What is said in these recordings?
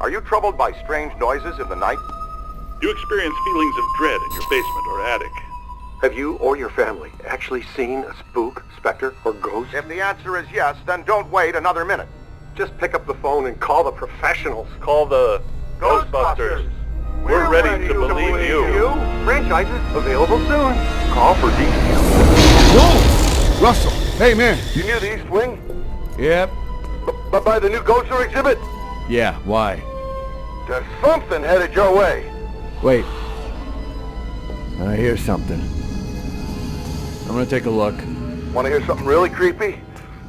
Are you troubled by strange noises in the night? Do you experience feelings of dread in your basement or attic? Have you or your family actually seen a spook, specter, or ghost? If the answer is yes, then don't wait another minute. Just pick up the phone and call the professionals. Call the Ghostbusters. We're ready to believe you. Franchises available soon. Call for details. Whoa! Russell! Hey, man! You near the East Wing? Yep. But by the new Ghoster exhibit? Yeah, why? There's something headed your way. Wait. I hear something. I'm gonna take a look. Want to hear something really creepy?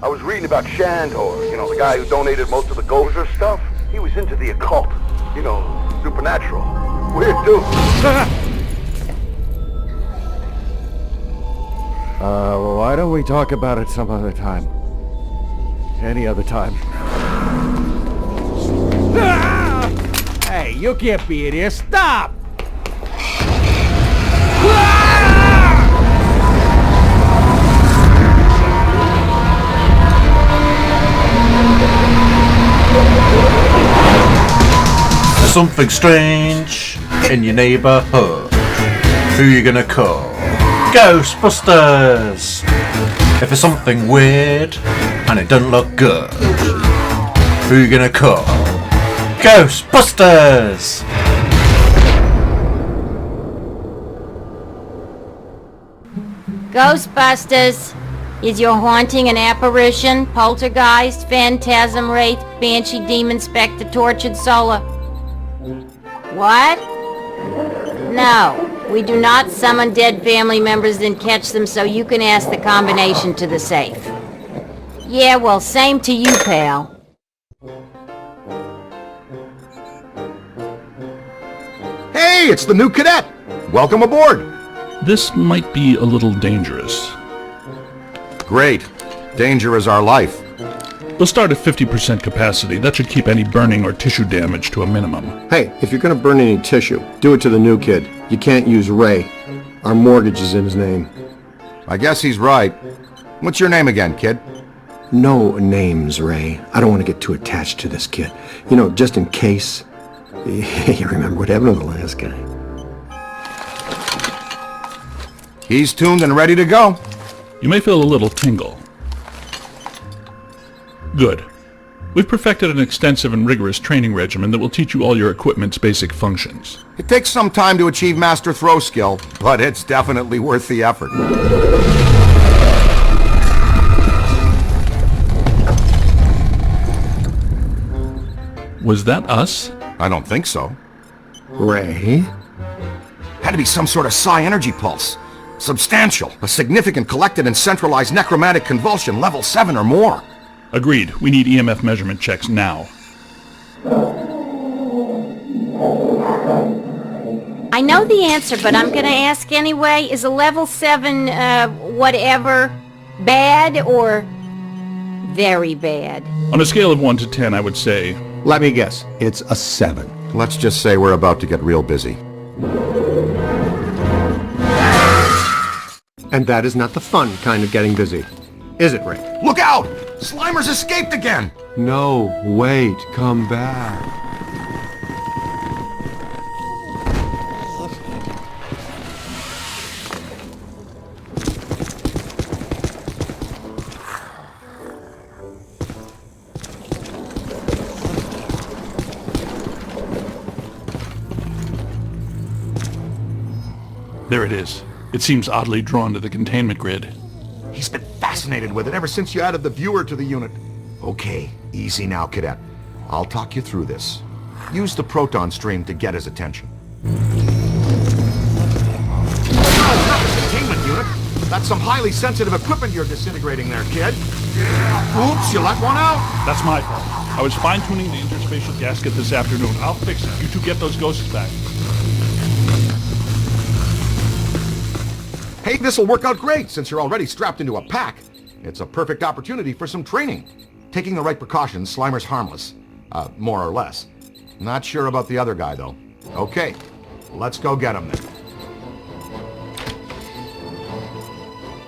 I was reading about Shandor, you know, the guy who donated most of the Gozer stuff. He was into the occult, you know, supernatural. Weird dude. Why don't we talk about it some other time? Any other time. Hey, you can't be in here. Stop! There's something strange in your neighborhood. Who you gonna call? Ghostbusters! If there's something weird and it doesn't look good, who you gonna call? Ghostbusters! Ghostbusters! Is your haunting an apparition, poltergeist, phantasm, wraith, banshee, demon, spectre, tortured soul? What? No, we do not summon dead family members and catch them, so you can ask the combination to the safe. Yeah, well, same to you, pal. Hey, it's the new cadet! Welcome aboard! This might be a little dangerous. Great. Danger is our life. We'll start at 50% capacity. That should keep any burning or tissue damage to a minimum. Hey, if you're gonna burn any tissue, do it to the new kid. You can't use Ray. Our mortgage is in his name. I guess he's right. What's your name again, kid? No names, Ray. I don't want to get too attached to this kid. You know, just in case. You remember what happened to the last guy? He's tuned and ready to go. You may feel a little tingle. Good. We've perfected an extensive and rigorous training regimen that will teach you all your equipment's basic functions. It takes some time to achieve master throw skill, but it's definitely worth the effort. Was that us? I don't think so. Ray? Had to be some sort of psi energy pulse. Substantial. A significant collected and centralized necromantic convulsion, level 7 or more. Agreed. We need EMF measurement checks now. I know the answer, but I'm gonna ask anyway. Is a level 7, whatever, bad or very bad? On a scale of 1 to 10, I would say... Let me guess. It's a 7. Let's just say we're about to get real busy. And that is not the fun kind of getting busy. Is it, Ray? Look out! Slimer's escaped again! No, wait, come back. There it is. It seems oddly drawn to the containment grid. He's been fascinated with it ever since you added the viewer to the unit. Okay, easy now, cadet. I'll talk you through this. Use the proton stream to get his attention. No, not the containment unit. That's some highly sensitive equipment you're disintegrating there, kid. Oops, you let one out. That's my fault. I was fine-tuning the interspatial gasket this afternoon. I'll fix it. You two get those ghosts back. Hey, this'll work out great since you're already strapped into a pack. It's a perfect opportunity for some training. Taking the right precautions, Slimer's harmless. More or less. Not sure about the other guy, though. Okay, let's go get him then.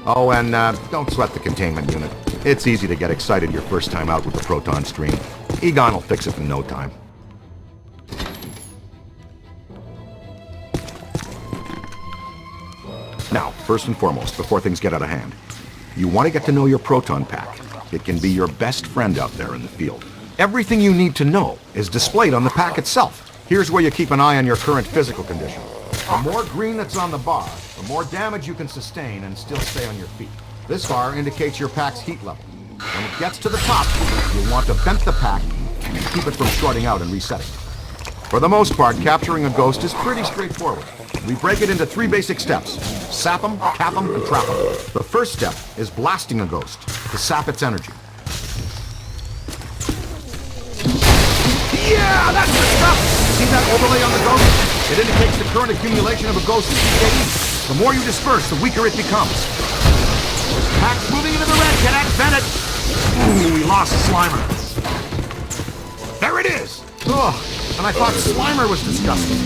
Oh, and don't sweat the containment unit. It's easy to get excited your first time out with the proton stream. Egon will fix it in no time. First and foremost, before things get out of hand, you want to get to know your proton pack. It can be your best friend out there in the field. Everything you need to know is displayed on the pack itself. Here's where you keep an eye on your current physical condition. The more green that's on the bar, the more damage you can sustain and still stay on your feet. This bar indicates your pack's heat level. When it gets to the top, you'll want to vent the pack and keep it from shorting out and resetting. For the most part, capturing a ghost is pretty straightforward. We break it into 3 basic steps: sap 'em, cap 'em, and trap 'em. The first step is blasting a ghost to sap its energy. Yeah, that's the stuff! See that overlay on the ghost? It indicates the current accumulation of a ghost's PKE. The more you disperse, the weaker it becomes. Pack's moving into the red, cadet, vent it! Ooh, we lost Slimer. There it is! Ugh, and I thought Slimer was disgusting.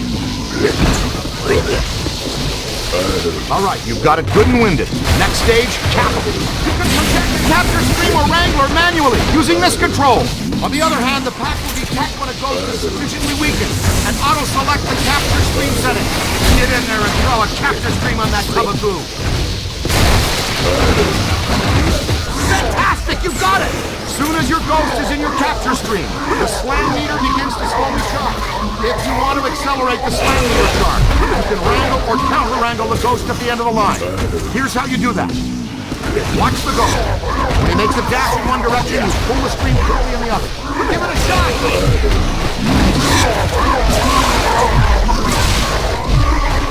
Alright, you've got it good and winded. Next stage, capital. You can protect the capture stream or wrangler manually, using this control. On the other hand, the pack will detect when a ghost is sufficiently weakened, and auto-select the capture stream setting. Get in there and throw a capture stream on that tub of goo. Fantastic! You got it! Soon as your ghost is in your capture stream, the slam meter begins to slowly charge. If you want to accelerate the slam meter charge, you can wrangle or counter-wrangle the ghost at the end of the line. Here's how you do that. Watch the ghost. When he makes a dash in one direction, you pull the stream quickly in the other. Give it a shot!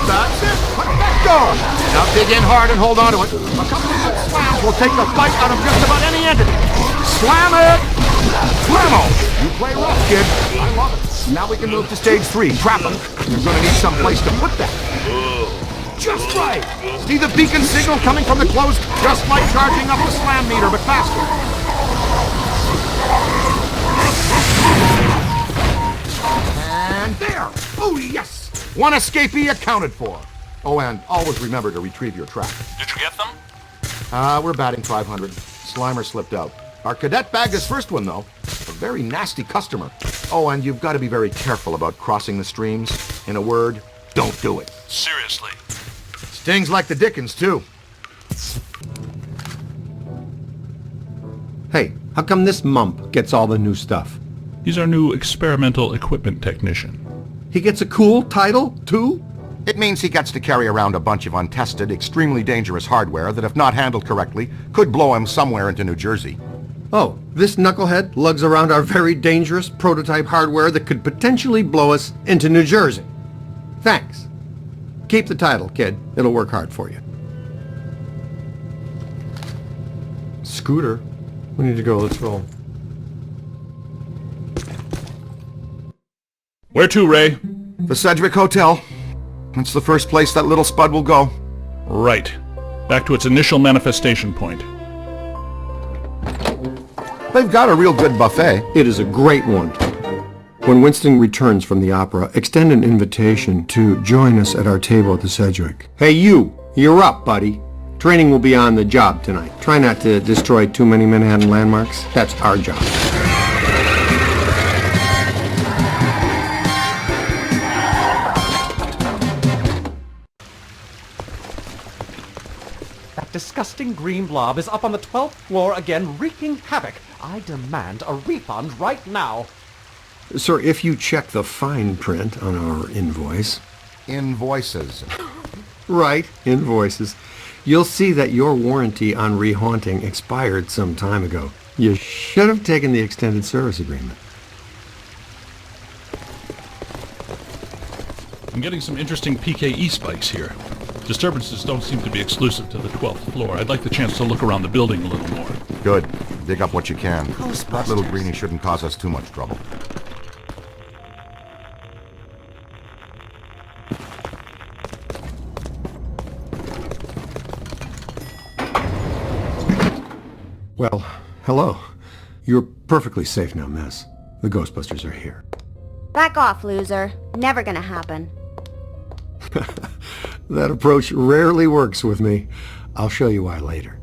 That's it! Perfecto! Now dig in hard and hold on to it. A couple of good slams will take the fight out of just about any entity. Slam it! Slammo! You play rough, kid. I love it. Now we can move to stage 3, trap him. You're gonna need some place to put that. Just right! See the beacon signal coming from the closed? Just like charging up the slam meter, but faster. And there! Oh, yes! One escapee accounted for. Oh, and always remember to retrieve your track. Did you get them? We're batting 500. Slimer slipped out. Our cadet bagged his first one, though. A very nasty customer. Oh, and you've got to be very careful about crossing the streams. In a word, don't do it. Seriously. Stings like the dickens, too. Hey, how come this mump gets all the new stuff? He's our new experimental equipment technician. He gets a cool title, too? It means he gets to carry around a bunch of untested, extremely dangerous hardware that, if not handled correctly, could blow him somewhere into New Jersey. Oh, this knucklehead lugs around our very dangerous prototype hardware that could potentially blow us into New Jersey. Thanks. Keep the title, kid. It'll work hard for you. Scooter. We need to go. Let's roll. Where to, Ray? The Sedgwick Hotel. It's the first place that little spud will go. Right. Back to its initial manifestation point. They've got a real good buffet. It is a great one. When Winston returns from the opera, extend an invitation to join us at our table at the Sedgwick. Hey, you're up, buddy. Training will be on the job tonight. Try not to destroy too many Manhattan landmarks. That's our job. That disgusting green blob is up on the 12th floor again, wreaking havoc. I demand a refund right now. Sir, if you check the fine print on our invoice... Invoices. Right, invoices. You'll see that your warranty on rehaunting expired some time ago. You should have taken the extended service agreement. I'm getting some interesting PKE spikes here. Disturbances don't seem to be exclusive to the 12th floor. I'd like the chance to look around the building a little more. Good. Dig up what you can. That little greenie shouldn't cause us too much trouble. Well, hello. You're perfectly safe now, miss. The Ghostbusters are here. Back off, loser. Never gonna happen. That approach rarely works with me. I'll show you why later.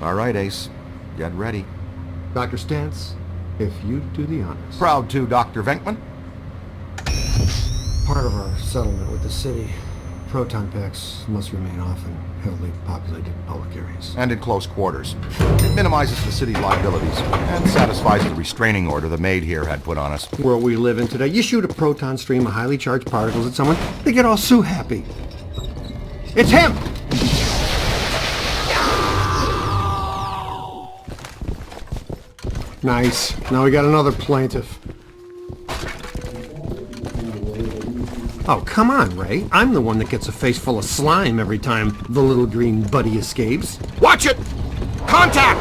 All right, Ace. Get ready. Dr. Stantz, if you'd do the honors. Proud to, Dr. Venkman. Part of our settlement with the city, proton packs must remain off in heavily populated public areas. And in close quarters. It minimizes the city's liabilities and satisfies the restraining order the maid here had put on us. World we live in today, you shoot a proton stream of highly charged particles at someone, they get all so happy. It's him! Nice. Now we got another plaintiff. Oh, come on, Ray. I'm the one that gets a face full of slime every time the little green buddy escapes. Watch it! Contact!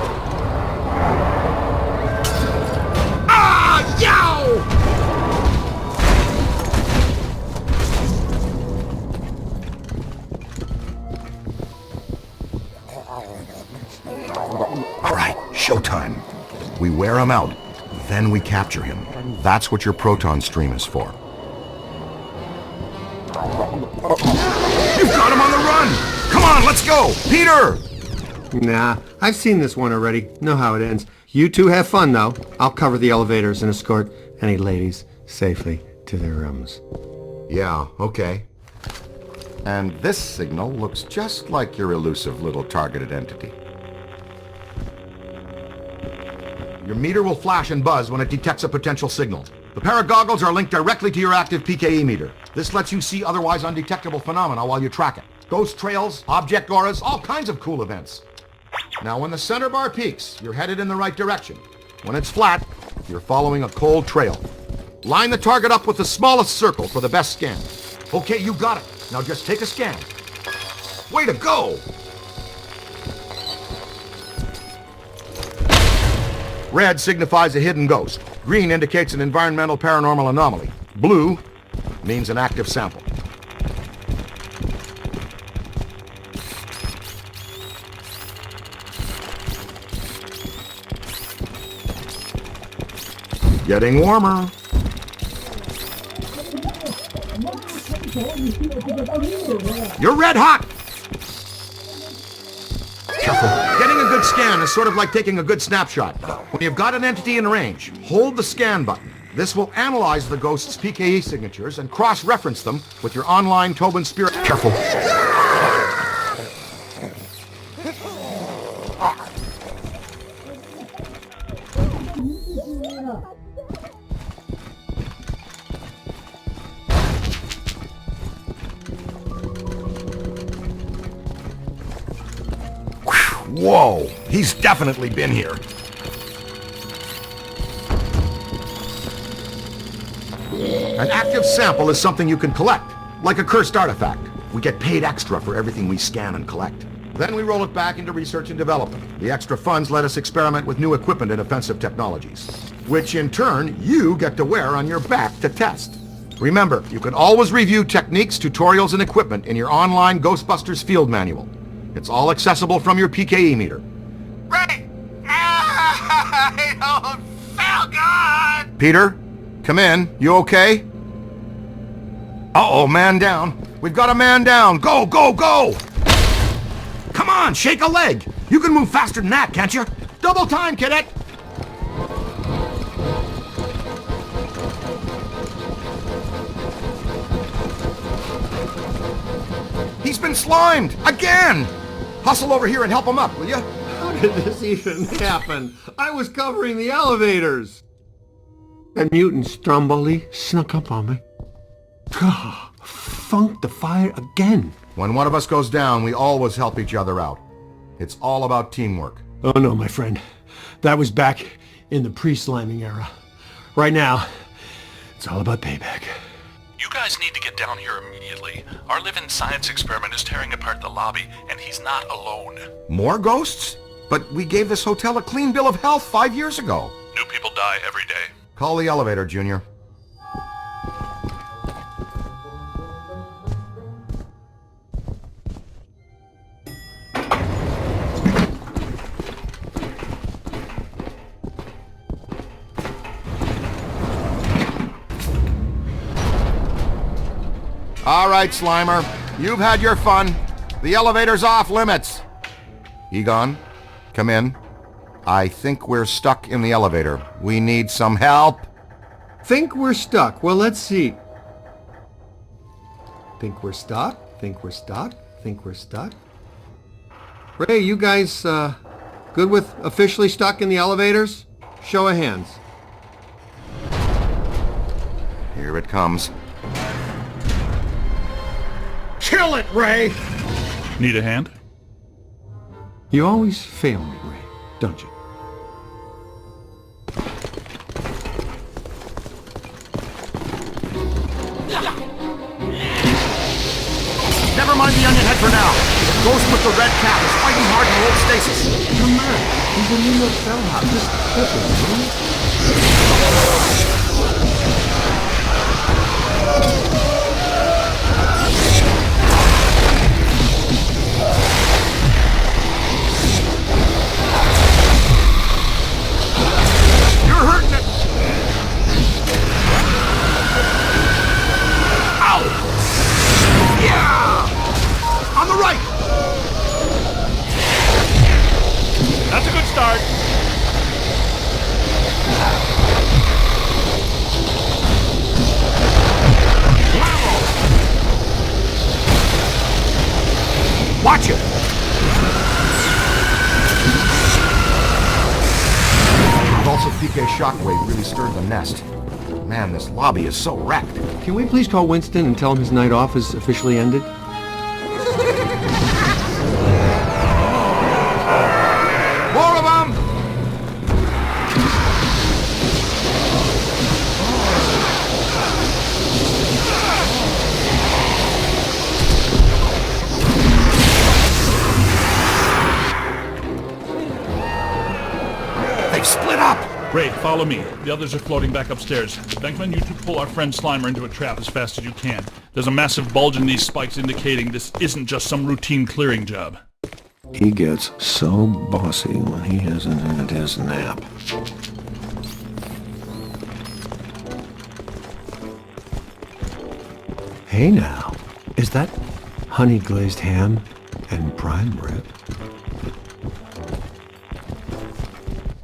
Ah! Yow! All right, showtime. We wear him out, then we capture him. That's what your proton stream is for. You've got him on the run! Come on, let's go! Peter! Nah, I've seen this one already. Know how it ends. You two have fun, though. I'll cover the elevators and escort any ladies safely to their rooms. Yeah, okay. And this signal looks just like your elusive little targeted entity. Your meter will flash and buzz when it detects a potential signal. The pair of goggles are linked directly to your active PKE meter. This lets you see otherwise undetectable phenomena while you track it. Ghost trails, object auras, all kinds of cool events. Now when the center bar peaks, you're headed in the right direction. When it's flat, you're following a cold trail. Line the target up with the smallest circle for the best scan. Okay, you got it. Now just take a scan. Way to go! Red signifies a hidden ghost. Green indicates an environmental paranormal anomaly. Blue means an active sample. Getting warmer. You're red hot! Careful. Getting a good scan is sort of like taking a good snapshot. When you've got an entity in range, hold the scan button. This will analyze the ghost's PKE signatures and cross-reference them with your online Tobin Spirit. Careful. Whoa, he's definitely been here. An active sample is something you can collect, like a cursed artifact. We get paid extra for everything we scan and collect. Then we roll it back into research and development. The extra funds let us experiment with new equipment and offensive technologies, which in turn you get to wear on your back to test. Remember, you can always review techniques, tutorials, and equipment in your online Ghostbusters field manual. It's all accessible from your PKE meter. Ray! I don't feel good! Peter, come in. You okay? Uh-oh, man down. We've got a man down. Go, go, go! Come on, shake a leg. You can move faster than that, can't you? Double time, cadet! He's been slimed! Again! Hustle over here and help him up, will you? How did this even happen? I was covering the elevators. That mutant Stromboli snuck up on me. Funked the fire again. When one of us goes down, we always help each other out. It's all about teamwork. Oh no, my friend. That was back in the pre-sliming era. Right now, it's all about payback. You guys need to get down here immediately. Our living science experiment is tearing apart the lobby, and he's not alone. More ghosts? But we gave this hotel a clean bill of health 5 years ago. New people die every day. Call the elevator, Junior. All right, Slimer. You've had your fun. The elevator's off limits. Egon, come in. I think we're stuck in the elevator. We need some help. Think we're stuck. Well, let's see. Think we're stuck? Think we're stuck? Think we're stuck? Ray, you guys good with officially stuck in the elevators? Show of hands. Here it comes. Kill it, Ray! Need a hand? You always fail me, Ray, don't you? Never mind the onion head for now. The ghost with the red cap is fighting hard to hold stasis. Come on, he's a new bellhop. Just flip it, You're hurting it. Ow! Yeah! On the right! That's a good start. Watch it! Convulsive PK shockwave really stirred the nest. Man, this lobby is so wrecked. Can we please call Winston and tell him his night off is officially ended? More of them! They've split up! Ray, follow me. The others are floating back upstairs. Venkman, you two pull our friend Slimer into a trap as fast as you can. There's a massive bulge in these spikes indicating this isn't just some routine clearing job. He gets so bossy when he hasn't had his nap. Hey now, is that honey glazed ham and prime rib?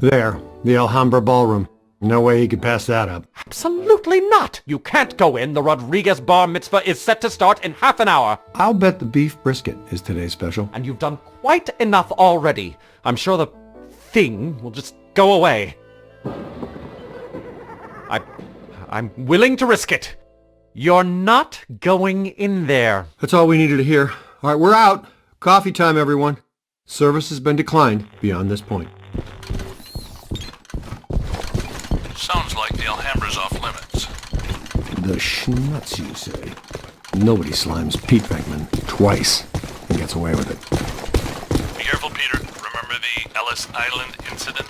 There, the Alhambra Ballroom. No way he could pass that up. Absolutely not! You can't go in. The Rodriguez bar mitzvah is set to start in half an hour. I'll bet the beef brisket is today's special. And you've done quite enough already. I'm sure the thing will just go away. I'm willing to risk it. You're not going in there. That's all we needed to hear. All right, we're out. Coffee time, everyone. Service has been declined beyond this point. Sounds like the Alhambra's off limits. The schnutz, you say? Nobody slimes Pete Venkman twice and gets away with it. Be careful, Peter. Remember the Ellis Island incident?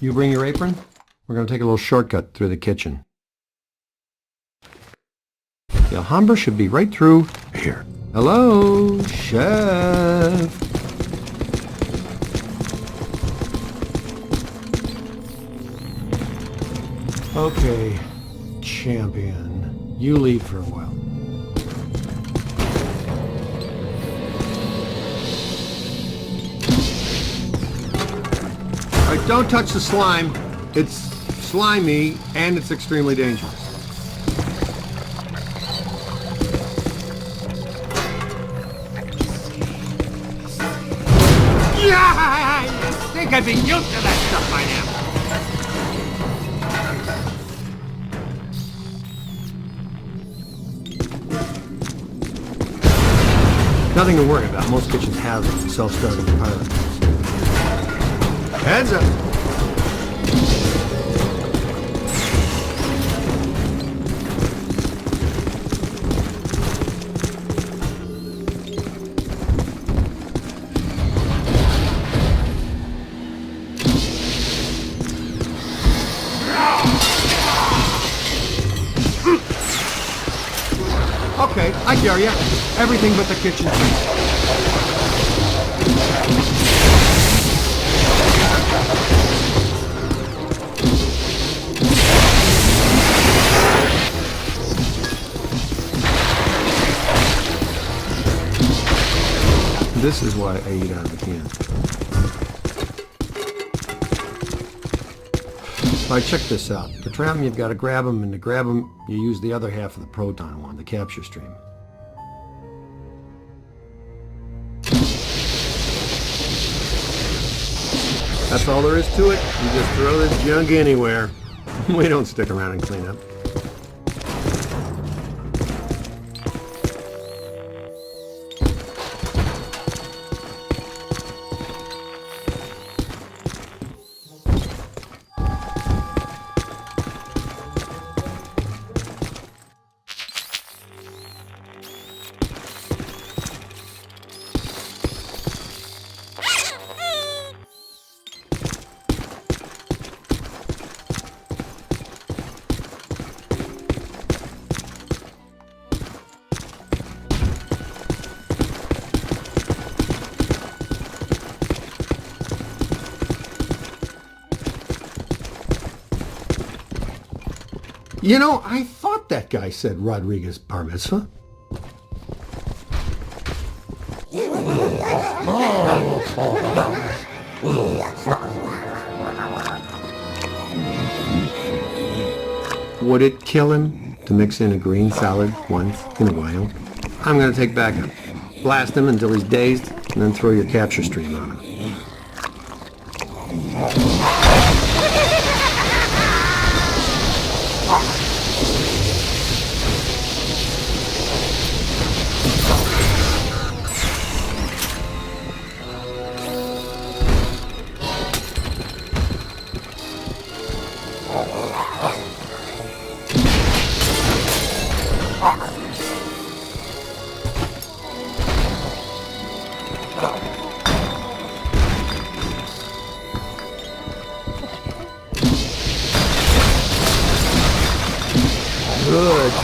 You bring your apron? We're going to take a little shortcut through the kitchen. The Alhambra should be right through here. Hello, chef. Okay, champion. You lead for a while. All right, don't touch the slime. It's slimy and it's extremely dangerous. Yeah! I think I'd be used to that stuff by now. Nothing to worry about. Most kitchens have self-starting pilot. Heads up. Okay, I dare ya. Everything but the kitchen sink. This is why I eat out of the can. All right, check this out. To trap them, you've got to grab them, and to grab them, you use the other half of the proton wand, the capture stream. That's all there is to it. You just throw this junk anywhere. We don't stick around and clean up. You know, I thought that guy said Rodriguez bar mitzvah. Would it kill him to mix in a green salad once in a while? I'm going to take backup. Blast him until he's dazed, and then throw your capture stream on him.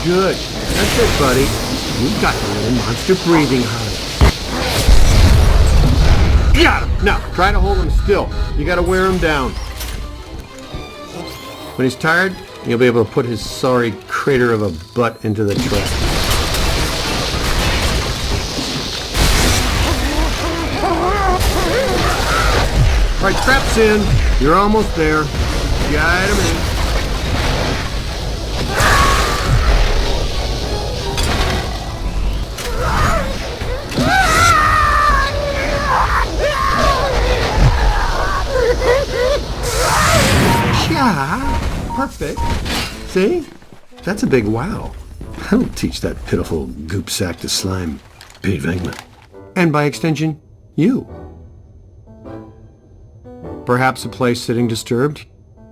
Good. That's it, buddy. You've got your little monster breathing honey. Got him! Now, try to hold him still. You gotta wear him down. When he's tired, you'll be able to put his sorry crater of a butt into the trap. All right, trap's in. You're almost there. Guide him in. Yeah, perfect. See? That's a big wow. That'll teach that pitiful goop sack to slime Pete Venkman. And by extension, you. Perhaps a place sitting disturbed,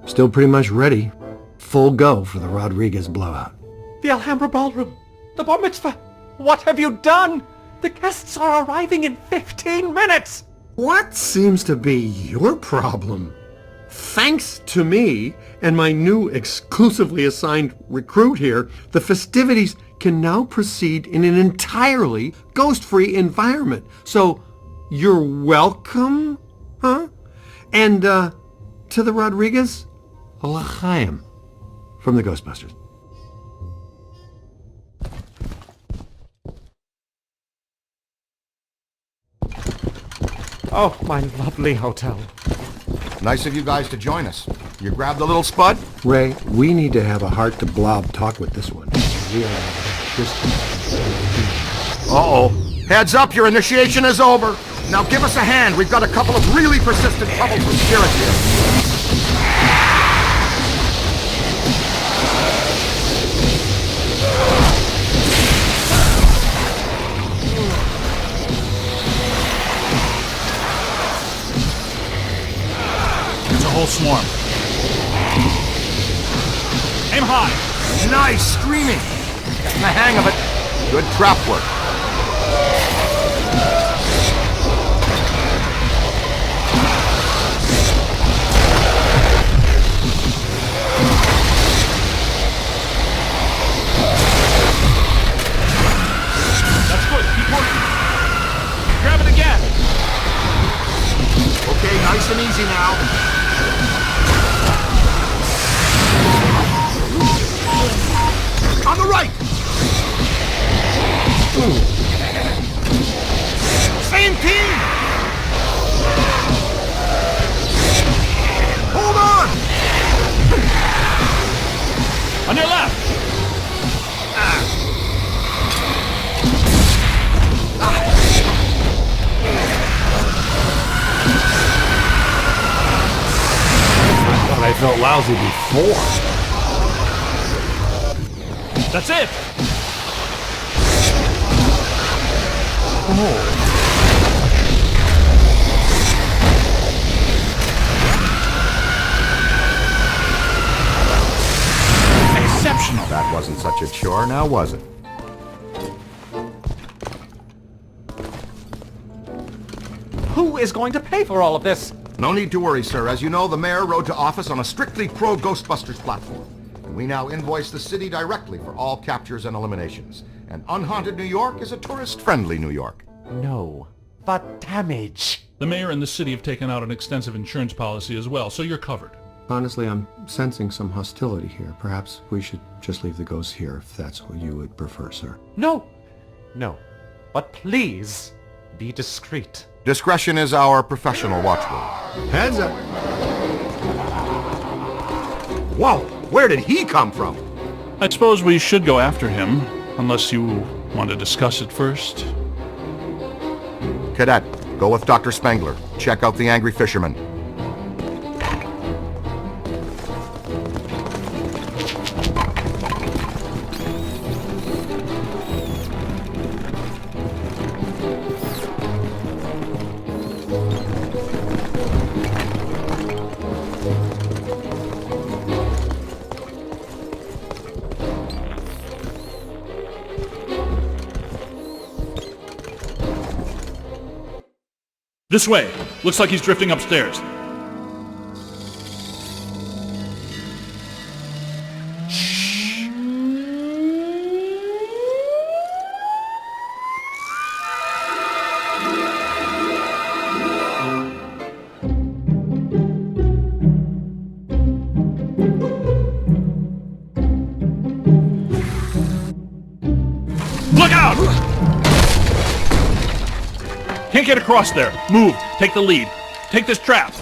still pretty much ready. Full go for the Rodriguez blowout. The Alhambra Ballroom! The bar mitzvah! What have you done? The guests are arriving in 15 minutes! What seems to be your problem? Thanks to me and my new exclusively assigned recruit here, the festivities can now proceed in an entirely ghost-free environment. So, you're welcome, huh? And, to the Rodriguez, a l'chaim from the Ghostbusters. Oh, my lovely hotel. Nice of you guys to join us. You grabbed the little spud? Ray, we need to have a heart-to-blob talk with this one. Uh-oh. Heads up, your initiation is over. Now give us a hand. We've got a couple of really persistent troubles with spirits here. Whole swarm. Aim high. Nice screaming. Getting the hang of it. Good trap work. That's good. Keep working. Grab it again. Okay, nice and easy now. On the right! Ooh, felt lousy before. That's it! Exceptional! That wasn't such a chore, now was it? Who is going to pay for all of this? No need to worry, sir. As you know, the mayor rode to office on a strictly pro-Ghostbusters platform. And we now invoice the city directly for all captures and eliminations. And unhaunted New York is a tourist-friendly New York. No, but damage. The mayor and the city have taken out an extensive insurance policy as well, so you're covered. Honestly, I'm sensing some hostility here. Perhaps we should just leave the ghosts here if that's what you would prefer, sir. No, but please be discreet. Discretion is our professional watchword. Heads up! Whoa! Where did he come from? I suppose we should go after him, unless you want to discuss it first. Cadet, go with Dr. Spengler. Check out the angry fisherman. This way! Looks like he's drifting upstairs. Look out! Can't get across there. Move. Take the lead. Take this trap.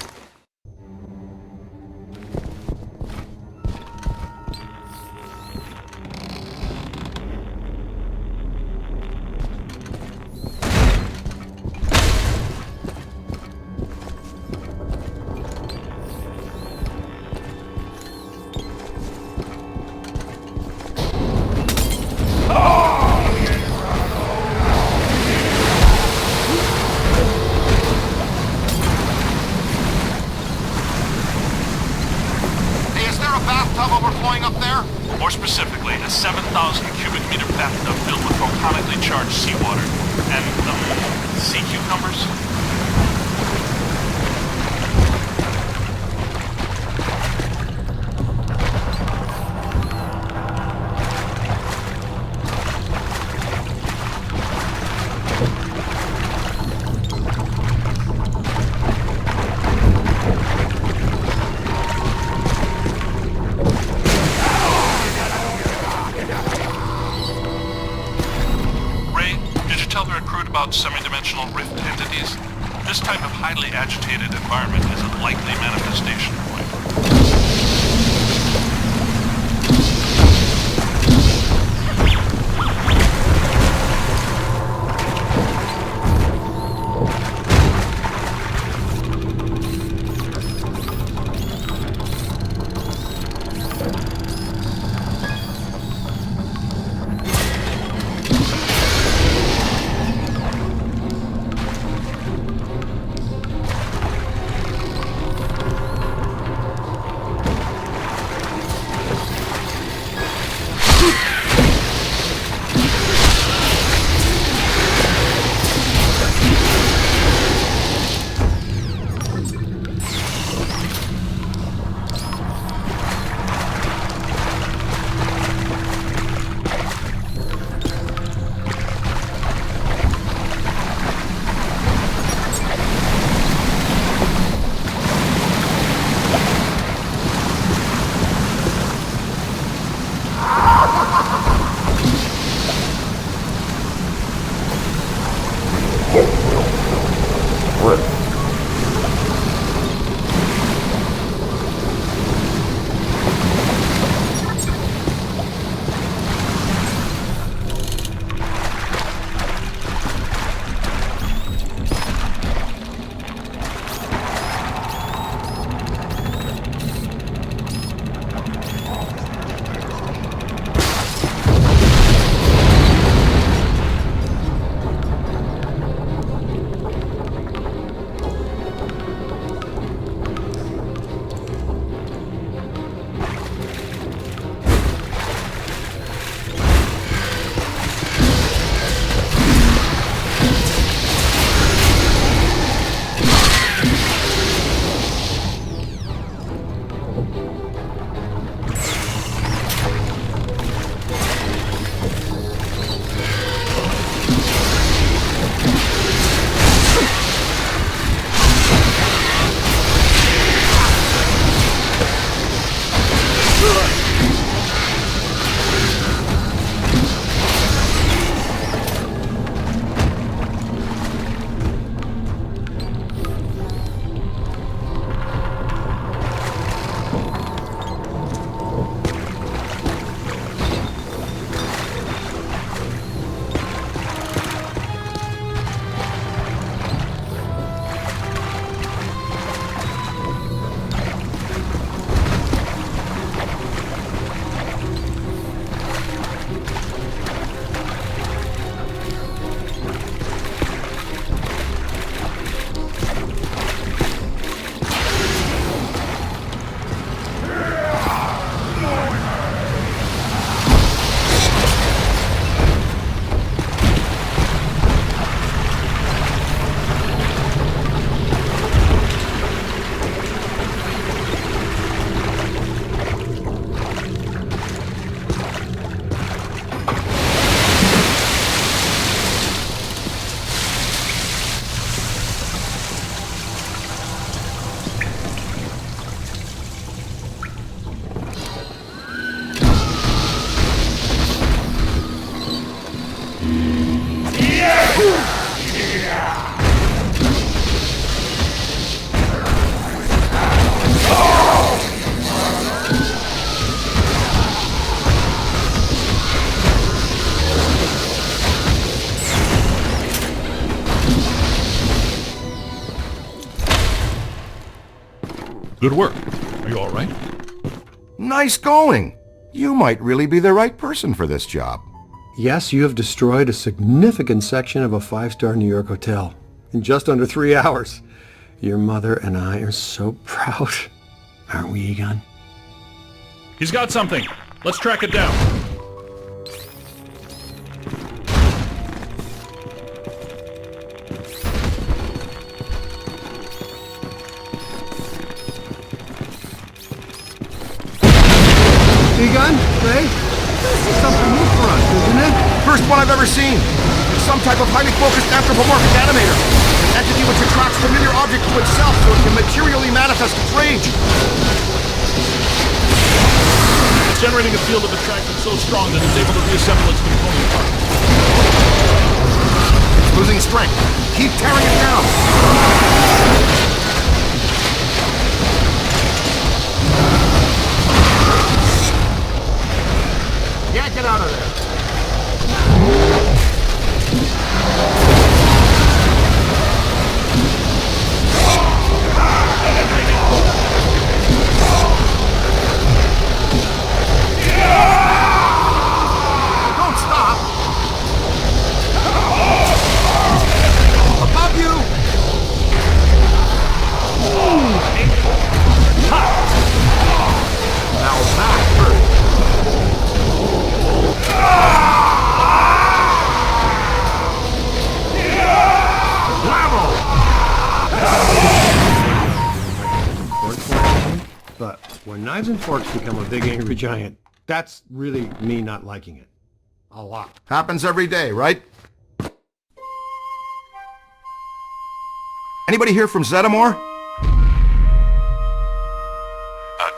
Overflowing up there? More specifically, a 7,000 cubic meter bathtub filled with protonically charged seawater. And, sea cucumbers? About semi-dimensional rift entities. This type of highly agitated environment is a likely manifestation point. Good work. Are you all right? Nice going. You might really be the right person for this job. Yes, you have destroyed a significant section of a 5-star New York hotel in just under 3 hours. Your mother and I are so proud. Aren't we, Egon? He's got something. Let's track it down. Egon? Ray? This is something new for us, isn't it? First one I've ever seen. It's some type of highly focused anthropomorphic animator. An entity which attracts familiar objects to itself so it can materially manifest its rage. It's generating a field of attraction so strong that it's able to reassemble its component parts. It's losing strength. Keep tearing it down. Yeah, get out of there. Don't stop. Above you. Now that hurt. But when knives and forks become a big angry giant, that's really me not liking it. A lot. Happens every day, right? Anybody here from Zetamore?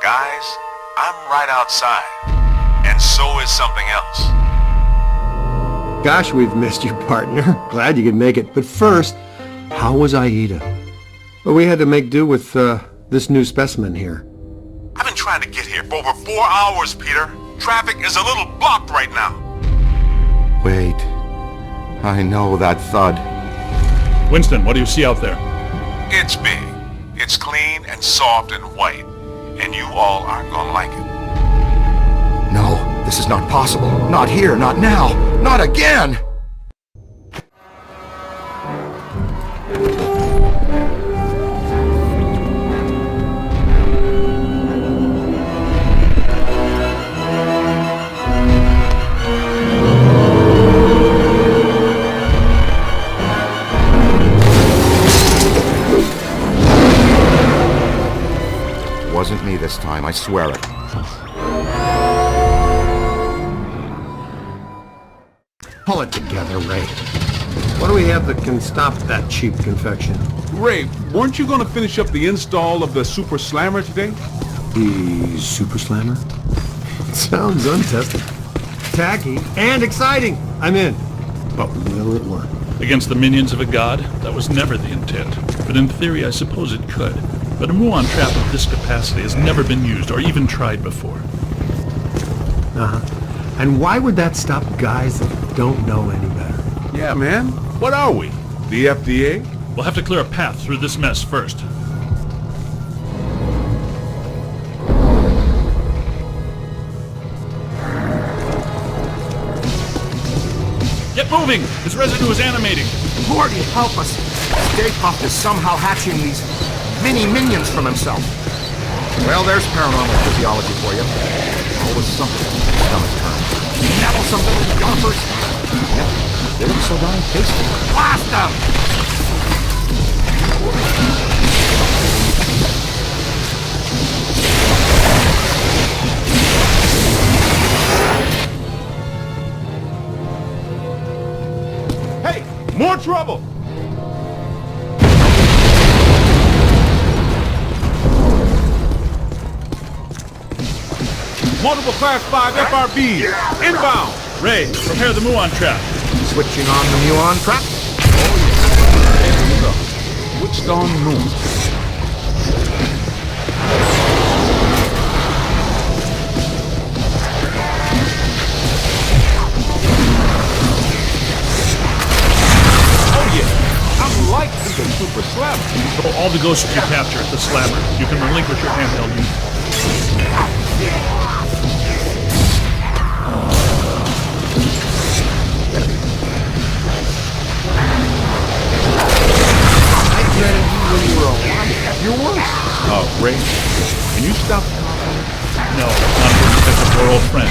Guys, I'm right outside. And so is something else. Gosh, we've missed you, partner. Glad you could make it. But first, how was Aida? Well, we had to make do with this new specimen here. I've been trying to get here for over 4 hours, Peter. Traffic is a little blocked right now. Wait. I know that thud. Winston, what do you see out there? It's big. It's clean and soft and white. And you all aren't gonna like it. No, this is not possible. Not here, not now, not again! Wasn't me this time, I swear it. Pull it together, Ray. What do we have that can stop that cheap confection? Ray, weren't you going to finish up the install of the Super Slammer today? The Super Slammer? Sounds untested. Tacky and exciting. I'm in. But will it work? Against the minions of a god? That was never the intent. But in theory, I suppose it could. But a muon trap of this capacity has never been used or even tried before. Uh-huh. And why would that stop guys that don't know any better? Yeah, man. What are we? The FDA? We'll have to clear a path through this mess first. Get moving! This residue is animating. Morty, help us! Stay Puft is somehow hatching these mini-minions from himself. Well, there's paranormal physiology for you. Always something. Stomach turn. Nettle something with golfers. Yep, they're so darn tasty. Blast them! Hey, more trouble! Multiple Class 5 FRBs, inbound! Ray, prepare the muon trap. Switching on the muon trap. Switched on noon. Oh yeah, I'm liking the Super Slammer, Control all the ghosts you capture at the slammer. You can relinquish your handheld unit. I dreaded you when you were alive. You're worse. Oh, Ray, can you stop? No, not because of your old friend.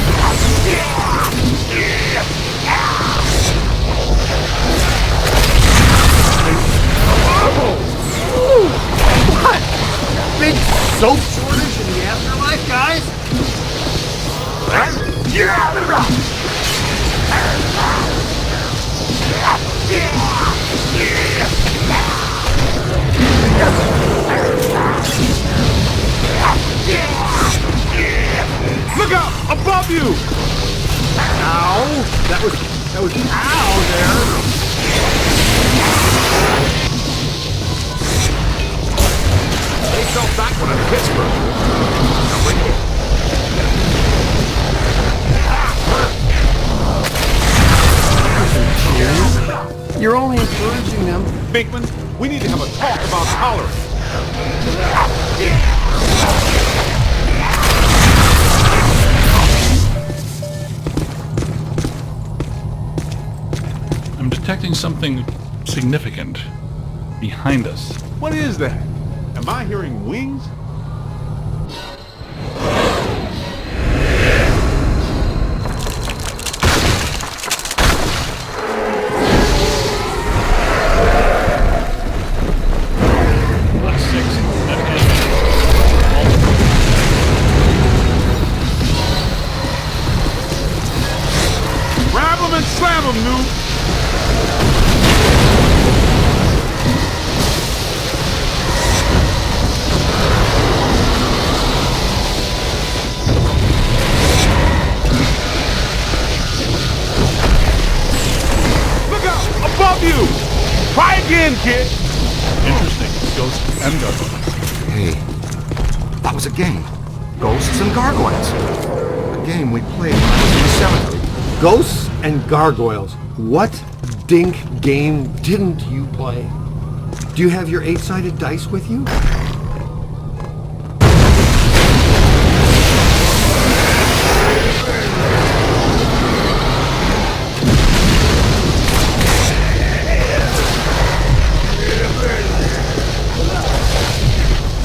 What? Big soap shortage in the afterlife, guys? Look out! Above you! Ow! That was ow there! They felt that one in Pittsburgh. Now bring it. You're only encouraging them. Binkman, we need to have a talk about tolerance. I'm detecting something significant behind us. What is that? Am I hearing wings? Grab them and slam them, noob! Above you! Try again, kid! Interesting. Ghosts and gargoyles. Hey, that was a game. Ghosts and Gargoyles. A game we played when I was in the cemetery. Ghosts and gargoyles. What dink game didn't you play? Do you have your 8-sided dice with you?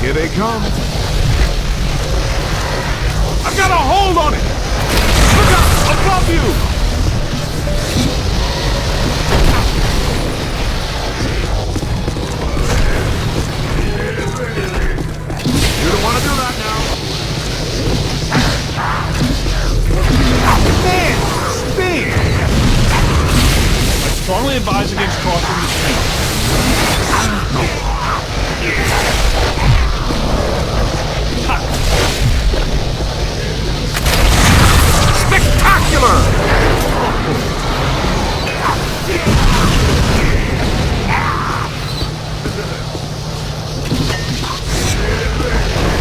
Here they come. I've got a hold on it! Look out! Above you! You don't want to do that now. Man, Sting! I strongly advise against crossing the street. Spectacular!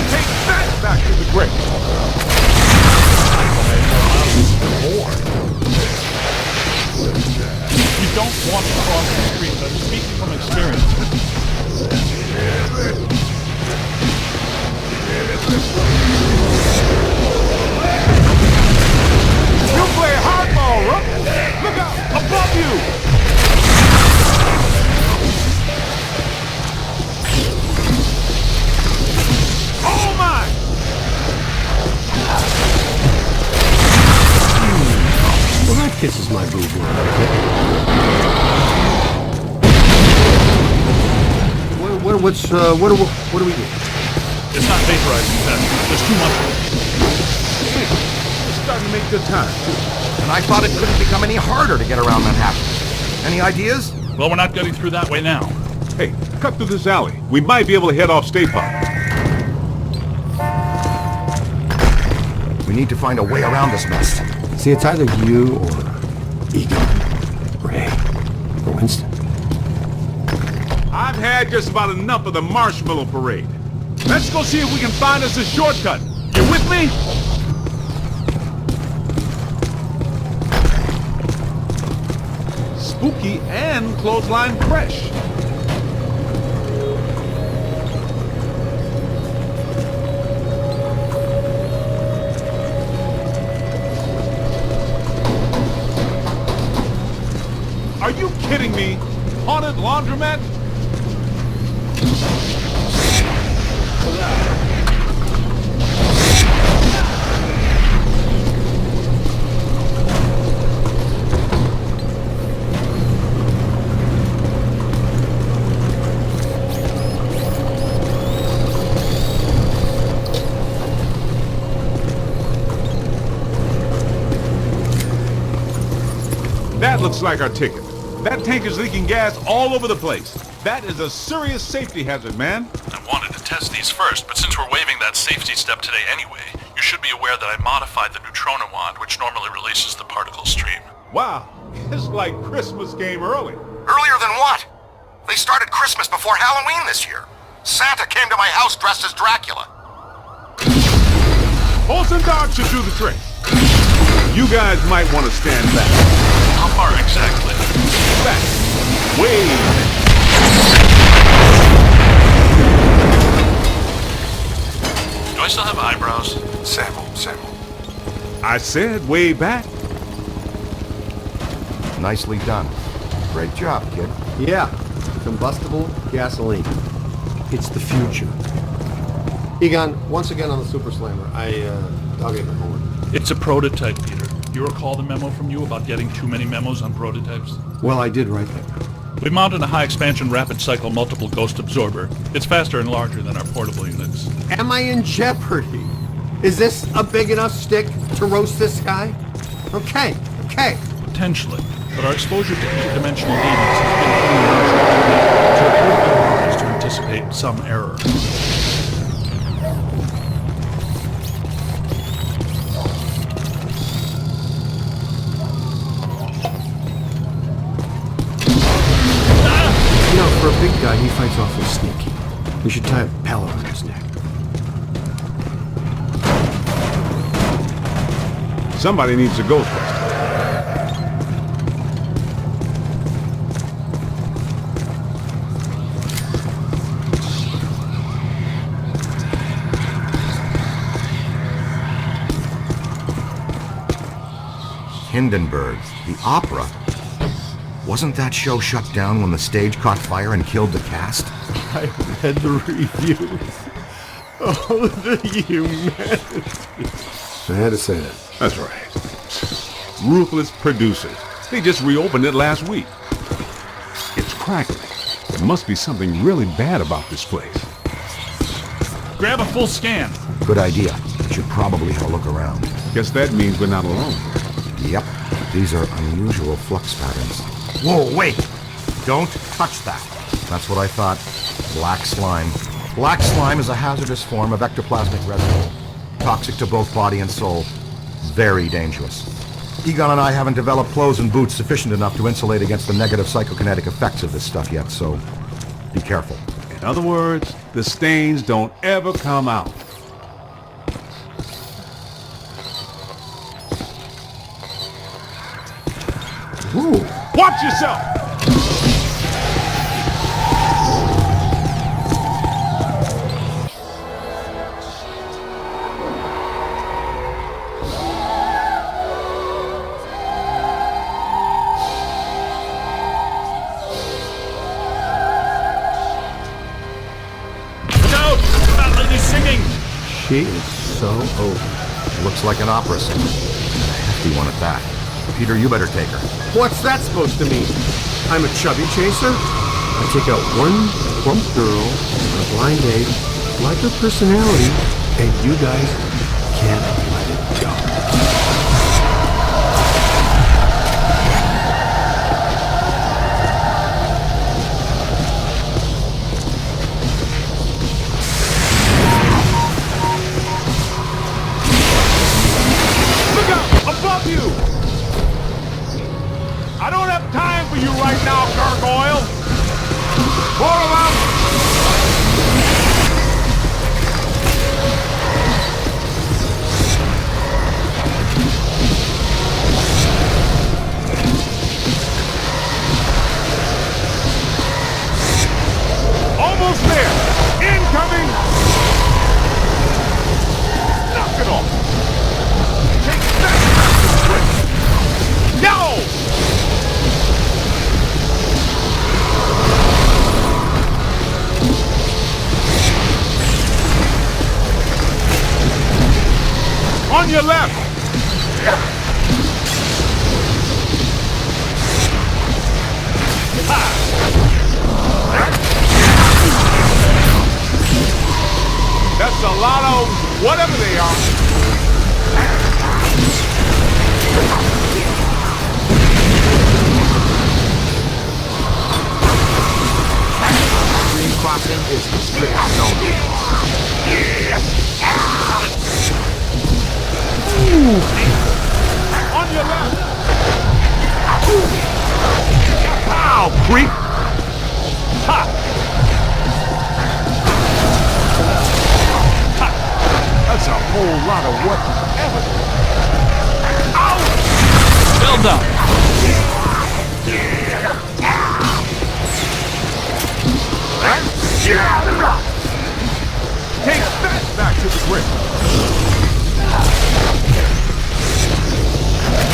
Take that back to the grave. You don't want to cross the street. I'm speaking from experience. You play hardball, Rook! Look out! Above you! Oh my! Well, that kisses my boo-boo. What do we do? It's not vaporizing that. There's too much. It's starting to make good time. And I thought it couldn't become any harder to get around Manhattan. Any ideas? Well, we're not getting through that way now. Hey, cut through this alley. We might be able to head off State Park. We need to find a way around this mess. See, it's either you or Egon, Ray, or Winston. I've had just about enough of the marshmallow parade. Let's go see if we can find us a shortcut. You with me? Spooky and clothesline fresh. kidding me? Haunted laundromat? That looks like our ticket. That tank is leaking gas all over the place. That is a serious safety hazard, man. I wanted to test these first, but since we're waiving that safety step today anyway, you should be aware that I modified the neutrino wand, which normally releases the particle stream. Wow, it's like Christmas came early. Earlier than what? They started Christmas before Halloween this year. Santa came to my house dressed as Dracula. Olsen Dog should do the trick. You guys might want to stand back. How far exactly? Back. Way back. Do I still have eyebrows? Sample. I said way back. Nicely done. Great job, kid. Yeah, combustible gasoline. It's the future. Egon, once again on the Super Slammer, I dug in my homework. It's a prototype, Peter. You recall the memo from you about getting too many memos on prototypes? Well, I did write that. We mounted a high-expansion rapid-cycle multiple ghost absorber. It's faster and larger than our portable units. Am I in jeopardy? Is this a big enough stick to roast this guy? Okay. Potentially, but our exposure to eight-dimensional demons has been too large to anticipate some error. For a big guy, he fights awfully sneaky. We should tie a pellet on his neck. Somebody needs a Ghostbuster. Hindenburg, the opera? Wasn't that show shut down when the stage caught fire and killed the cast? I read the reviews. Oh, the humanity. I had to say that. That's right. Ruthless producers. They just reopened it last week. It's crackling. There must be something really bad about this place. Grab a full scan. Good idea. Should probably have a look around. Guess that means we're not alone. Yep. These are unusual flux patterns. Whoa, wait! Don't touch that. That's what I thought. Black slime. Black slime is a hazardous form of ectoplasmic residue. Toxic to both body and soul. Very dangerous. Egon and I haven't developed clothes and boots sufficient enough to insulate against the negative psychokinetic effects of this stuff yet, so be careful. In other words, the stains don't ever come out. Ooh. Watch yourself! Look out! That lady's singing! She is so over. Looks like an opera singer. A hefty one at that. Peter, you better take her. What's that supposed to mean? I'm a chubby chaser? I take out one plump girl on a blind date, like her personality, and you guys can't let it go. Look out! Above you! I don't have time for you right now, gargoyle! Pull him up! On your left! That's a lot of whatever they are. Green crossing is the strict zone. On your left! Ow, creep! Ha! That's a whole lot of whatever. Ow! Well done. Take that back to the grip.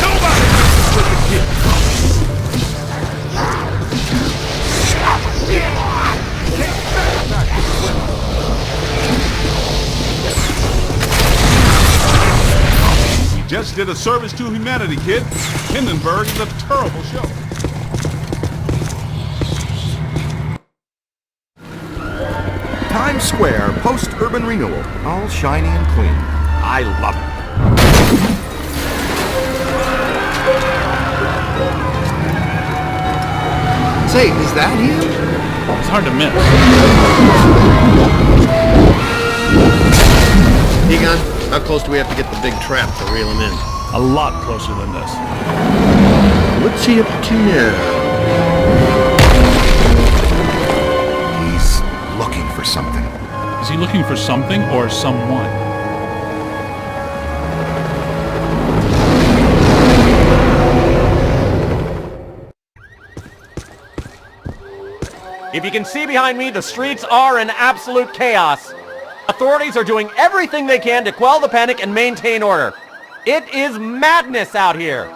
Nobody messes with the kid. Take that back to the grip. We just did a service to humanity, kid. Hindenburg is a terrible show. Times Square post-urban renewal. All shiny and clean. I love it. Say, is that him? It's hard to miss. Egon, how close do we have to get the big trap to reel him in? A lot closer than this. What's he up to now? He's looking for something. Is he looking for something or someone? If you can see behind me, the streets are in absolute chaos. Authorities are doing everything they can to quell the panic and maintain order. It is madness out here.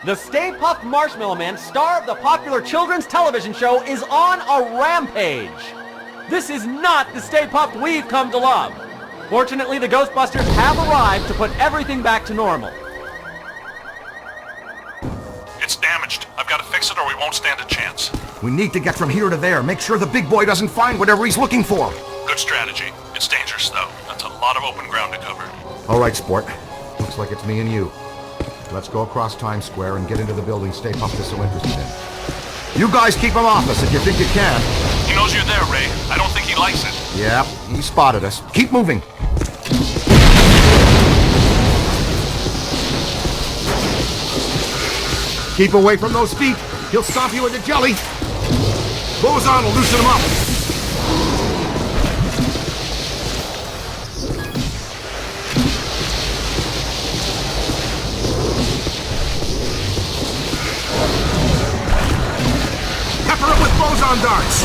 The Stay Puft Marshmallow Man, star of the popular children's television show, is on a rampage. This is not the Stay Puft we've come to love. Fortunately, the Ghostbusters have arrived to put everything back to normal. It's damaged. I've got to fix it or we won't stand a chance. We need to get from here to there. Make sure the big boy doesn't find whatever he's looking for. Good strategy. It's dangerous, though. That's a lot of open ground to cover. All right, sport. Looks like it's me and you. Let's go across Times Square and get into the building Stay Puft is so interested in. You guys keep him off us if you think you can. He knows you're there, Ray. I don't think he likes it. Yeah, he spotted us. Keep moving. Keep away from those feet. He'll stomp you into jelly. Boson will loosen him up. Pepper it with boson darts.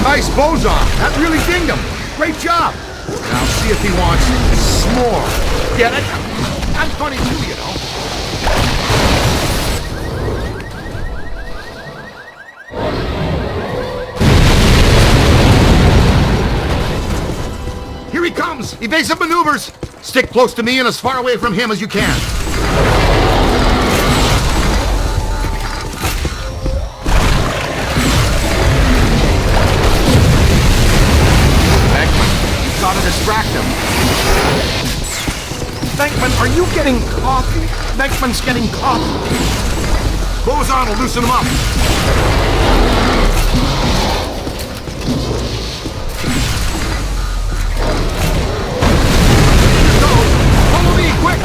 Nice boson. That really dinged him. Great job. Now see if he wants s'more. Get it? I'm funny too, you know. Here he comes! Evasive maneuvers! Stick close to me and as far away from him as you can. Beckman, gotta distract him. Beckman, are you getting coffee? Beckman's getting coffee. Boson will loosen him up. Go! Follow me, quick!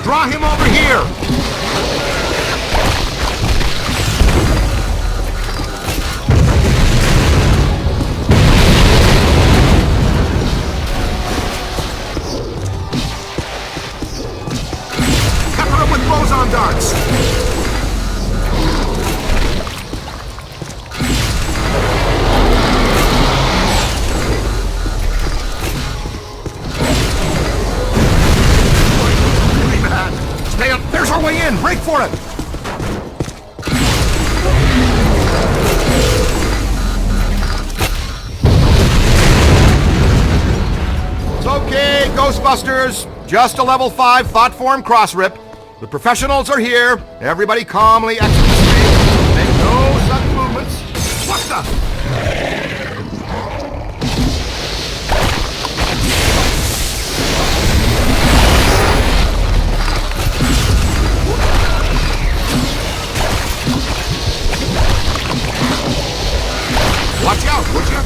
Draw him over here! Boson darts! Ghostbusters! Just a level 5 thought form cross rip. The professionals are here. Everybody calmly exit the stage. Make no sudden movements. What the? Watch out, would you?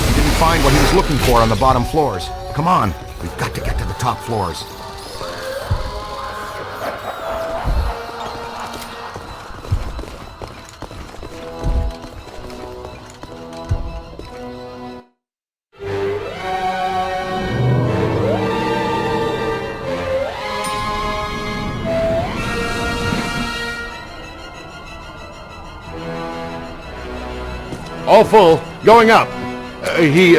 He didn't find what he was looking for on the bottom floors. Come on, we've got to get to the top floors. All full. Going up. He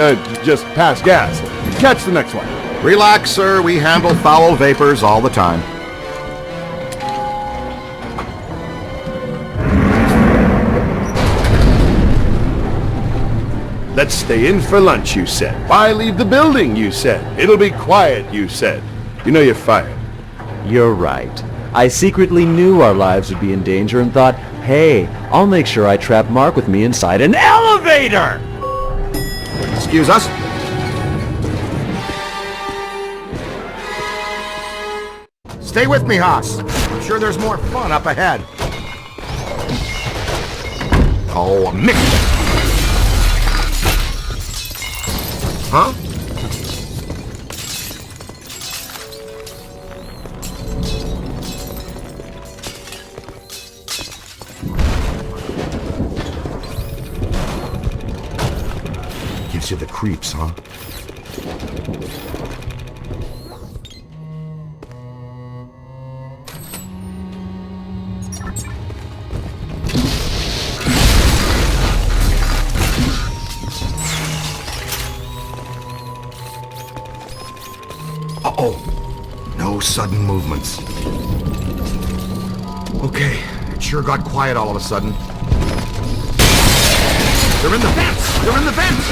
just passed gas. Catch the next one. Relax, sir. We handle foul vapors all the time. Let's stay in for lunch, you said. Why leave the building, you said. It'll be quiet, you said. You know you're fired. You're right. I secretly knew our lives would be in danger and thought, hey, I'll make sure I trap Mark with me inside an elevator! Excuse us? Stay with me, Haas. I'm sure there's more fun up ahead. Oh, a mix. Huh? Gives you the creeps, huh? Uh-oh. No sudden movements. Okay, it sure got quiet all of a sudden. They're in the vents! They're in the vents!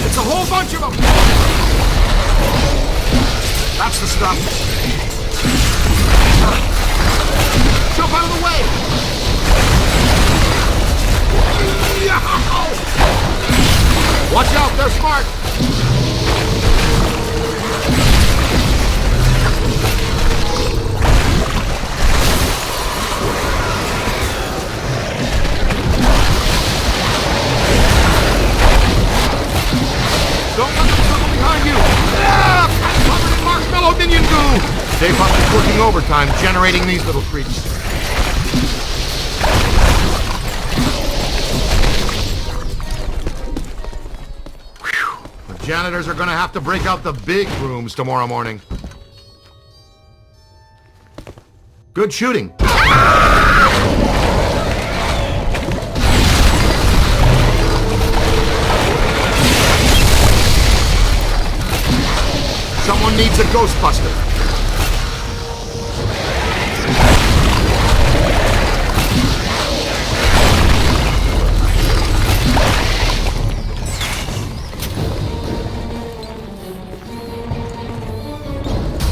It's a whole bunch of them! That's the stuff. Jump out of the way! Watch out, they're smart! Don't let them circle behind you! Ah! I'm covered in marshmallow minion goo! Dave Hunt's working overtime generating these little creeps. Janitors are gonna have to break out the big rooms tomorrow morning. Good shooting. Someone needs a Ghostbuster.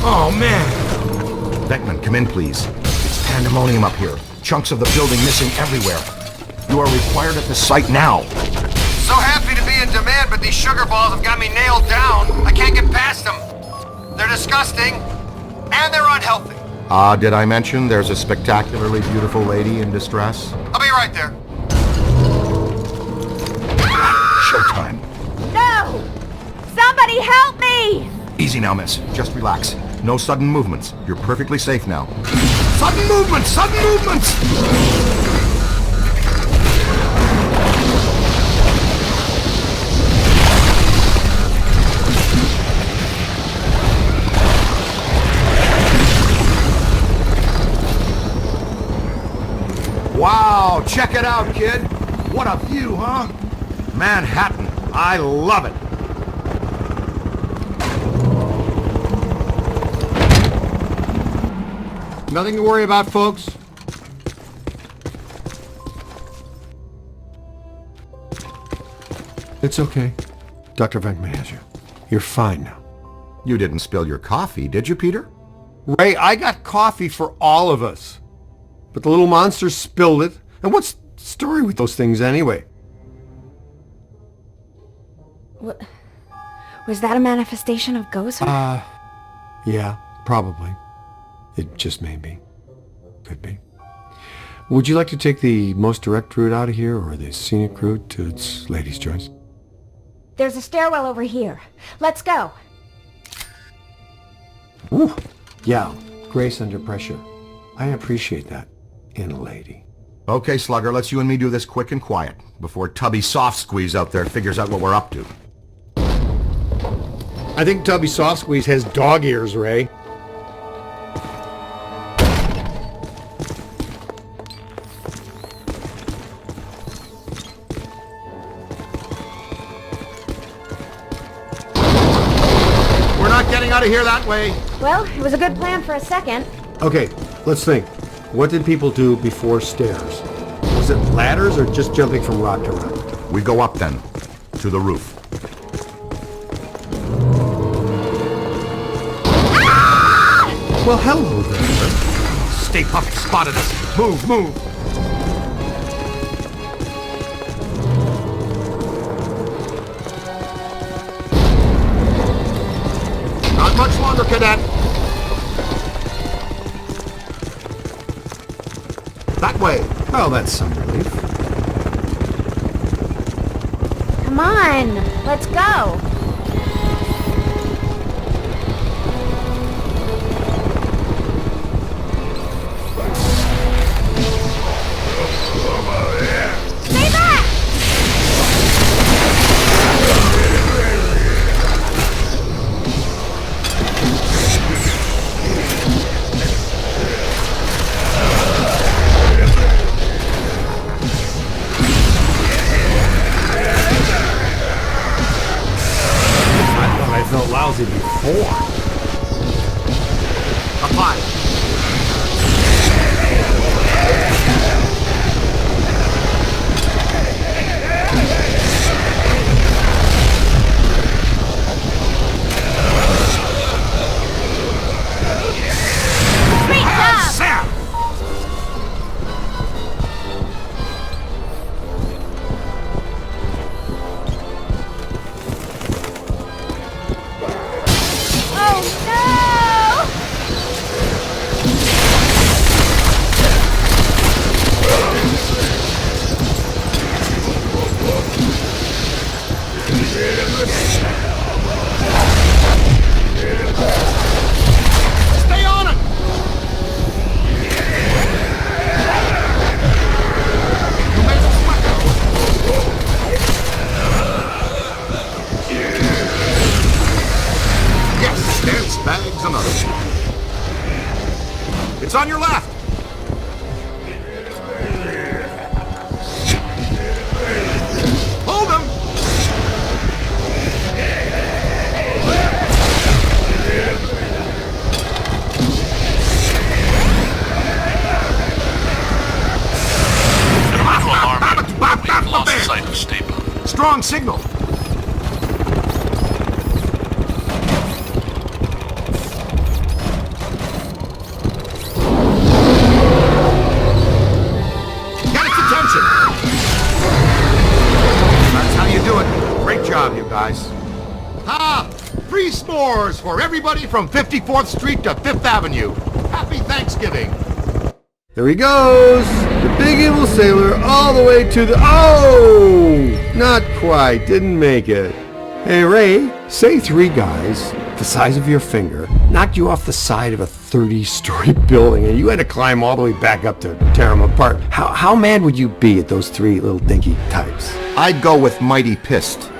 Oh, man! Beckman, come in, please. It's pandemonium up here. Chunks of the building missing everywhere. You are required at the site now. So happy to be in demand, but these sugar balls have got me nailed down. I can't get past them. They're disgusting, and they're unhealthy. Did I mention there's a spectacularly beautiful lady in distress? I'll be right there. Showtime. No! Somebody help me! Easy now, miss. Just relax. No sudden movements. You're perfectly safe now. Sudden movements! Sudden movements! Wow, check it out, kid. What a view, huh? Manhattan. I love it. Nothing to worry about, folks. It's okay. Dr. Venkman has you. You're fine now. You didn't spill your coffee, did you, Peter? Ray, I got coffee for all of us. But the little monster spilled it. And what's the story with those things anyway? Was that a manifestation of Gozer? Yeah, probably. It just may be. Could be. Would you like to take the most direct route out of here, or the scenic route to its ladies' choice? There's a stairwell over here. Let's go. Ooh. Yeah, grace under pressure. I appreciate that in a lady. Okay, Slugger, let's you and me do this quick and quiet, before Tubby Soft Squeeze out there figures out what we're up to. I think Tubby Soft Squeeze has dog ears, Ray. We're not getting out of here that way. Well, it was a good plan for a second. Okay, let's think. What did people do before stairs? Was it ladders or just jumping from rock to rock? We go up then, to the roof. Well, hello there. Stay Puft spotted us. Move, move. Not much longer, Cadet. That way. Oh, that's some relief. Come on, let's go. Stay back! I felt lousy before. Up high. Great job! Sam! Oh no! Stay on it! You made some sweat. Yes, dance bags another. It's on your left. Hold him. We've lost sight of Stay Puft. Strong signal. Got its attention. That's how you do it. Great job, you guys. Ah, free s'mores for everybody from 54th Street to 5th Avenue. Happy Thanksgiving. There he goes! The big evil sailor all the way to the... Oh! Not quite. Didn't make it. Hey, Ray, say 3 guys, the size of your finger, knocked you off the side of a 30-story building and you had to climb all the way back up to tear them apart. How mad would you be at those 3 little dinky types? I'd go with mighty pissed.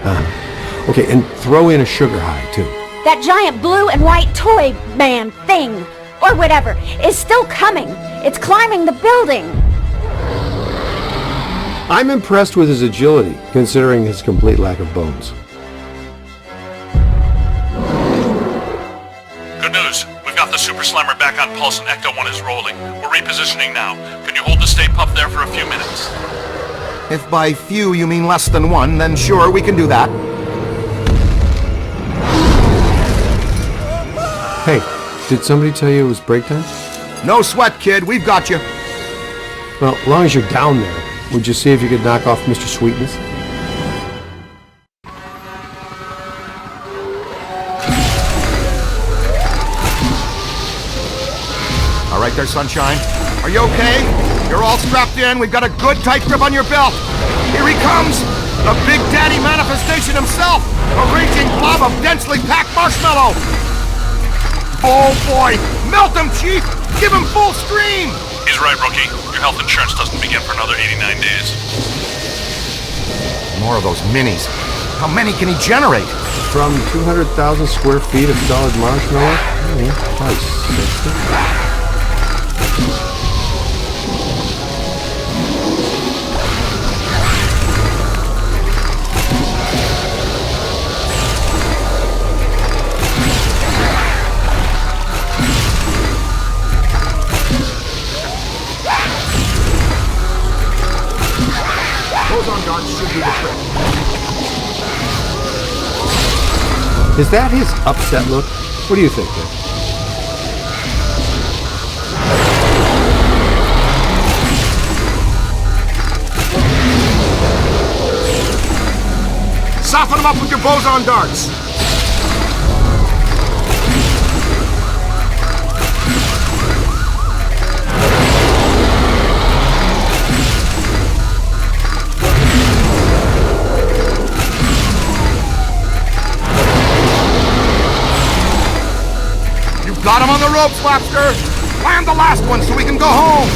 Okay, and throw in a sugar high, too. That giant blue and white toy man thing, or whatever, is still coming. It's climbing the building. I'm impressed with his agility, considering his complete lack of bones. Good news. We've got the Super Slammer back on pulse and Ecto-1 is rolling. positioning now. Can you hold the Stay Puft there for a few minutes? If by few you mean less than one, then sure, we can do that. Hey, did somebody tell you it was break time? No sweat, kid. We've got you. Well, as long as you're down there, would you see if you could knock off Mr. Sweetness? All right there, Sunshine. Are you okay? You're all strapped in. We've got a good tight grip on your belt. Here he comes. The Big Daddy manifestation himself. A raging blob of densely packed marshmallow. Oh boy. Melt him, Chief. Give him full stream. He's right, Rookie. Your health insurance doesn't begin for another 89 days. More of those minis. How many can he generate? From 200,000 square feet of solid marshmallow? Probably 60. Is that his upset look? What do you think, Dick? Soften him up with your boson darts. Got him on the ropes, Lobster! Land the last one so we can go home!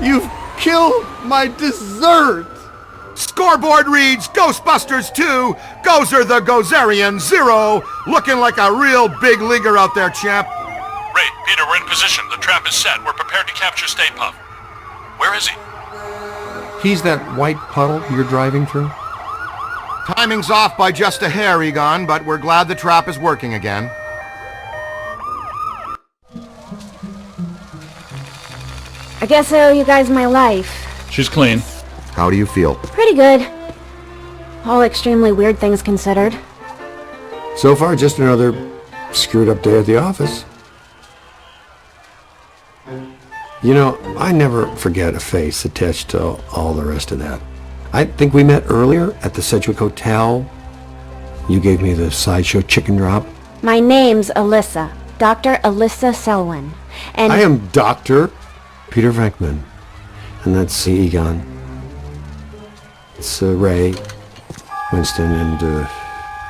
You've killed my dessert! Scoreboard reads Ghostbusters 2, Gozer the Gozerian 0, looking like a real big leaguer out there, champ. Ray, Peter, we're in position. The trap is set. We're prepared to capture Stay Puft. Where is he? He's that white puddle you're driving through? Timing's off by just a hair, Egon, but we're glad the trap is working again. I guess I owe you guys my life. She's clean. How do you feel? Pretty good. All extremely weird things considered. So far, just another screwed up day at the office. You know, I never forget a face attached to all the rest of that. I think we met earlier at the Sedgwick Hotel. You gave me the sideshow chicken drop. My name's Alyssa. Dr. Alyssa Selwyn. And I am Dr. Peter Venkman. And that's Egon. It's Ray, Winston, and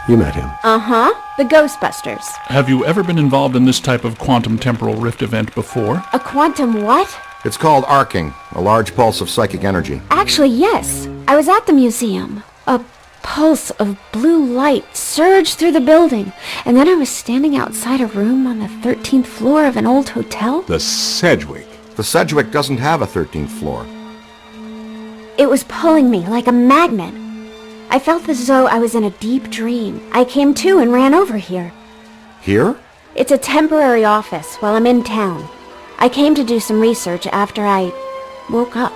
you met him. Uh-huh. The Ghostbusters. Have you ever been involved in this type of quantum temporal rift event before? A quantum what? It's called arcing, a large pulse of psychic energy. Actually, yes. I was at the museum. A pulse of blue light surged through the building, and then I was standing outside a room on the 13th floor of an old hotel. The Sedgwick. The Sedgwick doesn't have a 13th floor. It was pulling me like a magnet. I felt as though I was in a deep dream. I came to and ran over here. Here? It's a temporary office while I'm in town. I came to do some research after I woke up.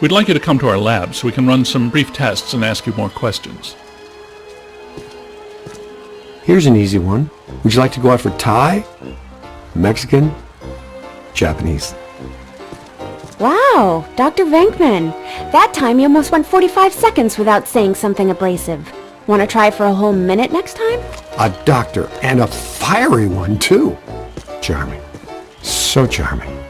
We'd like you to come to our lab so we can run some brief tests and ask you more questions. Here's an easy one. Would you like to go out for Thai? Mexican? Japanese? Wow, Dr. Venkman. That time you almost went 45 seconds without saying something abrasive. Want to try for a whole minute next time? A doctor, and a fiery one, too. Charming. So charming.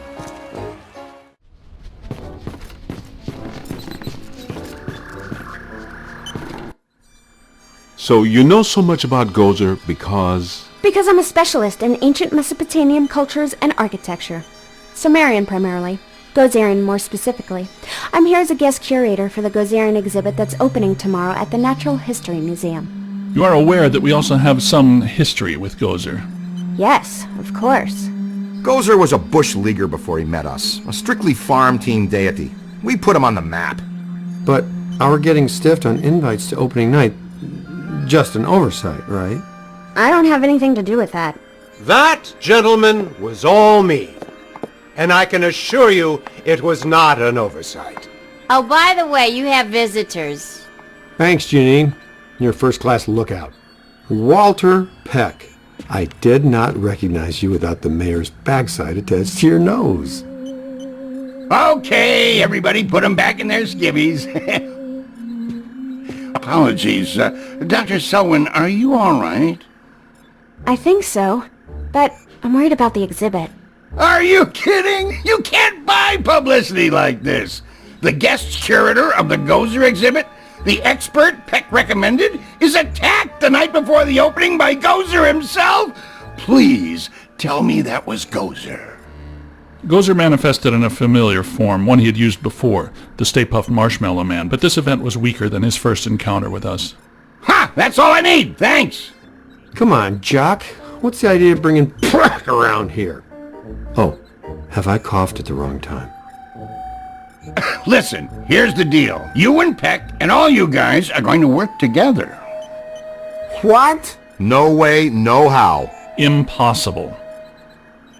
So you know so much about Gozer because... Because I'm a specialist in ancient Mesopotamian cultures and architecture. Sumerian primarily. Gozerian more specifically. I'm here as a guest curator for the Gozerian exhibit that's opening tomorrow at the Natural History Museum. You are aware that we also have some history with Gozer. Yes, of course. Gozer was a bush leaguer before he met us. A strictly farm team deity. We put him on the map. But our getting stiffed on invites to opening night, just an oversight, right? I don't have anything to do with that. That, gentlemen, was all me. And I can assure you it was not an oversight. Oh, by the way, you have visitors. Thanks, Janine. You're a first-class lookout. Walter Peck. I did not recognize you without the mayor's backside attached to your nose. Okay, everybody put them back in their skivvies. Apologies. Dr. Selwyn, are you all right? I think so, but I'm worried about the exhibit. Are you kidding? You can't buy publicity like this. The guest curator of the Gozer exhibit, the expert Peck recommended, is attacked the night before the opening by Gozer himself? Please tell me that was Gozer. Gozer manifested in a familiar form, one he had used before, the Stay Puft Marshmallow Man, but this event was weaker than his first encounter with us. Ha! That's all I need, thanks! Come on, Jock. What's the idea of bringing Peck around here? Oh, have I coughed at the wrong time? Listen, here's the deal. You and Peck and all you guys are going to work together. What? No way, no how. Impossible.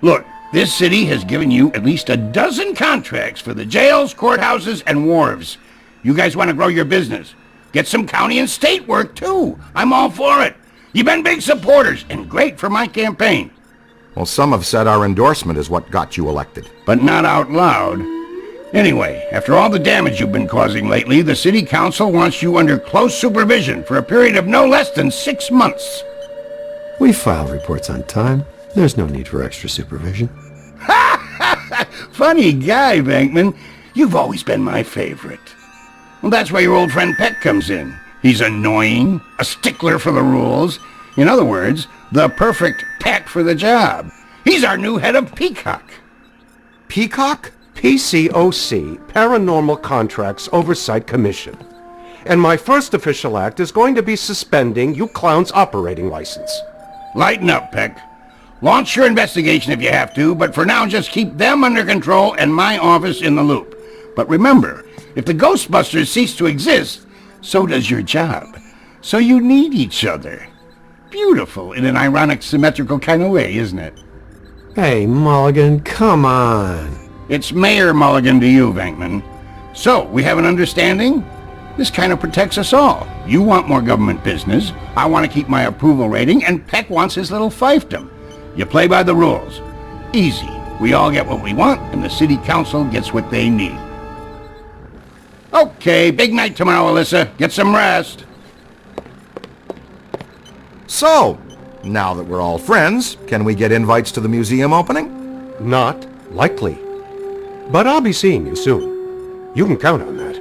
Look, this city has given you at least a dozen contracts for the jails, courthouses, and wharves. You guys want to grow your business. Get some county and state work, too. I'm all for it. You've been big supporters and great for my campaign. Well, some have said our endorsement is what got you elected. But not out loud. Anyway, after all the damage you've been causing lately, the city council wants you under close supervision for a period of no less than 6 months. We file reports on time. There's no need for extra supervision. Funny guy, Venkman. You've always been my favorite. Well, that's where your old friend Peck comes in. He's annoying, a stickler for the rules. In other words, the perfect Peck for the job. He's our new head of Peacock. Peacock? PCOC, Paranormal Contracts Oversight Commission. And my first official act is going to be suspending you clowns' operating license. Lighten up, Peck. Launch your investigation if you have to, but for now just keep them under control and my office in the loop. But remember, if the Ghostbusters cease to exist, so does your job. So you need each other. Beautiful in an ironic, symmetrical kind of way, isn't it? Hey, Mulligan, come on. It's Mayor Mulligan to you, Venkman. So, we have an understanding? This kind of protects us all. You want more government business, I want to keep my approval rating, and Peck wants his little fiefdom. You play by the rules. Easy. We all get what we want, and the city council gets what they need. Okay, big night tomorrow, Alyssa. Get some rest. So, now that we're all friends, can we get invites to the museum opening? Not likely. But I'll be seeing you soon. You can count on that.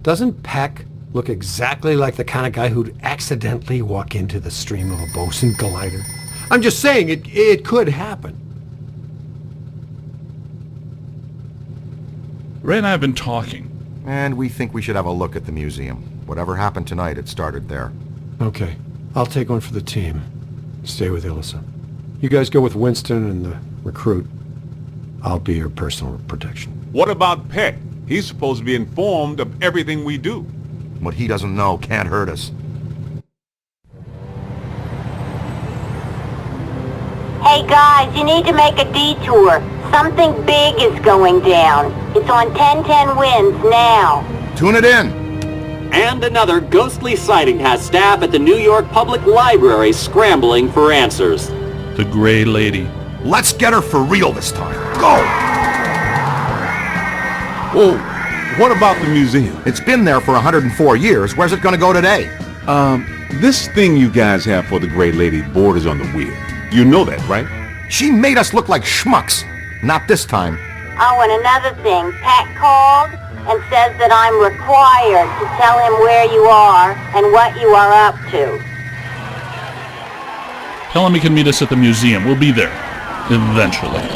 Doesn't Peck look exactly like the kind of guy who'd accidentally walk into the stream of a bosun collider? I'm just saying, it could happen. Ray and I have been talking. And we think we should have a look at the museum. Whatever happened tonight, it started there. Okay, I'll take one for the team. Stay with Alyssa. You guys go with Winston and the recruit. I'll be your personal protection. What about Peck? He's supposed to be informed of everything we do. What he doesn't know can't hurt us. Hey guys, you need to make a detour. Something big is going down. It's on 1010 Winds now. Tune it in. And another ghostly sighting has staff at the New York Public Library scrambling for answers. The Gray Lady. Let's get her for real this time. Go! Oh, what about the museum? It's been there for 104 years. Where's it gonna go today? This thing you guys have for the Gray Lady borders on the weird. You know that, right? She made us look like schmucks. Not this time. Oh, and another thing, Pat called and says that I'm required to tell him where you are and what you are up to. Tell him he can meet us at the museum. We'll be there. Eventually.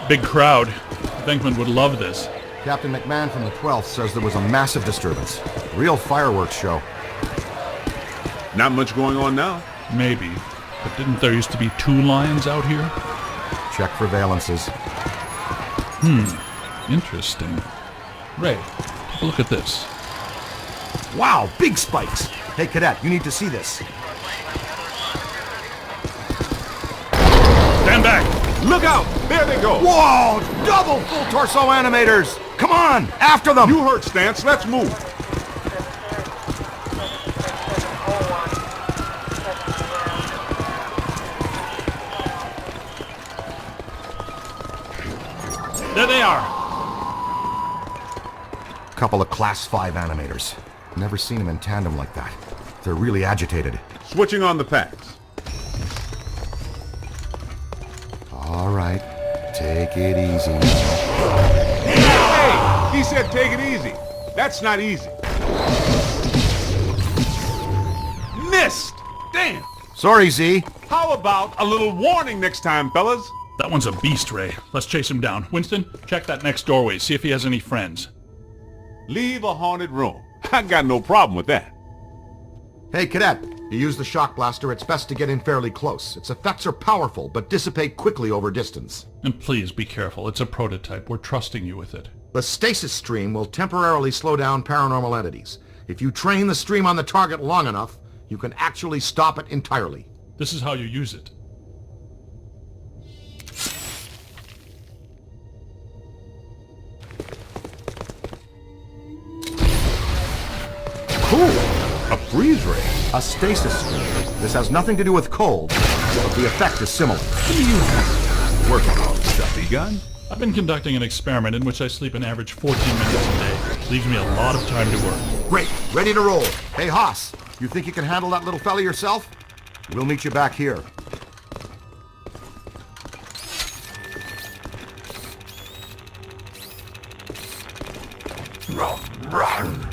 Big crowd. Venkman would love this. Captain McMahon from the 12th says there was a massive disturbance. Real fireworks show. Not much going on now. Maybe. But didn't there used to be 2 lions out here? Check for valences. Interesting. Ray, take a look at this. Wow, big spikes! Hey, Cadet, you need to see this. Stand back! Look out! There they go! Whoa! Double full torso animators! Come on! After them! You heard Stance. Let's move. There they are! Couple of Class 5 animators. Never seen them in tandem like that. They're really agitated. Switching on the packs. All right. Take it easy. Hey! He said take it easy. That's not easy. Missed! Damn! Sorry, Z. How about a little warning next time, fellas? That one's a beast, Ray. Let's chase him down. Winston, check that next doorway. See if he has any friends. Leave a haunted room. I got no problem with that. Hey, Cadet. You use the shock blaster, it's best to get in fairly close. Its effects are powerful, but dissipate quickly over distance. And please be careful. It's a prototype. We're trusting you with it. The stasis stream will temporarily slow down paranormal entities. If you train the stream on the target long enough, you can actually stop it entirely. This is how you use it. Cool! A freeze ray. A stasis stream. This has nothing to do with cold, but the effect is similar. Working on stuff, gun? I've been conducting an experiment in which I sleep an average 14 minutes a day. Leaves me a lot of time to work. Great. Ready to roll. Hey, Haas, you think you can handle that little fella yourself? We'll meet you back here. Run.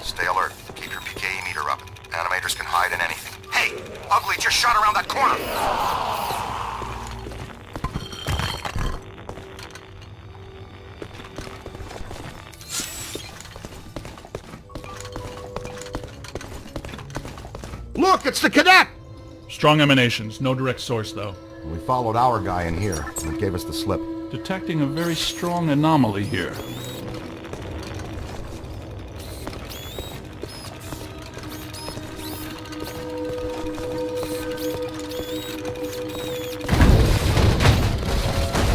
Stay alert. Keep your PKE meter up. Animators can hide in anything. Hey! Ugly just shot around that corner! Look, it's the cadet! Strong emanations. No direct source, though. We followed our guy in here, and it gave us the slip. Detecting a very strong anomaly here.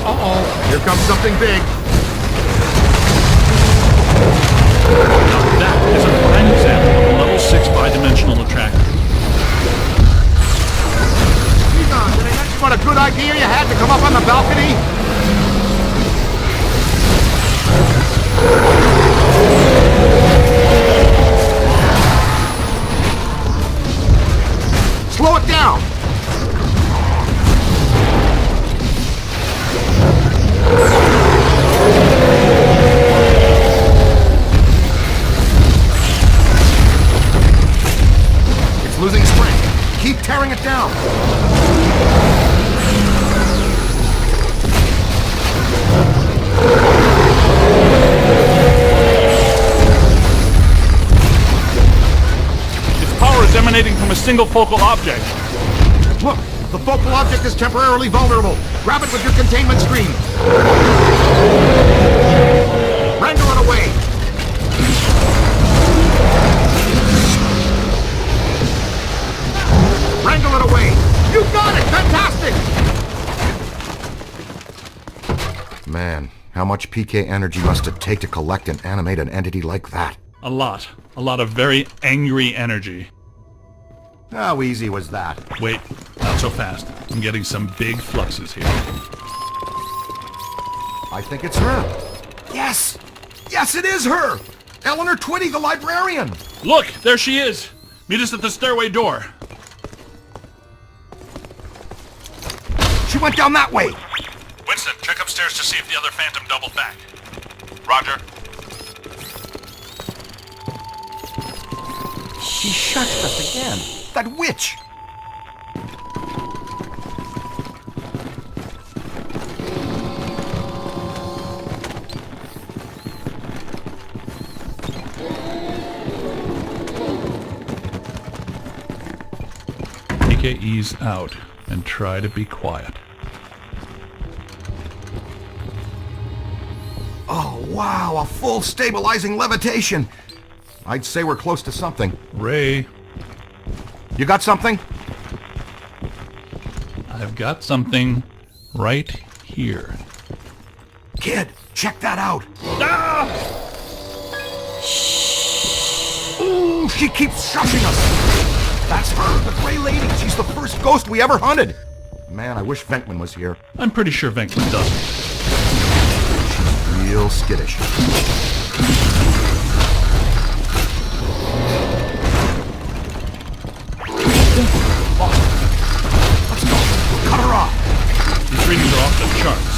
Uh-oh. Here comes something big. That is a prime example of a level 6 bidimensional attractor. Egon, did I mention what a good idea you had to come up on the balcony? Slow it down! It's losing strength. Keep Keep tearing it down! Its power is emanating from a single focal object. Look! The focal object is temporarily vulnerable. Grab it with your containment screen. Wrangle it away. Wrangle it away. You got it! Fantastic! Man, how much PK energy must it take to collect and animate an entity like that? A lot. A lot of very angry energy. How easy was that? Wait, not so fast. I'm getting some big fluxes here. I think it's her. Yes! Yes, it is her! Eleanor Twitty, the librarian! Look, there she is! Meet us at the stairway door. She went down that way! Winston, check upstairs to see if the other Phantom doubled back. Roger. She shushed us again. That witch! PKE's out, and try to be quiet. Oh, wow, a full stabilizing levitation! I'd say we're close to something. Ray. You got something? I've got something right here. Kid, check that out! Ah! Ooh, she keeps shushing us! That's her, the Gray Lady! She's the first ghost we ever hunted! Man, I wish Venkman was here. I'm pretty sure Venkman doesn't. She's real skittish. Let's go. We'll cut her off. These readings are off the charts.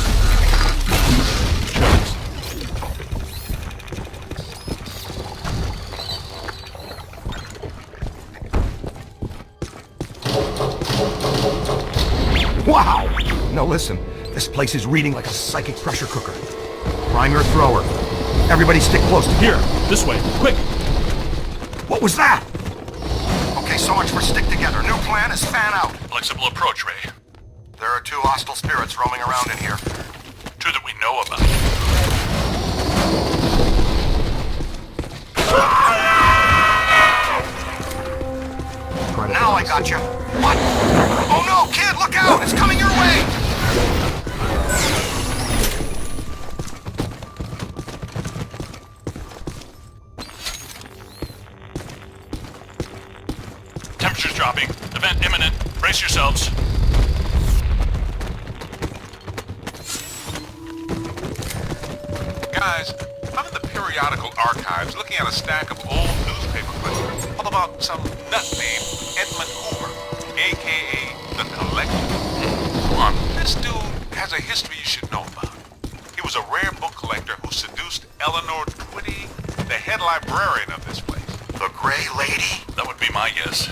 Wow! Now listen, this place is reading like a psychic pressure cooker. Prime your thrower. Everybody stick close. Here, this way, quick! What was that? Okay, so much for stick together. New plan is fan out. Flexible approach, Ray. There are 2 hostile spirits roaming around in here. 2 that we know about. Now I got you. What? Oh no, kid, look out! It's coming your way! Temperature's dropping. Event imminent. Brace yourselves. Guys, I'm in the periodical archives looking at a stack of old newspaper clippings all about some nut named Edmund Hoover, a.k.a. the Collector. This dude has a history you should know about. He was a rare book collector who seduced Eleanor Twitty, the head librarian of this place. The Gray Lady? That would be my guess.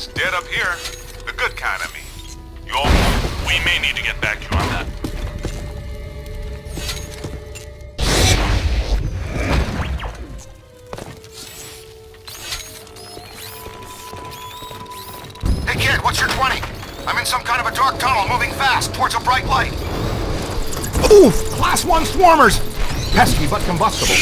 It's dead up here. The good kind, I mean. You all... We may need to get back to you on that. Hey kid, what's your 20? I'm in some kind of a dark tunnel moving fast towards a bright light. Oof! Class 1 swarmers! Pesky but combustible.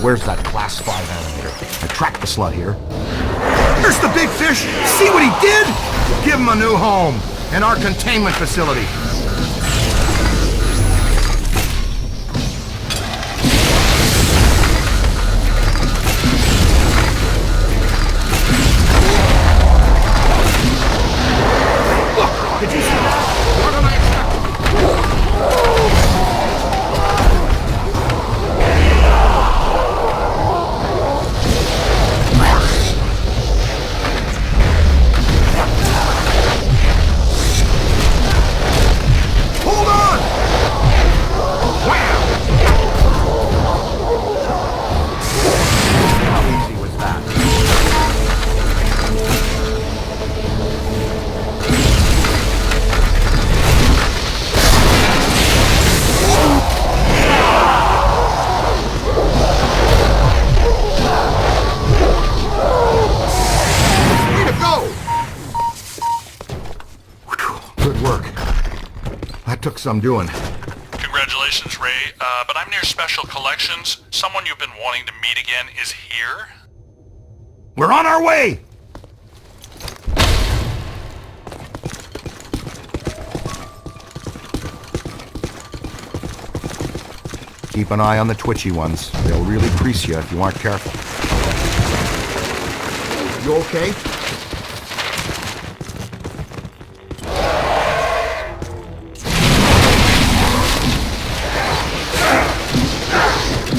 Where's that Class 5 animator? I tracked the slut here. There's the big fish! See what he did? Give him a new home in our containment facility. Look, did you see that? What am I expecting? Took some doing. Congratulations, Ray. But I'm near Special Collections. Someone you've been wanting to meet again is here. We're on our way! Keep an eye on the twitchy ones. They'll really crease you if you aren't careful. You okay?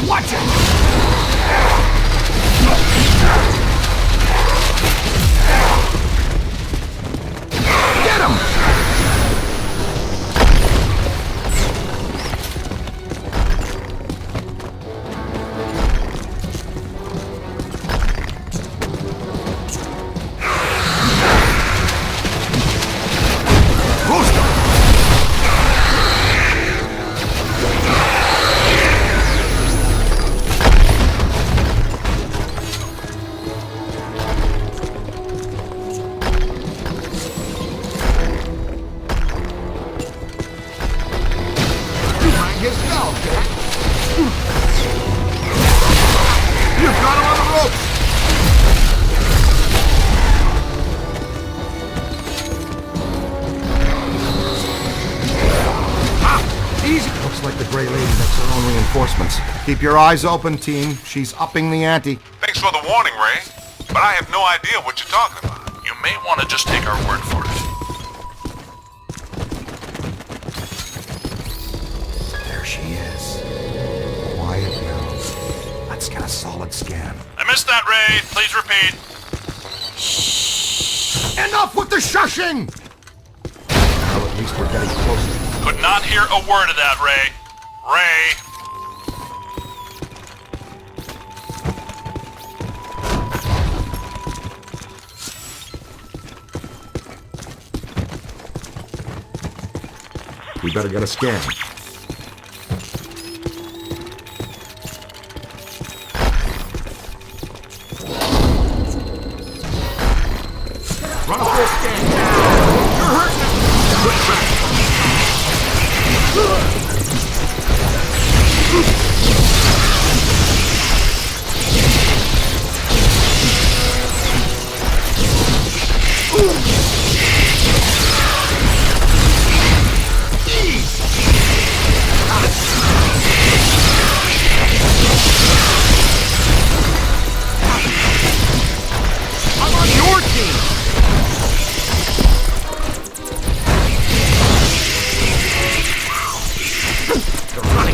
Watch it! Get him! Keep your eyes open, team. She's upping the ante. Thanks for the warning, Ray. But I have no idea what you're talking about. You may want to just take our word for it. There she is. Quiet now. Let's get a solid scan. I missed that, Ray. Please repeat. Shh. Enough with the shushing! Well, at least we're getting closer. Could not hear a word of that, Ray. Ray! We better get a scan. Run a full scan now! You're hurting! Good track!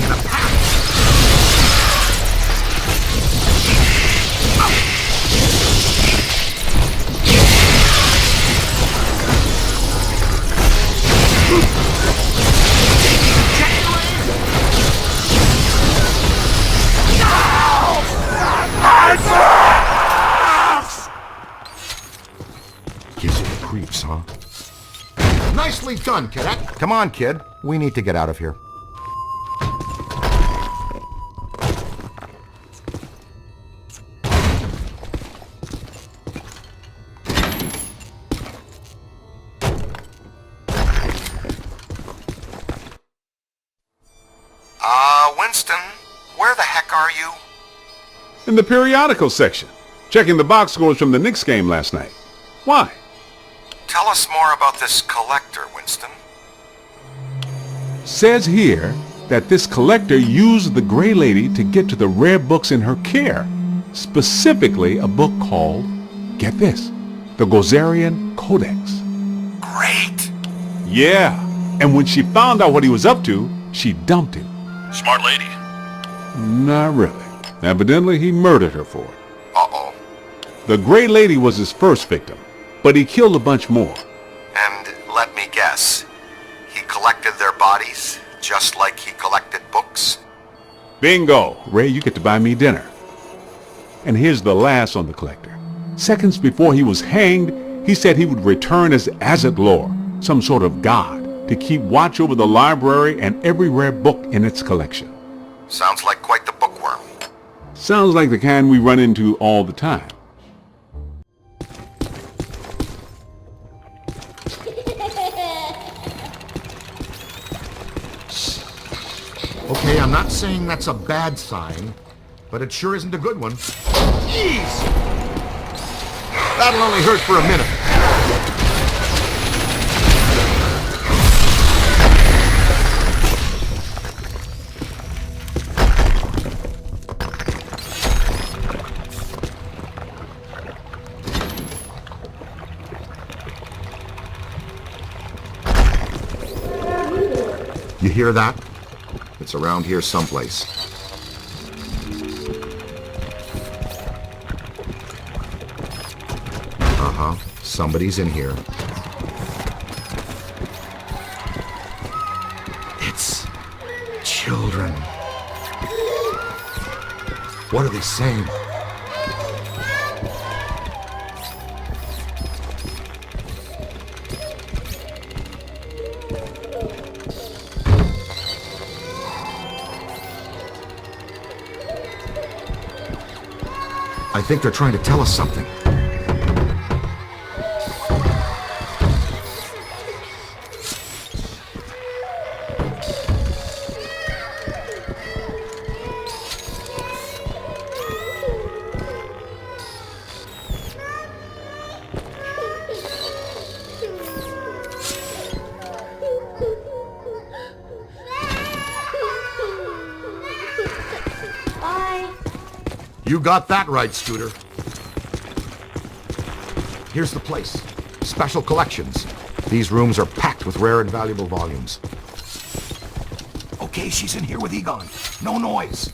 in a pack! Gives you the creeps, huh? Nicely done, cadet. Come on, kid. We need to get out of here. Winston, where the heck are you? In the periodical section, checking the box scores from the Knicks game last night. Why? Tell us more about this collector, Winston. Says here that this collector used the Gray Lady to get to the rare books in her care. Specifically a book called, get this, the Gozerian Codex. Great! Yeah, and when she found out what he was up to, she dumped him. Smart lady. Not really. Evidently, he murdered her for it. Uh-oh. The Gray Lady was his first victim, but he killed a bunch more. And let me guess, he collected their bodies, just like he collected books? Bingo! Ray, you get to buy me dinner. And here's the last on the collector. Seconds before he was hanged, he said he would return as Azatlor, some sort of god, to keep watch over the library and every rare book in its collection. Sounds like quite the bookworm. Sounds like the kind we run into all the time. Okay, I'm not saying that's a bad sign, but it sure isn't a good one. Jeez! That'll only hurt for a minute. You hear that? It's around here someplace. Uh-huh. Somebody's in here. It's children. What are they saying? I think they're trying to tell us something. You got that right, Scooter. Here's the place. Special collections. These rooms are packed with rare and valuable volumes. Okay, she's in here with Egon. No noise.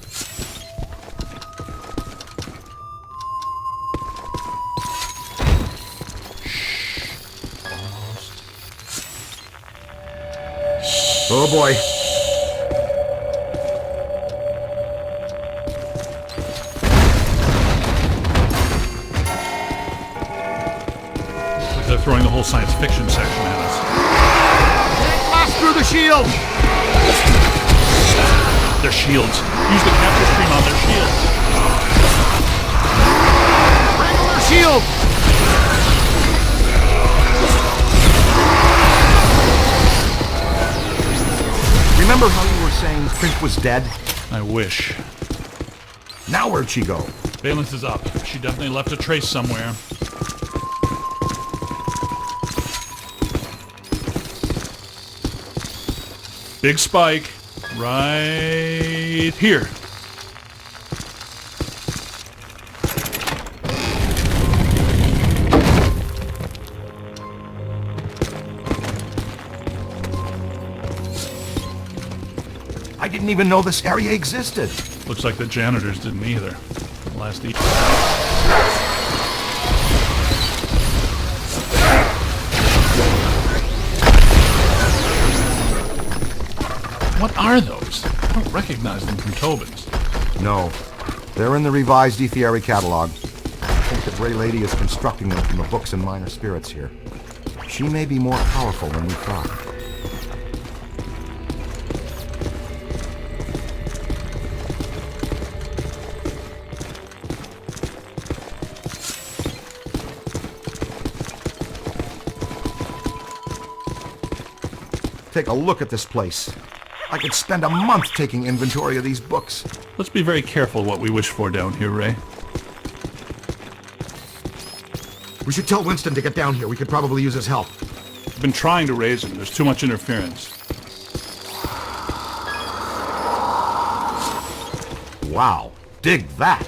Oh boy. They're throwing the whole science fiction section at us. Blast through the shield! Their shields. Use the capture stream on their shields. Wrangle their shield! Remember how you were saying Print was dead? I wish. Now where'd she go? Valence is up. She definitely left a trace somewhere. Big spike. Right here. I didn't didn't even know this area existed. Looks like the janitors didn't either. Last evening. What are those? I don't recognize them from Tobin's. No. They're in the revised Ethiary catalog. I think the Grey Lady is constructing them from the books and minor spirits here. She may be more powerful than we thought. Take a look at this place. I could spend a month taking inventory of these books. Let's be very careful what we wish for down here, Ray. We should tell Winston to get down here. We could probably use his help. I've been trying to raise him. There's too much interference. Wow. Dig that.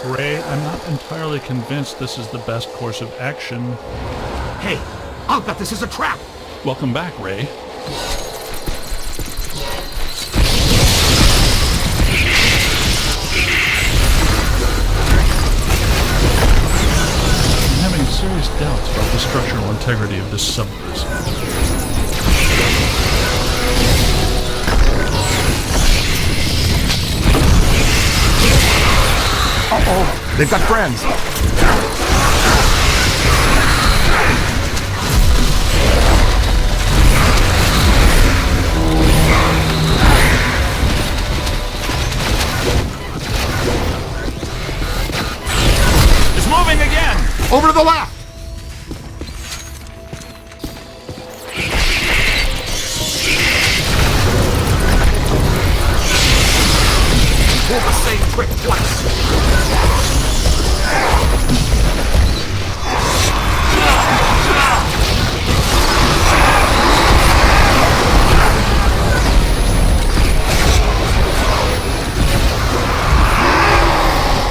Ray, I'm not entirely convinced this is the best course of action. Hey, I'll bet this is a trap. Welcome back, Ray. I'm having serious doubts about the structural integrity of this sub-prism. Uh-oh, they've got friends. It's moving again! Over to the left! Pull the same trick twice.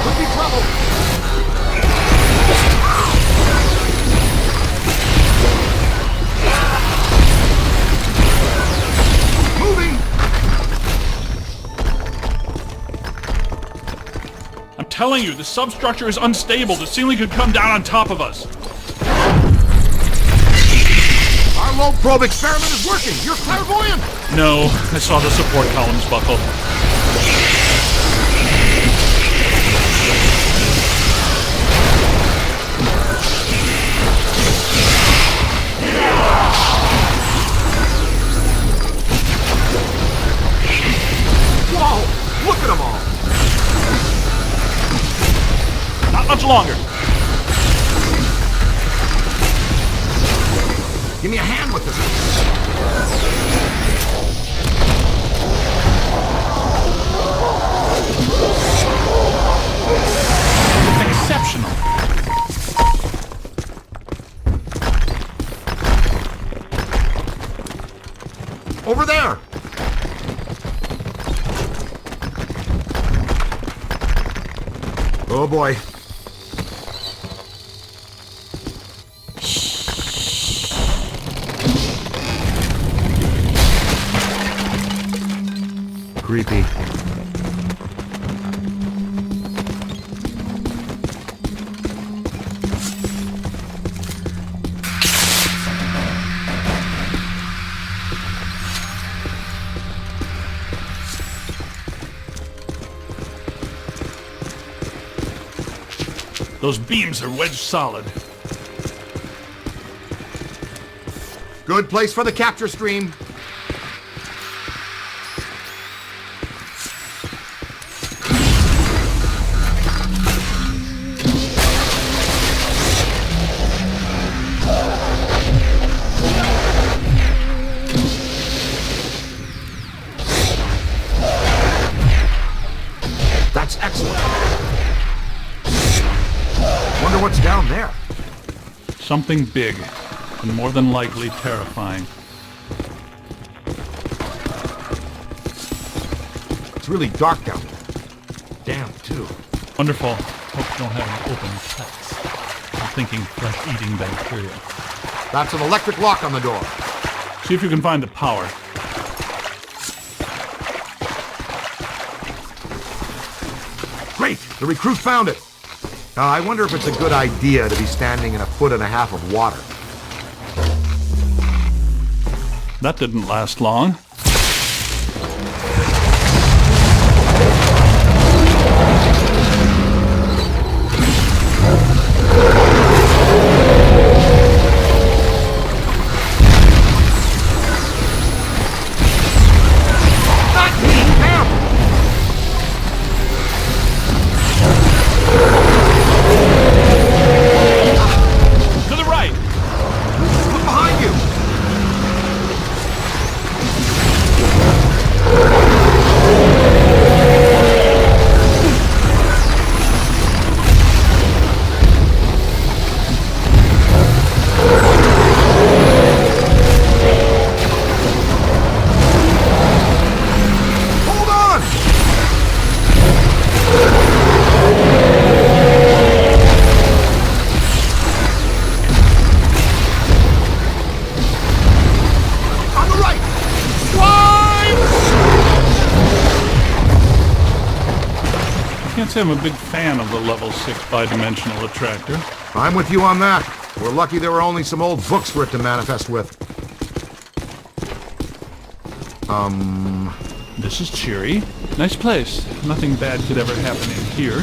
Could be trouble. Moving. I'm telling you, the substructure is unstable. The ceiling could come down on top of us. Our low probe experiment is working. You're clairvoyant. No, I saw the support columns buckle. Whoa! Look at them all. Not much longer. Give me a hand with this. Exceptional. Over there. Oh boy. Creepy. Those beams are wedged solid. Good place for the capture stream. That's excellent. Wonder what's down there. Something big, and more than likely terrifying. It's really dark down there. Damn, too. Wonderful. Hope you don't have any open cuts. I'm thinking flesh-eating bacteria. That's an electric lock on the door. See if you can find the power. Great! The recruit found it. I wonder if it's a good idea to be standing in 1.5 foot of water. That didn't last long. I'm a big fan of the level 6 bidimensional attractor. I'm with you on that. We're lucky there were only some old books for it to manifest with. This is cheery. Nice place. Nothing bad could ever happen in here.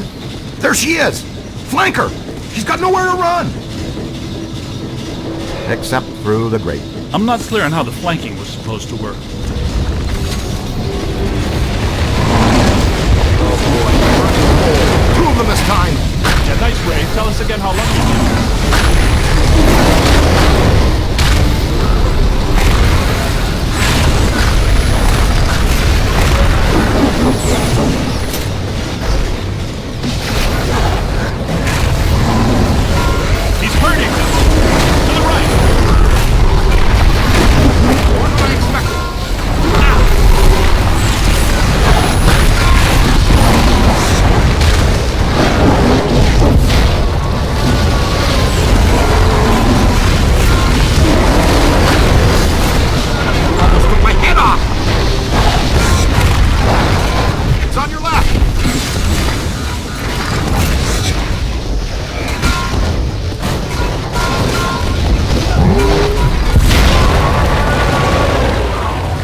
There she is! Flank her! She's got nowhere to run! Except through the grate. I'm not clear on how the flanking was supposed to work. Two of them this time! Yeah, nice, Ray. Tell us again how lucky you are. He's hurting! To the right! More than I expected. Almost took my head off! It's on your left!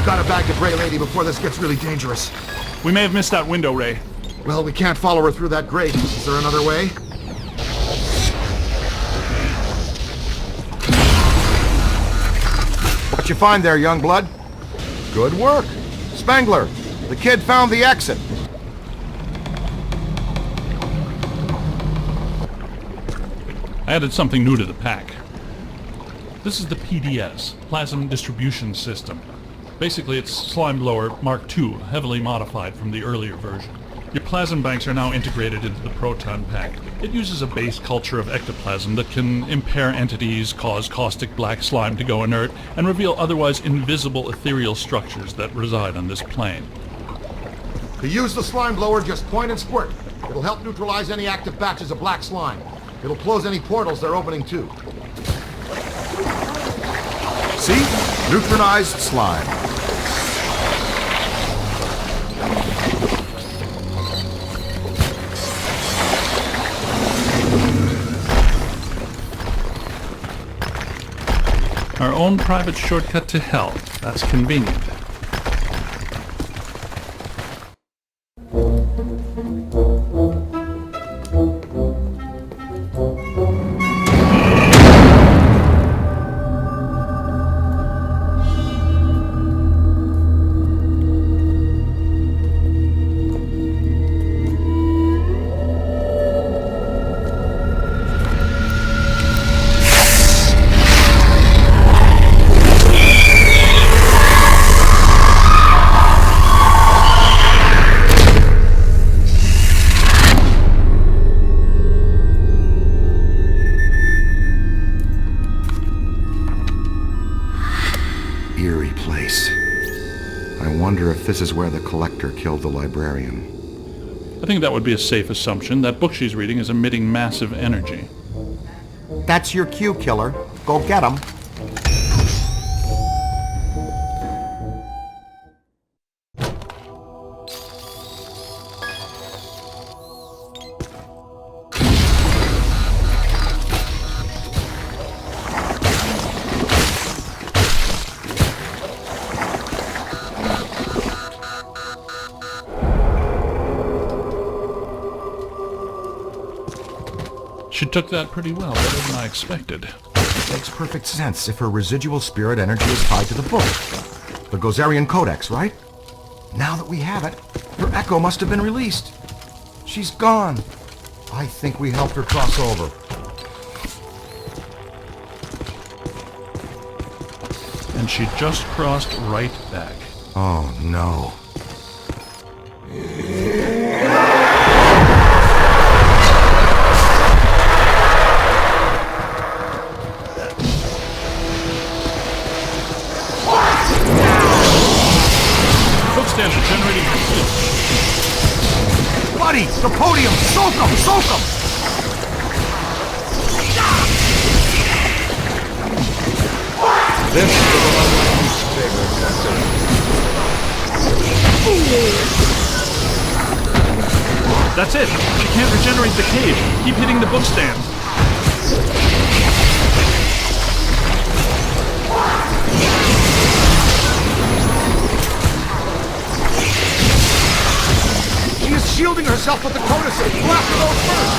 Gotta bag the gray lady before this gets really dangerous. We may have missed that window, Ray. Well, we can't follow her through that grate. Is there another way? What you find there, young blood? Good work. Spengler, the kid found the exit. I added something new to the pack. This is the PDS, Plasm Distribution System. Basically, it's Slime Blower Mark II, heavily modified from the earlier version. Your plasm banks are now integrated into the proton pack. It uses a base culture of ectoplasm that can impair entities, cause caustic black slime to go inert, and reveal otherwise invisible ethereal structures that reside on this plane. To use the slime blower, just point and squirt. It'll help neutralize any active batches of black slime. It'll close any portals they're opening too. See? Neutralized slime. Our own private shortcut to hell. That's convenient. Eerie place. I wonder if this is where the collector killed the librarian. I think that would be a safe assumption. That book she's reading is emitting massive energy. That's your cue, killer. Go get him. She took that pretty well, better than I expected. Makes perfect sense if her residual spirit energy is tied to the book. The Gozerian Codex, right? Now that we have it, her echo must have been released. She's gone. I think we helped her cross over. And she just crossed right back. Oh, no. Bookstands are generating heat. Buddy, the podium! Soak 'em! Soak 'em! This is the one favorite center. That's it! She can't regenerate the cage. Keep hitting the bookstand. She is shielding herself with the codices. We'll have to go first.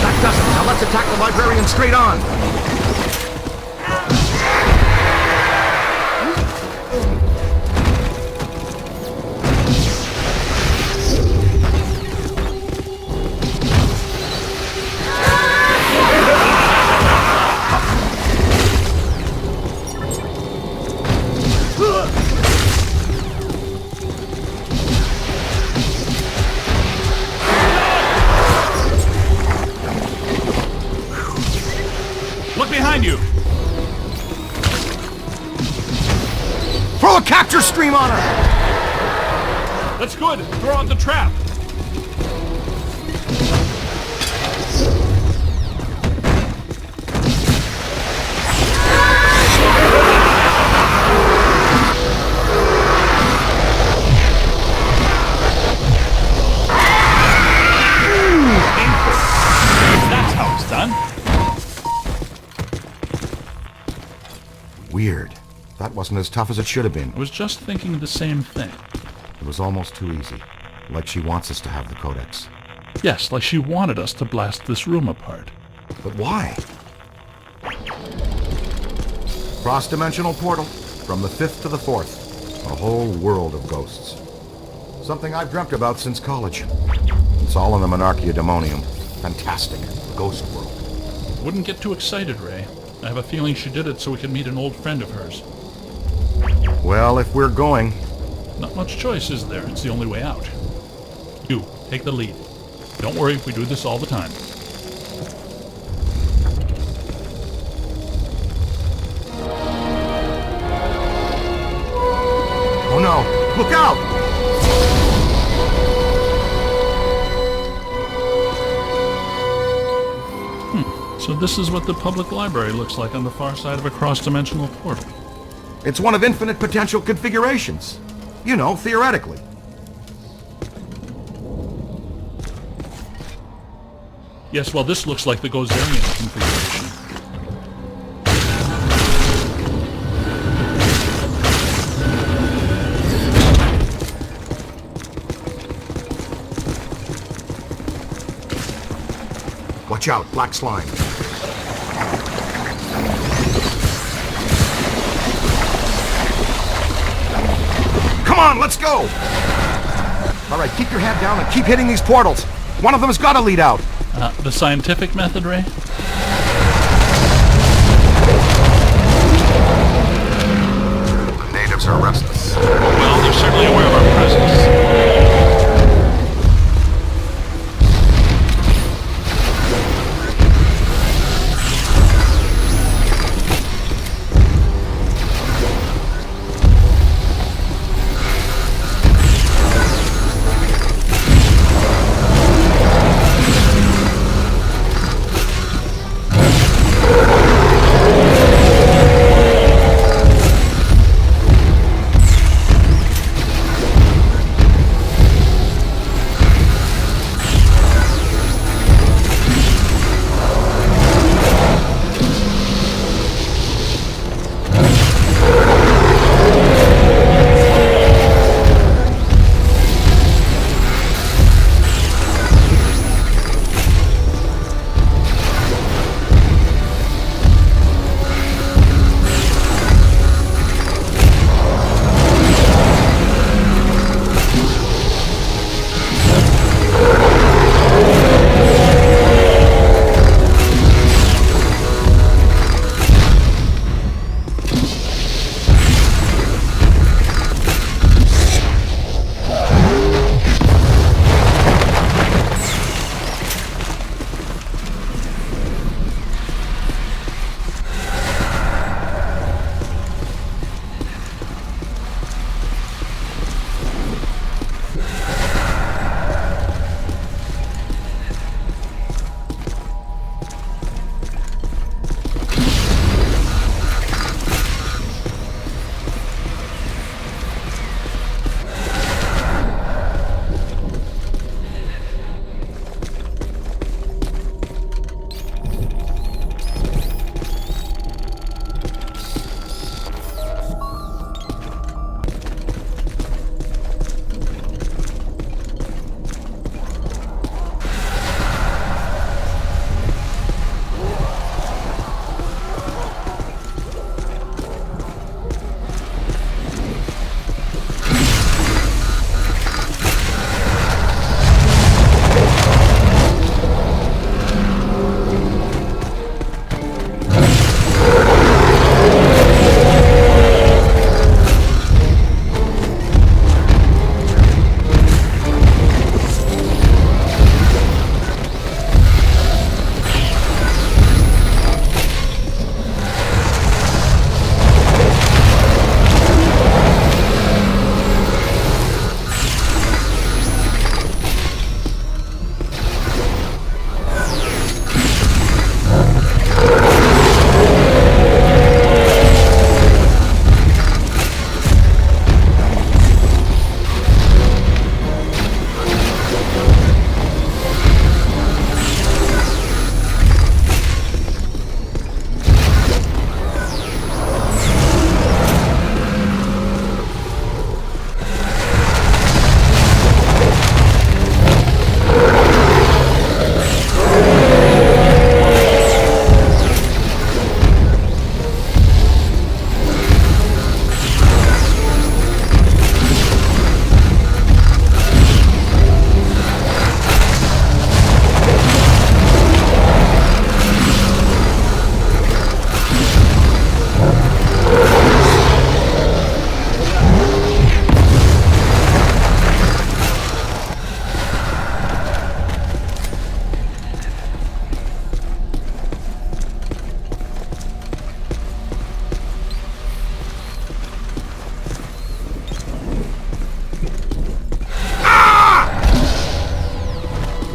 That does it. Now let's attack the librarian straight on. Look behind you! Throw a capture stream on her! That's good! Throw out the trap! That's how it's done. Weird. That wasn't as tough as it should have been. I was just thinking the same thing. It was almost too easy. Like she wants us to have the Codex. Yes, like she wanted us to blast this room apart. But why? Cross-dimensional portal. From the 5th to the 4th. A whole world of ghosts. Something I've dreamt about since college. It's all in the Monarchia Demonium. Fantastic. Ghost world. Wouldn't get too excited, Ray. I have a feeling she did it so we could meet an old friend of hers. Well, if we're going... Not much choice, is there? It's the only way out. You, take the lead. Don't worry, we do this all the time. Oh no! Look out! So this is what the public library looks like on the far side of a cross-dimensional portal. It's one of infinite potential configurations. You know, theoretically. Yes, well, this looks like the Gozerian configuration. Watch out, black slime. Come on, let's go! All right, keep your head down and keep hitting these portals. One of them has got to lead out. The scientific method, Ray? The natives are restless. Well, they're certainly aware of our presence.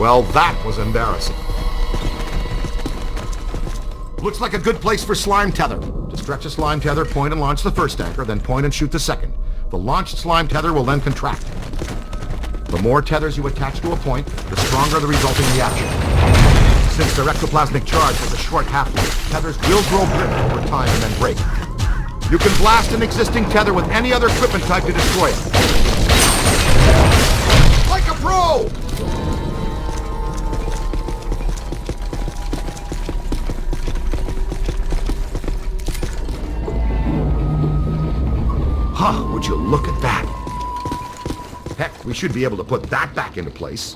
Well, that was embarrassing. Looks like a good place for slime tether. To stretch a slime tether, point and launch the first anchor, then point and shoot the second. The launched slime tether will then contract. The more tethers you attach to a point, the stronger the resulting reaction. Since their ectoplasmic charge has a short half-life, tethers will grow brittle over time and then break. You can blast an existing tether with any other equipment type to destroy it. Like a pro! Huh, would you look at that? Heck, we should be able to put that back into place.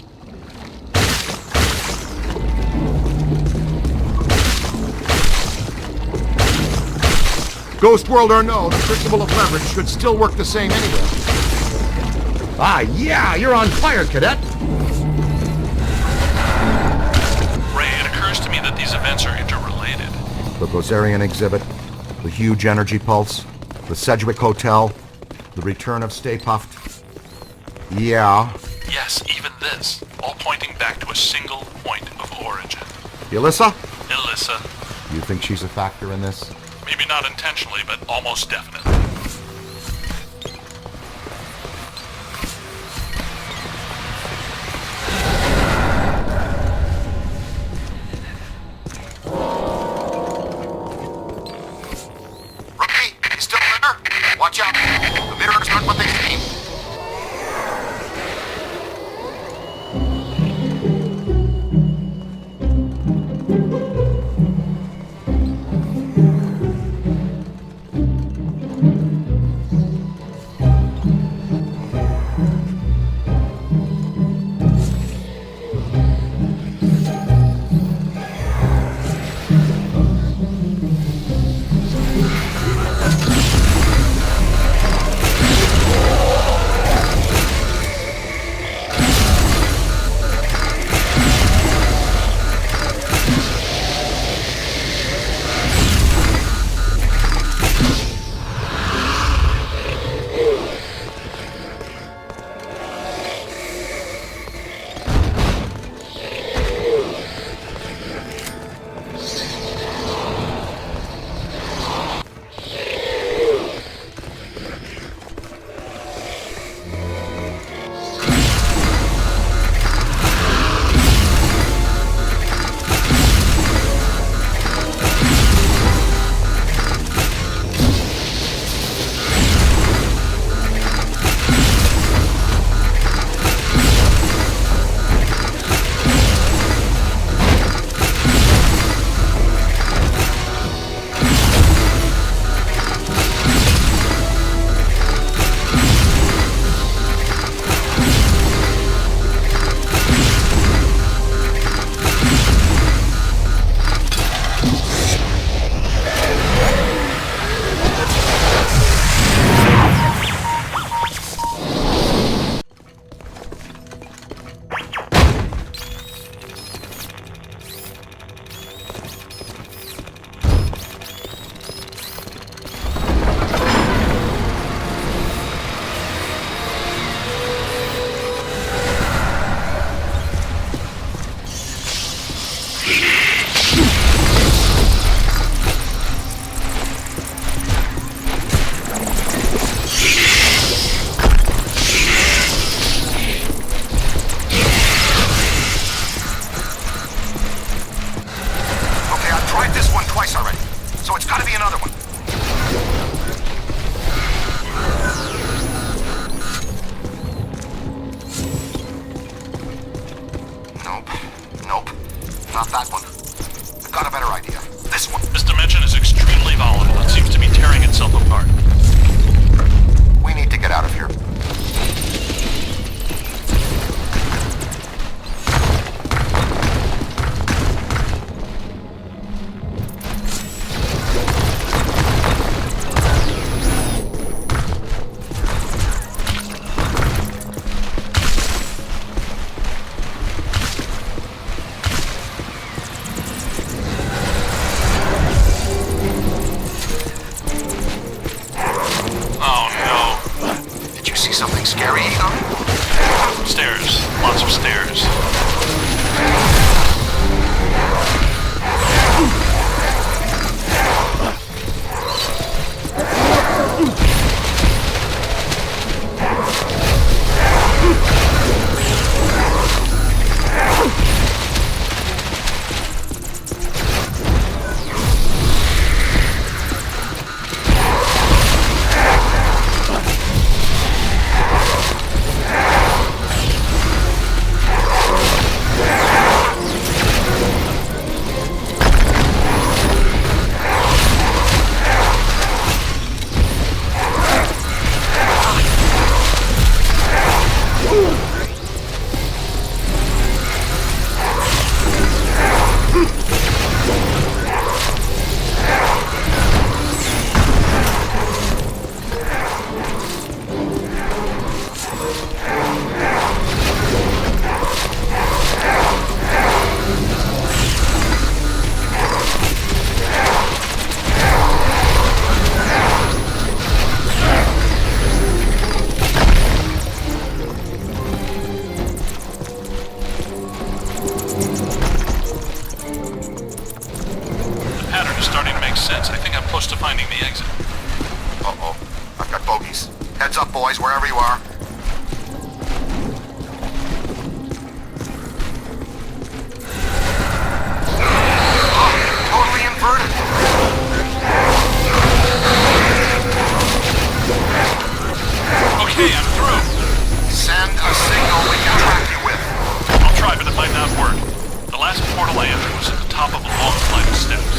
Ghost world or no, the principle of leverage should still work the same anyway. Ah, yeah, you're on fire, cadet! Ray, it occurs to me that these events are interrelated. The Gozerian exhibit, the huge energy pulse, the Sedgwick Hotel, the return of Stay Puft. Yeah. Yes, even this, all pointing back to a single point of origin. Elissa? Elissa. You think she's a factor in this? Maybe not intentionally, but almost definitely. Ray, still there? Watch out. The mirrors aren't what they seem. something scary, Egon? Stairs. Lots of stairs. Heads up, boys, wherever you are. Oh, totally inverted. Okay, I'm through. Send a signal we can track you with. I'll try, but it might not work. The last portal I entered was at the top of a long flight of steps.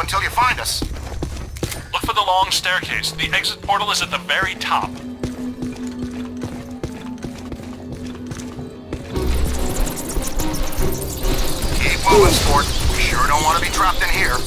Until you find us. Look for the long staircase. The exit portal is at the very top. Keep moving, sport. We sure don't want to be trapped in here.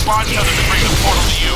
Launch tether to bring the portal to you.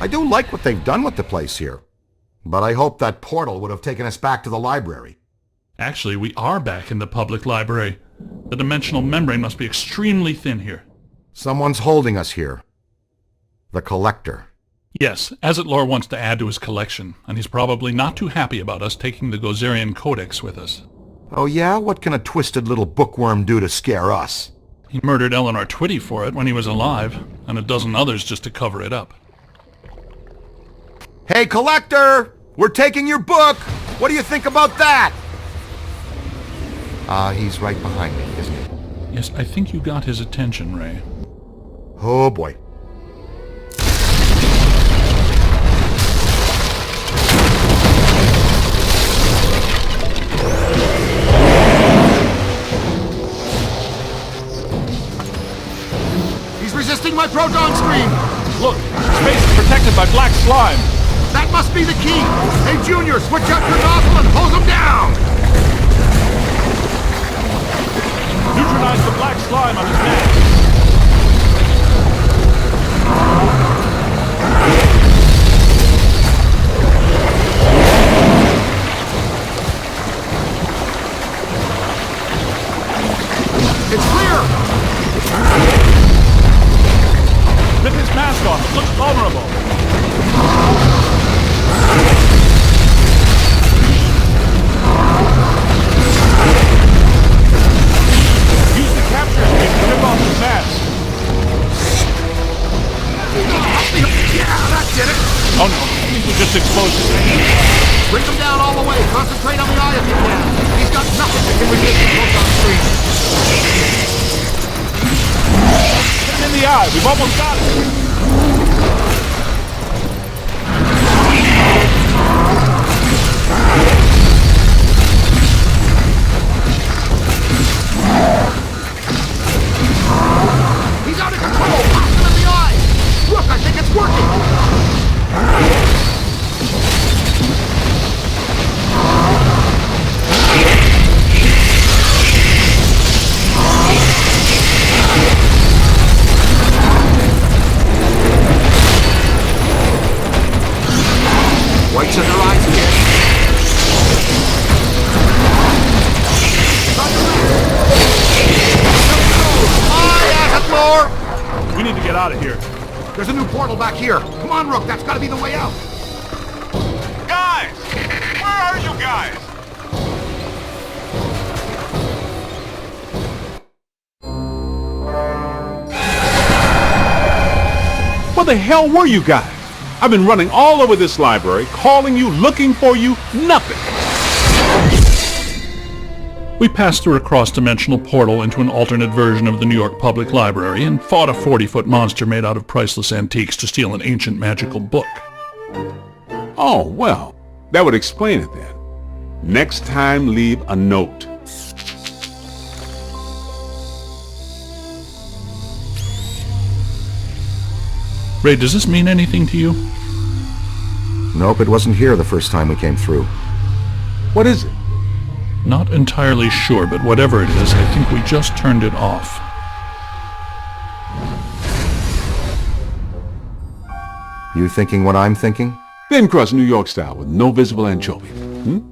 do like what they've done with the place here. But I hope that portal would have taken us back to the library. Actually, we are back in the public library. The dimensional membrane must be extremely thin here. Someone's holding us here. The Collector. Yes, Azatlor wants to add to his collection, and he's probably not too happy about us taking the Gozerian Codex with us. Oh yeah? What can a twisted little bookworm do to scare us? He murdered Eleanor Twitty for it when he was alive, and a dozen others just to cover it up. Hey, Collector! We're taking your book! What do you think about that? He's right behind me, isn't he? Yes, I think you got his attention, Ray. Oh boy. He's resisting my proton stream! Look, space is protected by black slime! That must be the key! Hey, Junior, switch out your nozzle and hose him down! Neutralize the black slime on his neck! It's clear! Rip his mask off, it looks vulnerable! Use the capture stick to rip off his mask! Yeah, that did it! Oh no, he just exposed his hand. Bring him down all the way! Concentrate on the eye if you can! He's got nothing that can resist the proton stream! Hit him in the eye, we've almost got it! He's out of control! Blast him in the eye! Look, I think it's working! Whites in their eyes again. We need to get out of here. There's a new portal back here. Come on, Rook, that's gotta be the way out. Guys! Where are you guys? Where the hell were you guys? I've been running all over this library, calling you, looking for you, nothing. We passed through a cross-dimensional portal into an alternate version of the New York Public Library and fought a 40-foot monster made out of priceless antiques to steal an ancient magical book. Oh, well, that would explain it then. Next time, leave a note. Ray, does this mean anything to you? Nope, it wasn't here the first time we came through. What is it? Not entirely sure, but whatever it is, I think we just turned it off. You thinking what I'm thinking? Thin crust New York style with no visible anchovy.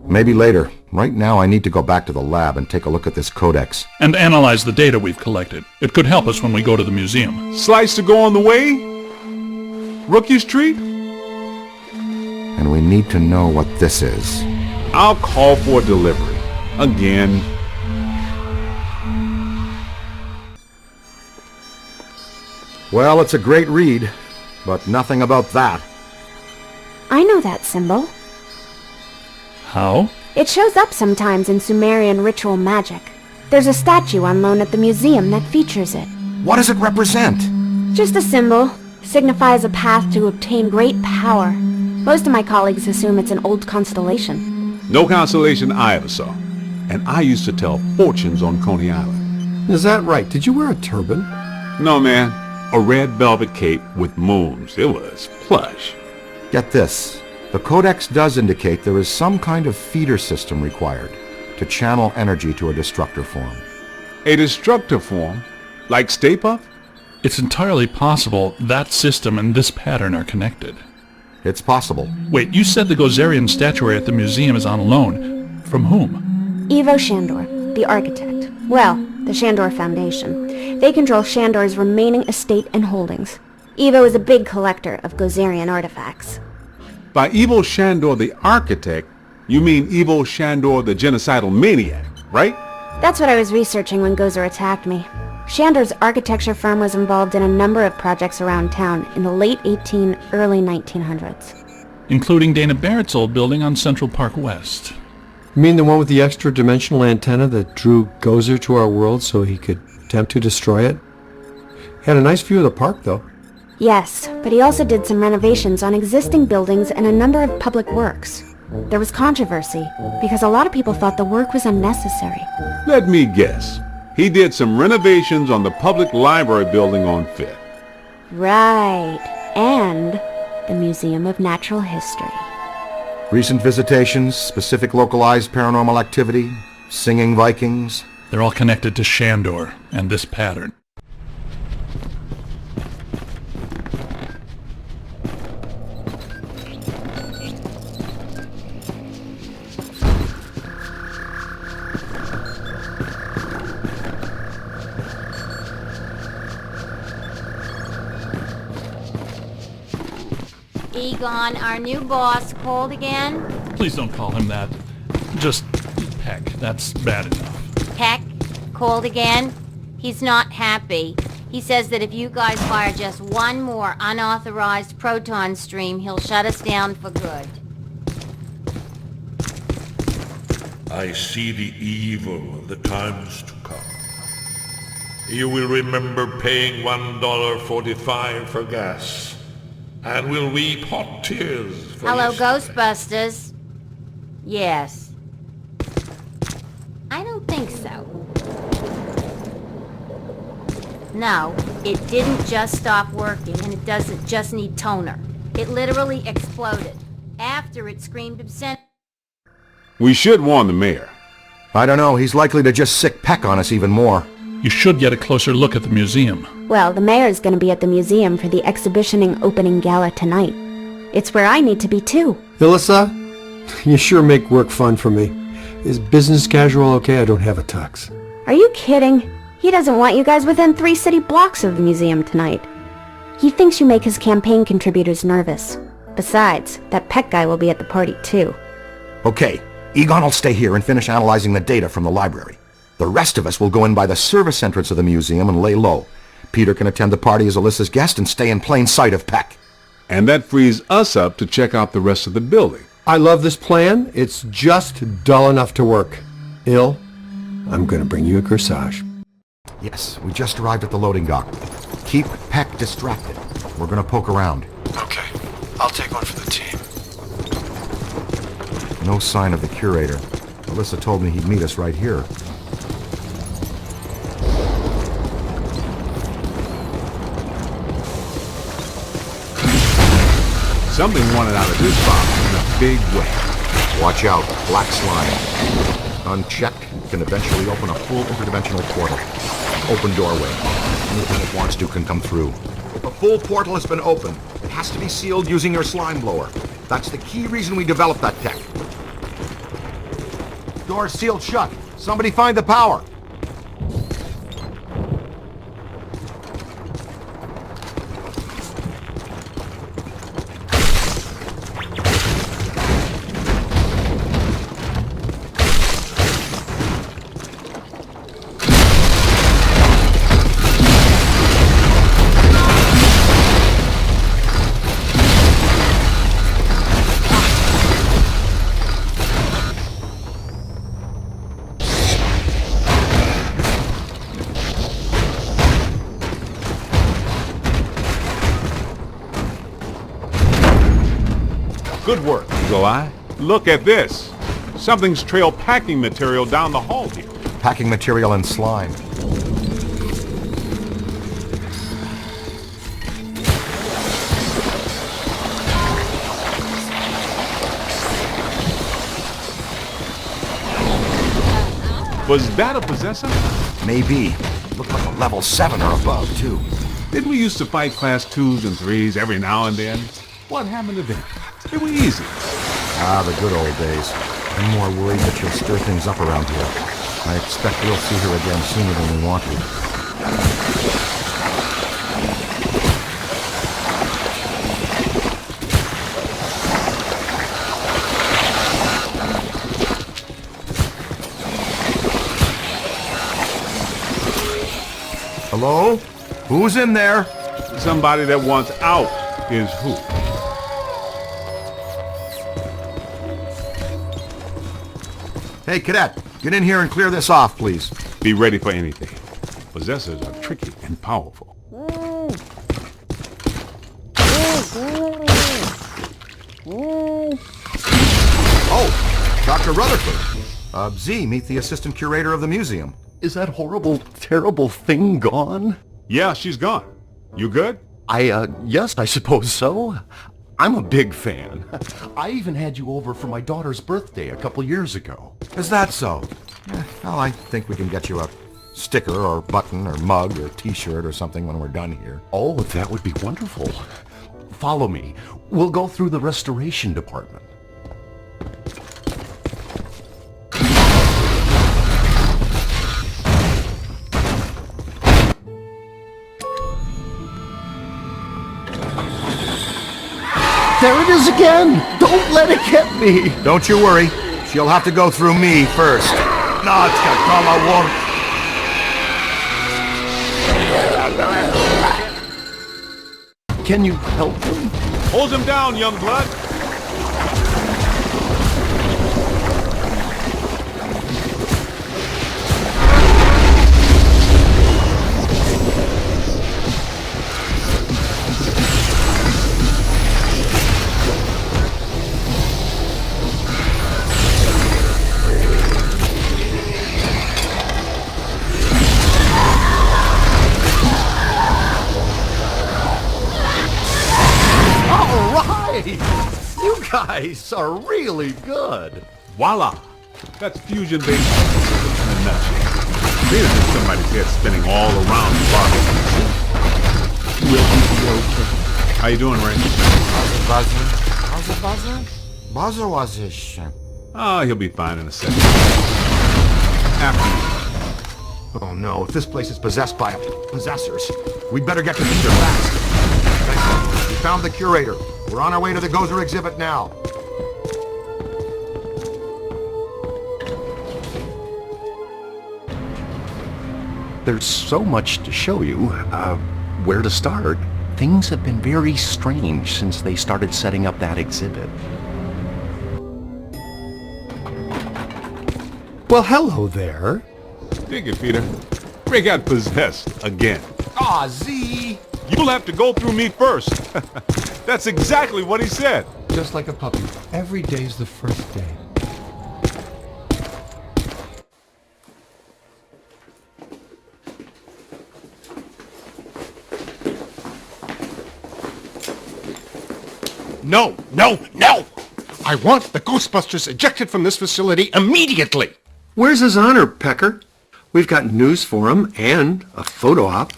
Maybe later. Right now I need to go back to the lab and take a look at this codex. And analyze the data we've collected. It could help us when we go to the museum. Slice to go on the way? Rookie's treat? And we need to know what this is. I'll call for delivery. Again. Well, it's a great read, but nothing about that. I know that symbol. How? It shows up sometimes in Sumerian ritual magic. There's a statue on loan at the museum that features it. What does it represent? Just a symbol. Signifies a path to obtain great power. Most of my colleagues assume it's an old constellation. No constellation I ever saw. And I used to tell fortunes on Coney Island. Is that right? Did you wear a turban? No, man. A red velvet cape with moons. It was plush. Get this. The codex does indicate there is some kind of feeder system required to channel energy to a destructor form. A destructor form? Like Stay Puft? It's entirely possible that system and this pattern are connected. It's possible. Wait, you said the Gozerian statuary at the museum is on loan. From whom? Ivo Shandor, the architect. Well, the Shandor Foundation. They control Shandor's remaining estate and holdings. Ivo is a big collector of Gozerian artifacts. By Ivo Shandor the architect, you mean Ivo Shandor the genocidal maniac, right? That's what I was researching when Gozer attacked me. Shandor's architecture firm was involved in a number of projects around town in the late early 1900s. Including Dana Barrett's old building on Central Park West. You mean the one with the extra-dimensional antenna that drew Gozer to our world so he could attempt to destroy it? Had a nice view of the park, though. Yes, but he also did some renovations on existing buildings and a number of public works. There was controversy, because a lot of people thought the work was unnecessary. Let me guess. He did some renovations on the public library building on 5th. Right, and the Museum of Natural History. Recent visitations, specific localized paranormal activity, singing Vikings. They're all connected to Shandor and this pattern. Egon, our new boss, called again? Please don't call him that. Just Peck. That's bad enough. Peck? Called again? He's not happy. He says that if you guys fire just one more unauthorized proton stream, he'll shut us down for good. I see the evil of the times to come. You will remember paying $1.45 for gas, and will weep hot tears for Hello, yesterday. Ghostbusters. Yes. I don't think so. No, it didn't just stop working, and it doesn't just need toner. It literally exploded. After it screamed obscenity. We should warn the mayor. I don't know, he's likely to just sick Peck on us even more. You should get a closer look at the museum. Well, the mayor's gonna be at the museum for the exhibitioning opening gala tonight. It's where I need to be too. Ilissa, you sure make work fun for me. Is business casual okay? I don't have a tux. Are you kidding? He doesn't want you guys within 3 city blocks of the museum tonight. He thinks you make his campaign contributors nervous. Besides, that Peck guy will be at the party too. Okay, Egon will stay here and finish analyzing the data from the library. The rest of us will go in by the service entrance of the museum and lay low. Peter can attend the party as Alyssa's guest and stay in plain sight of Peck. And that frees us up to check out the rest of the building. I love this plan. It's just dull enough to work. Il, I'm going to bring you a corsage. Yes, we just arrived at the loading dock. Keep Peck distracted. We're going to poke around. Okay, I'll take one for the team. No sign of the curator. Alyssa told me he'd meet us right here. Something wanted out of this box in a big way. Watch out, black slime. Unchecked, can eventually open a full interdimensional portal. Open doorway. Anything it wants to can come through. If a full portal has been opened, it has to be sealed using your slime blower. That's the key reason we developed that tech. Door's sealed shut. Somebody find the power. Good work, Eagle Eye. Look at this. Something's trailed packing material down the hall here. Packing material and slime. Was that a possessor? Maybe. Looked like a level 7 or above, too. Didn't we used to fight class 2s and 3s every now and then? What happened to them? They were easy. Ah, the good old days. I'm more worried that she'll stir things up around here. I expect we'll see her again sooner than we want to. Hello? Who's in there? Somebody that wants out is who? Hey, Cadet, get in here and clear this off, please. Be ready for anything. Possessors are tricky and powerful. Oh, Dr. Rutherford. Z, meet the assistant curator of the museum. Is that horrible, terrible thing gone? Yeah, she's gone. You good? Yes, I suppose so. I'm a big fan. I even had you over for my daughter's birthday a couple years ago. Is that so? Well, I think we can get you a sticker or button or mug or t-shirt or something when we're done here. Oh, that would be wonderful. Follow me. We'll go through the restoration department. There it is again! Don't let it get me! Don't you worry. She'll have to go through me first. No, it's gonna come, I won't. Can you help him? Hold him down, young blood. You guys are really good. Voila! That's fusion-based in a nutshell. There's just somebody's head spinning all around the body. Will he be okay? How you doing, Ray? How's it buzzing? Buzzer was his shit. Oh, he'll be fine in a second. After you. Oh no, if this place is possessed by possessors, we'd better get to Meter fast. We found the curator. We're on our way to the Gozer exhibit now. There's so much to show you. Where to start? Things have been very strange since they started setting up that exhibit. Well, hello there. Dig it, Peter. Ray got possessed again. Aw, Z! You'll have to go through me first. That's exactly what he said. Just like a puppy. Every day's the first day. No, no, no! I want the Ghostbusters ejected from this facility immediately! Where's his honor, Pecker? We've got news for him and a photo op.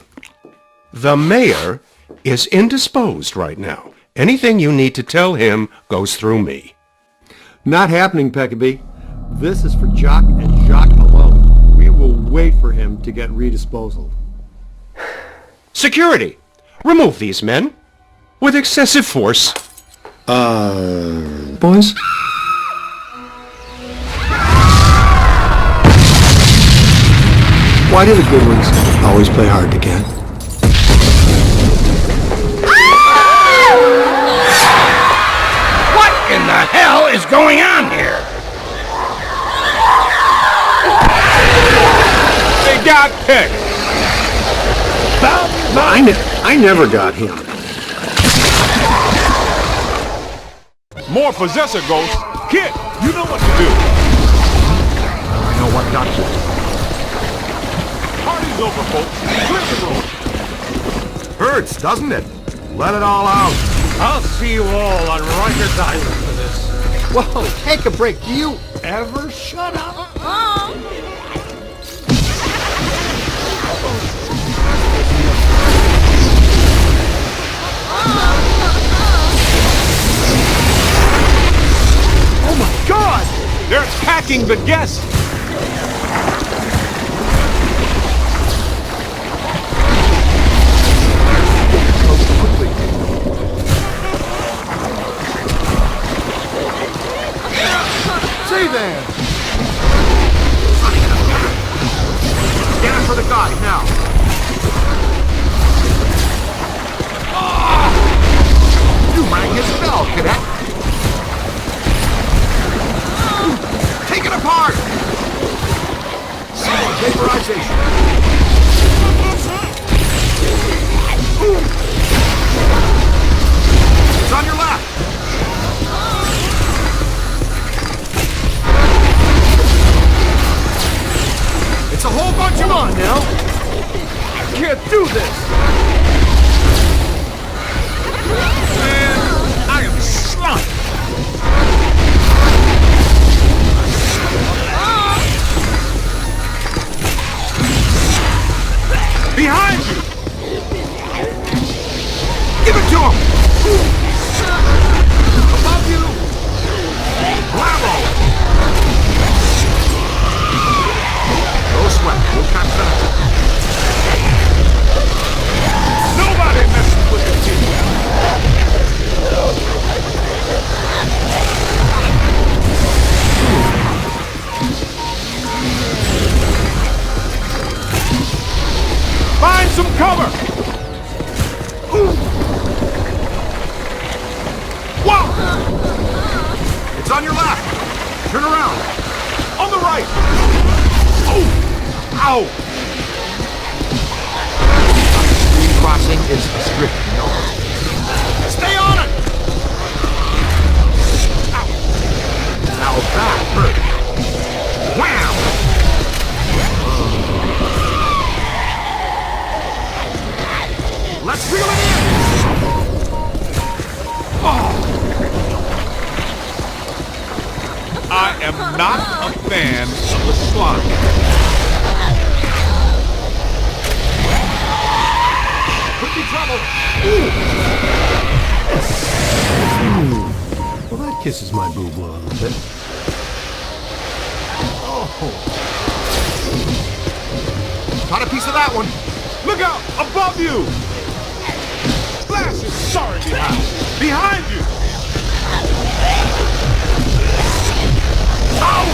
The mayor is indisposed right now. Anything you need to tell him goes through me. Not happening, Peckabee. This is for Jock and Jock alone. We will wait for him to get redisposal. Security! Remove these men. With excessive force. Boys? Why do the good ones always play hard to get? What in the hell is going on here? They got picked! I never got him. More possessor ghosts. Kid, you know what to do. I know what got you. Party's over, folks. Clear the room. Hurts, doesn't it? Let it all out. I'll see you all on Rikers Island for this. Whoa, take a break. Do you ever shut up? but guess! Say there! Scan for the guy, now! You rang his bell, cadet! Take it apart! Vaporization! It's on your left! It's a whole bunch of on now! I can't do this! Man, I am slumped! Behind you! Give it to him! Above you! Bravo! No sweat, we'll catch that. Nobody messes with the team! Find some cover! Whoa! It's on your left! Turn around! On the right! Oh! Ow! Stream crossing is strict no. Stay on it! Ow! Now that hurt! Wham! Let's reel it in! Oh! I am not a fan of the slime. Could be trouble! Well, that kisses my boo-boo a little bit. Oh! Got a piece of that one! Look out! Above you! Flash is sorry behind! Behind you! Ow!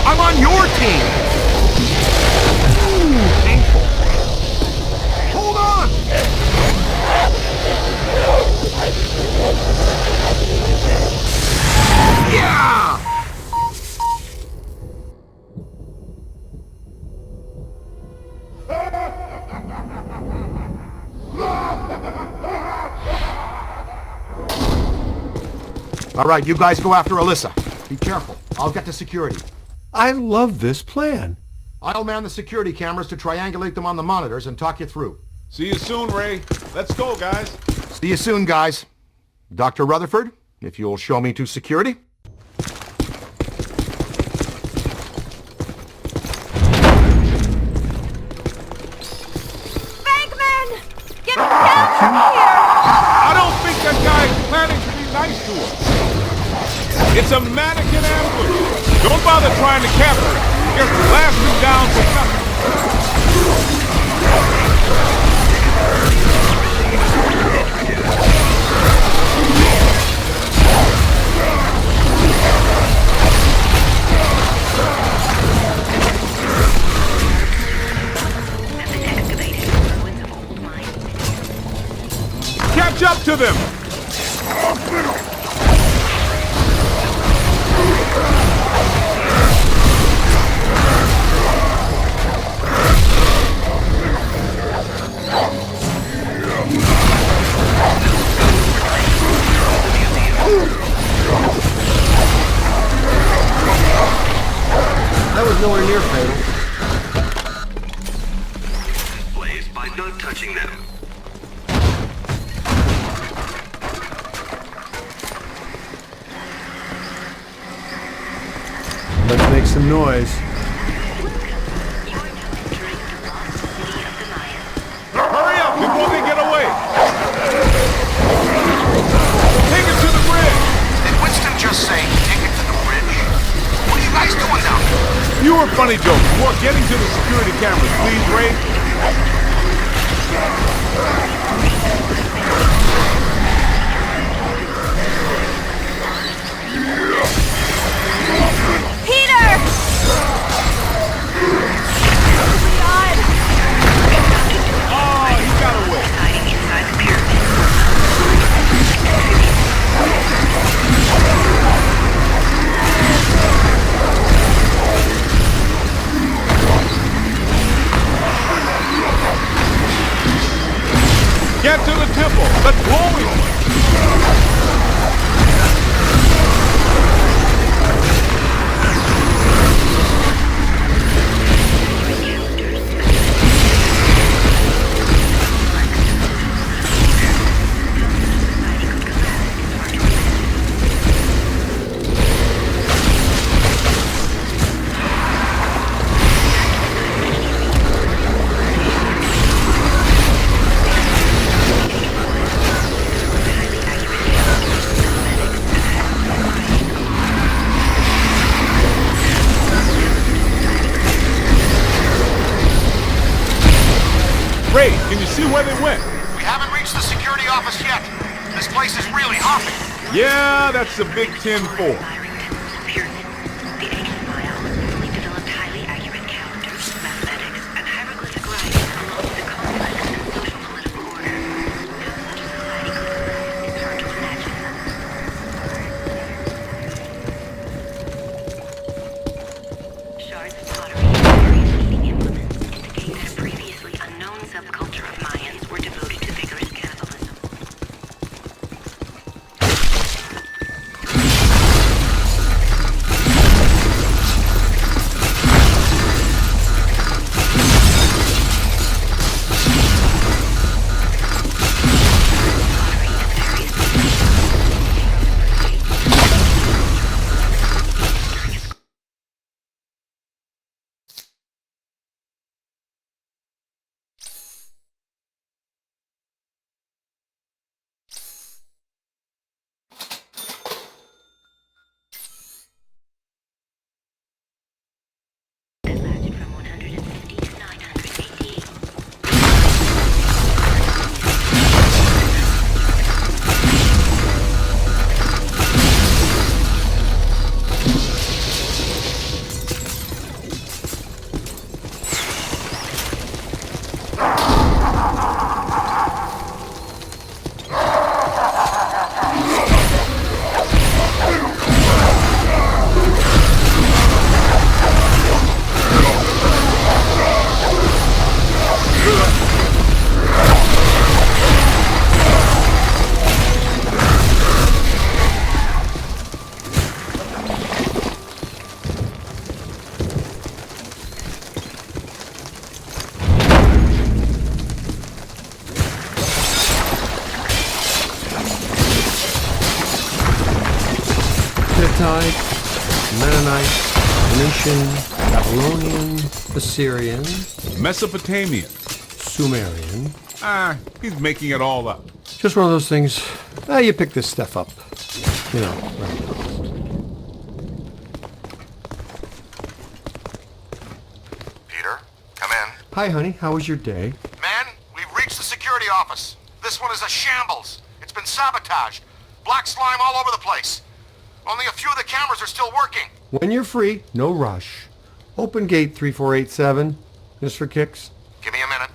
I'm on your team! Painful. Hold on! Yeah! All right, you guys go after Alyssa. Be careful. I'll get to security. I love this plan. I'll man the security cameras to triangulate them on the monitors and talk you through. See you soon, Ray. Let's go, guys. See you soon, guys. Dr. Rutherford, if you'll show me to security. Bankman! Get down here! I don't think that guy is planning to be nice to us. It's a mannequin ambush. Don't bother trying to capture it. Just blast him down for nothing. Catch up to them! That was nowhere near fatal. Blaze by not touching them. Let's make some noise. Hurry up before they get away! Fewer funny jokes, more getting to the security cameras, please, Ray. Peter! God! Oh, he got away. Get to the temple, the glowing one. Ray, can you see where they went? We haven't reached the security office yet. This place is really hopping. Yeah, that's the Big 10-4. Hittite, Mennonite, Phoenician, Babylonian, Assyrian, Mesopotamian, Sumerian. He's making it all up. Just one of those things. You pick this stuff up. You know. Peter, come in. Hi, honey. How was your day? Man, we've reached the security office. This one is a shambles. It's been sabotaged. Black slime all over the place. Only a few of the cameras are still working. When you're free, no rush. Open gate 3487, just for kicks. Give me a minute.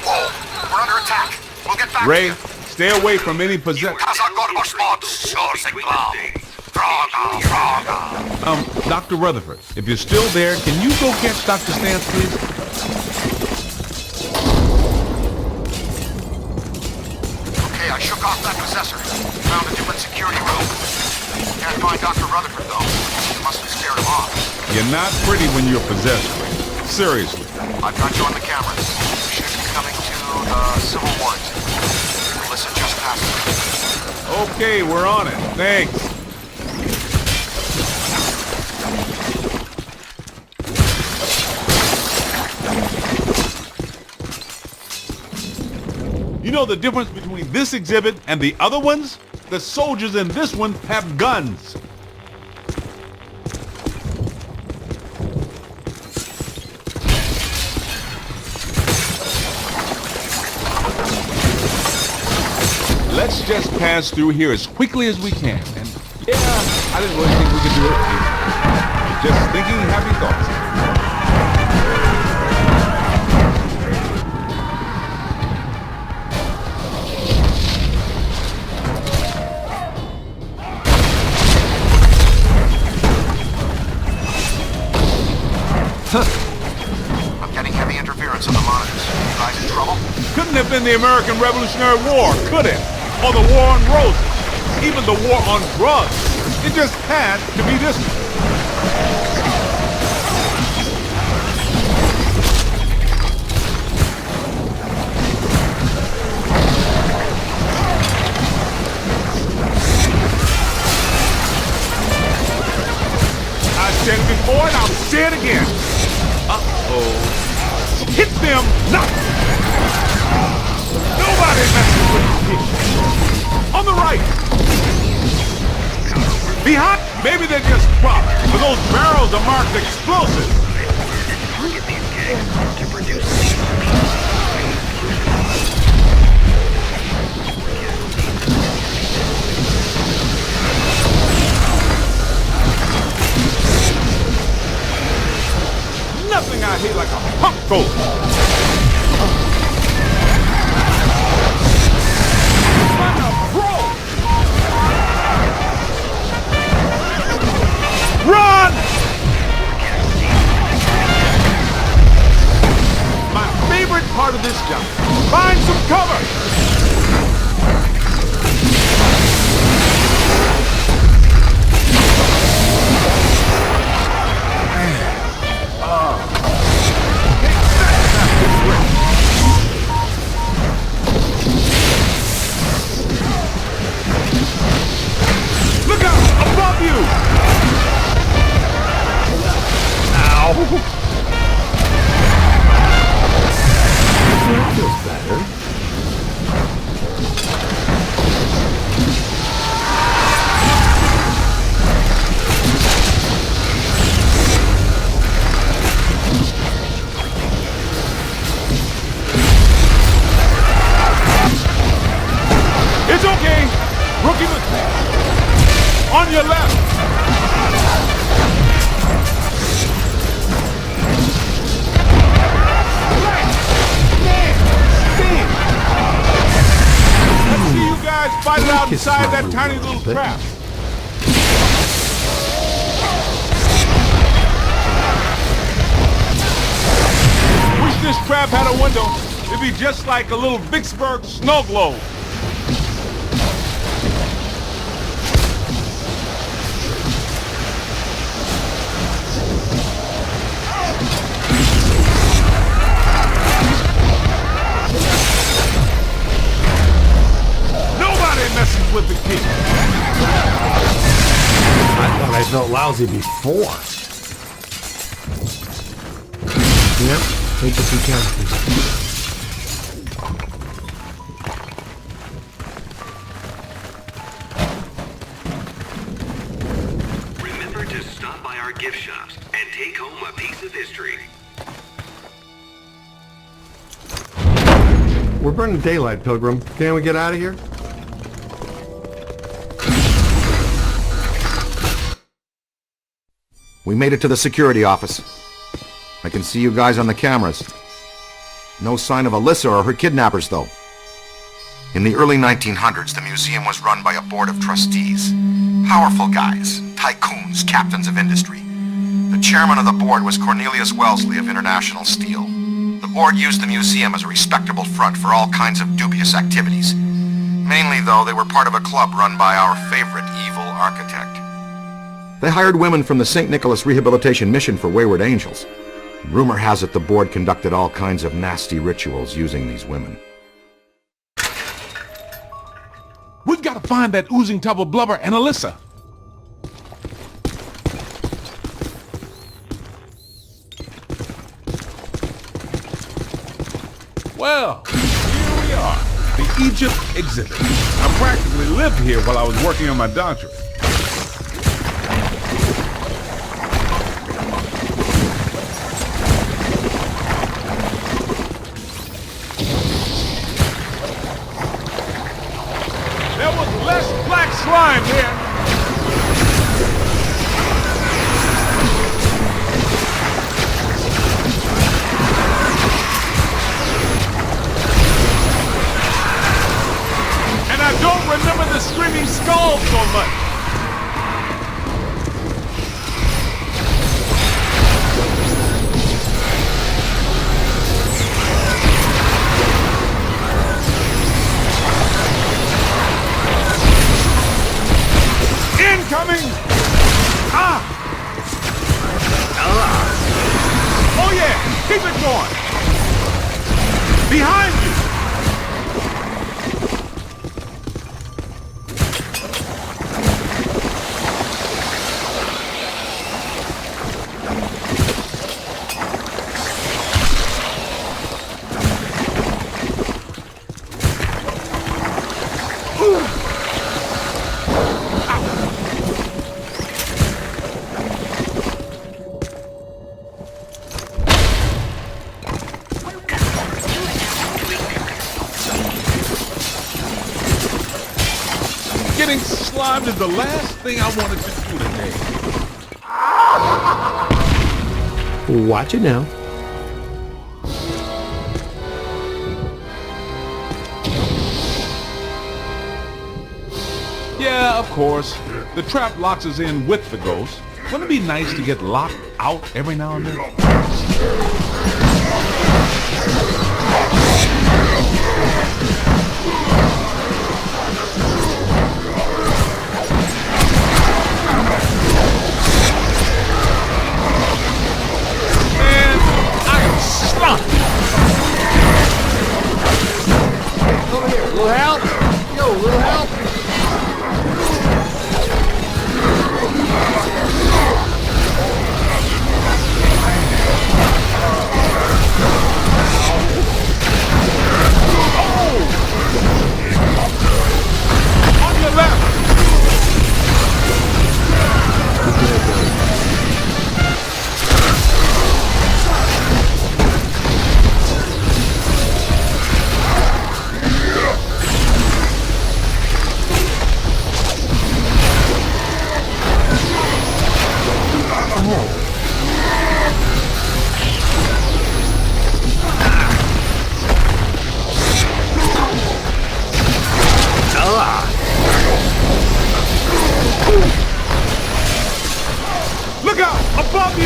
Whoa, we're under attack. We'll get back Ray, to you. stay away from any possession. Dr. Rutherford, if you're still there, can you go catch Dr. Stantz, please? Okay, I shook off that possessor. Found a different security room. Can't find Dr. Rutherford, though. Must have scared him off. You're not pretty when you're possessed, Ray. Seriously. I've got you on the cameras. We should be coming to the civil ward. Listen, just past it. Okay, we're on it. Thanks. You know the difference between this exhibit and the other ones? The soldiers in this one have guns. let's just pass through here as quickly as we can. And yeah, I didn't really think we could do it either. Just thinking happy thoughts. I'm getting heavy interference on the monitors. You guys in trouble? Couldn't have been the American Revolutionary War, could it? Or the War on Roses. Even the War on Drugs. It just had to be this one. I said it before and I'll say it again. Uh-oh. Hit them! No! Nobody messes with me. On the right! Behind? Maybe they're just props, but those barrels are marked explosive. Target these gangs to produce Nothing I hate like a punk goat. I'm a pro. Run! My favorite part of this job. Find some cover. Look out! Above you! Ow! That feels better. It's okay! Rookie mistake! On your left! Let's see you guys fight it out inside that tiny little trap. Wish this trap had a window. It'd be just like a little Vicksburg snow globe. Messes with the key. I thought I felt lousy before. Yep, take what you can. Remember to stop by our gift shops and take home a piece of history. We're burning daylight, Pilgrim. Can we get out of here? We made it to the security office. I can see you guys on the cameras. No sign of Alyssa or her kidnappers, though. In the early 1900s, the museum was run by a board of trustees. Powerful guys, tycoons, captains of industry. The chairman of the board was Cornelius Wellesley of International Steel. The board used the museum as a respectable front for all kinds of dubious activities. Mainly, though, they were part of a club run by our favorite evil architect. They hired women from the St. Nicholas Rehabilitation Mission for Wayward Angels. Rumor has it the board conducted all kinds of nasty rituals using these women. We've got to find that oozing tub of blubber and Alyssa. Well, here we are. The Egypt exhibit. I practically lived here while I was working on my doctorate. slime here. And I don't remember the screaming skull so much. Incoming! Ah! Oh yeah! Keep it going! Behind you! Getting slimed is the last thing I wanted to do today. Watch it now. Yeah, of course. The trap locks us in with the ghost. Wouldn't it be nice to get locked out every now and then? Man, I am stunned. Over here, little help? Yo, little help? On your left. Look out! Above you!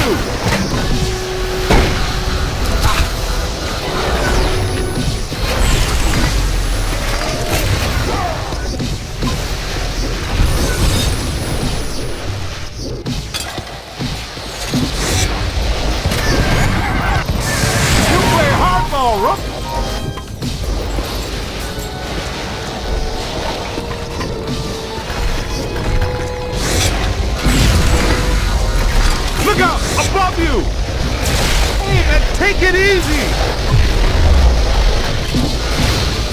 You play hardball, Rook! Look out! Above you! Hey, man, take it easy!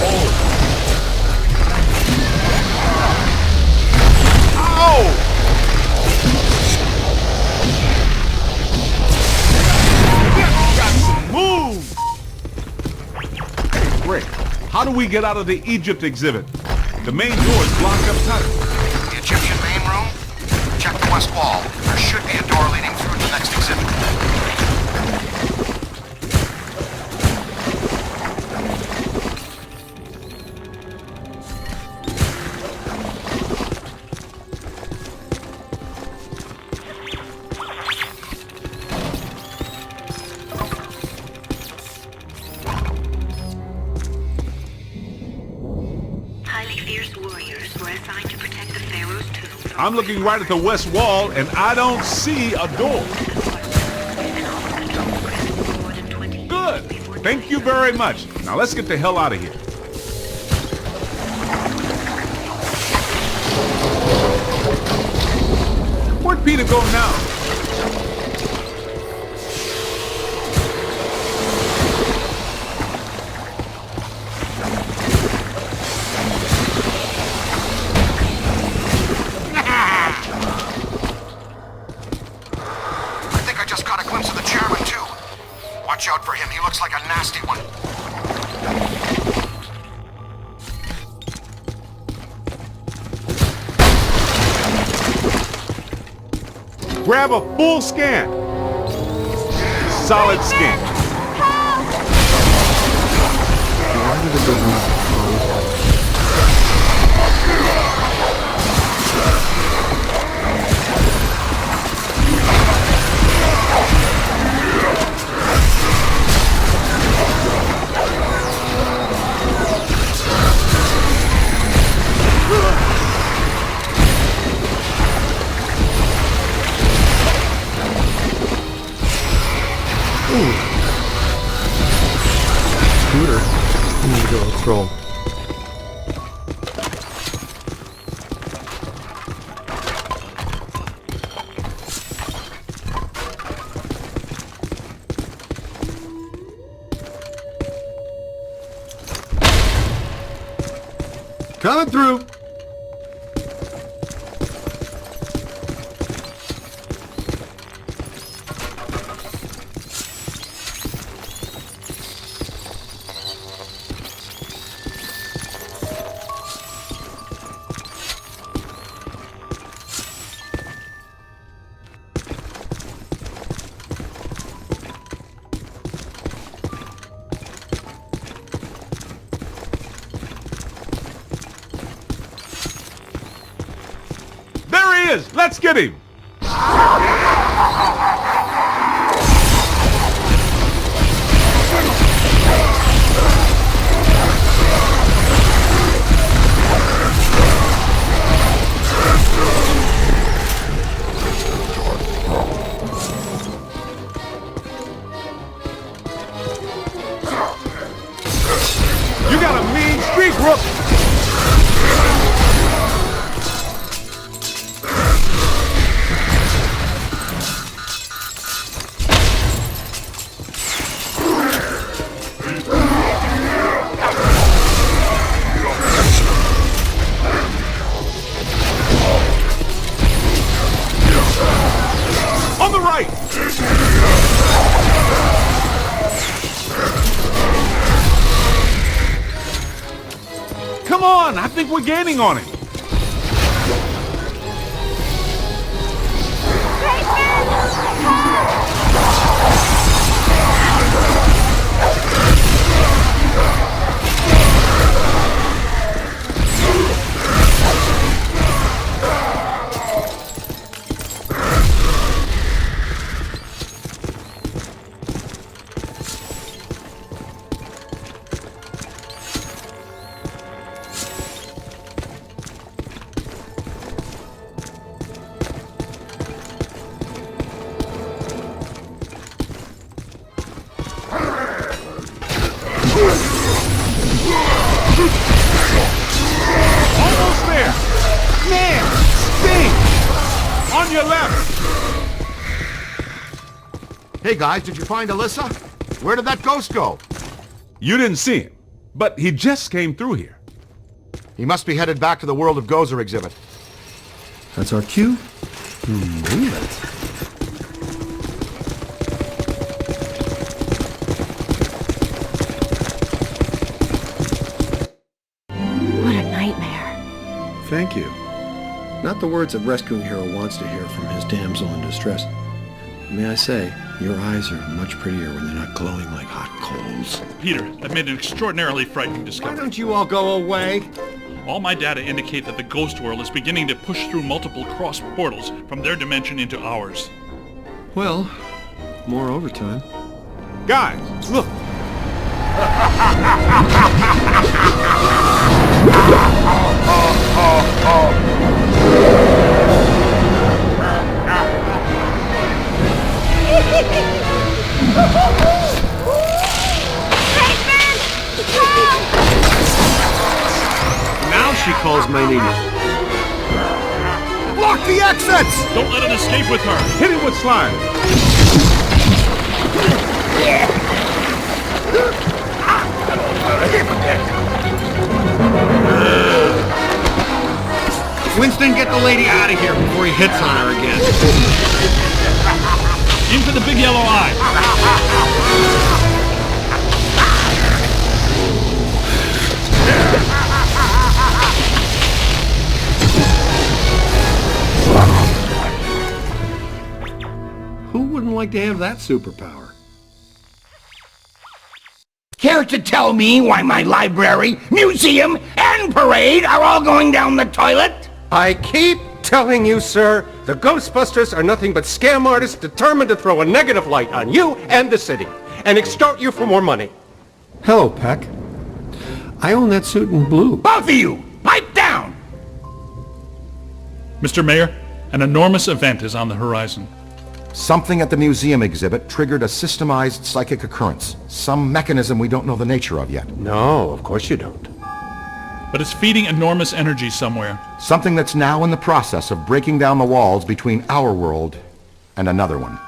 Oh! Ow! Got some move! Hey, Rick, how do we get out of the Egypt exhibit? The main door is blocked up tight. The Egyptian main room? Check the west wall. There should be a door leading through to the next exhibit. Highly fierce warriors were assigned to protect the Pharaoh's tomb. I'm looking right at the west wall, and I don't see a door. Good. Thank you very much. Now let's get the hell out of here. Where'd Peter go now? I think I just caught a glimpse of the chairman, too. Watch out for him. He looks like a nasty one. Grab a full scan. Solid scan. Why did the government always have Scooter. I need to go troll. Coming through. Let's get him! You got a mean streak, Rook! Come on, I think we're gaining on him. Almost there! Man! Sting! On your left! Hey guys, did you find Alyssa? Where did that ghost go? You didn't see him, but he just came through here. He must be headed back to the World of Gozer exhibit. That's our cue. Move it. Thank you. Not the words a rescuing hero wants to hear from his damsel in distress. May I say, your eyes are much prettier when they're not glowing like hot coals. Peter, I've made an extraordinarily frightening discovery. Why don't you all go away? All my data indicate that the ghost world is beginning to push through multiple cross portals from their dimension into ours. Well, more overtime. Guys, look! Now she calls my name. Block the exits! Don't let it escape with her! Hit him with slime! Winston, get the lady out of here before he hits on her again. In for the big yellow eye! like to have that superpower? Care to tell me why my library, museum, and parade are all going down the toilet? I keep telling you, sir, the Ghostbusters are nothing but scam artists determined to throw a negative light on you and the city, and extort you for more money. Hello, Peck. I own that suit in blue. Both of you, pipe down! Mr. Mayor, an enormous event is on the horizon. Something at the museum exhibit triggered a systemized psychic occurrence. Some mechanism we don't know the nature of yet. No, of course you don't. But it's feeding enormous energy somewhere. Something that's now in the process of breaking down the walls between our world and another one.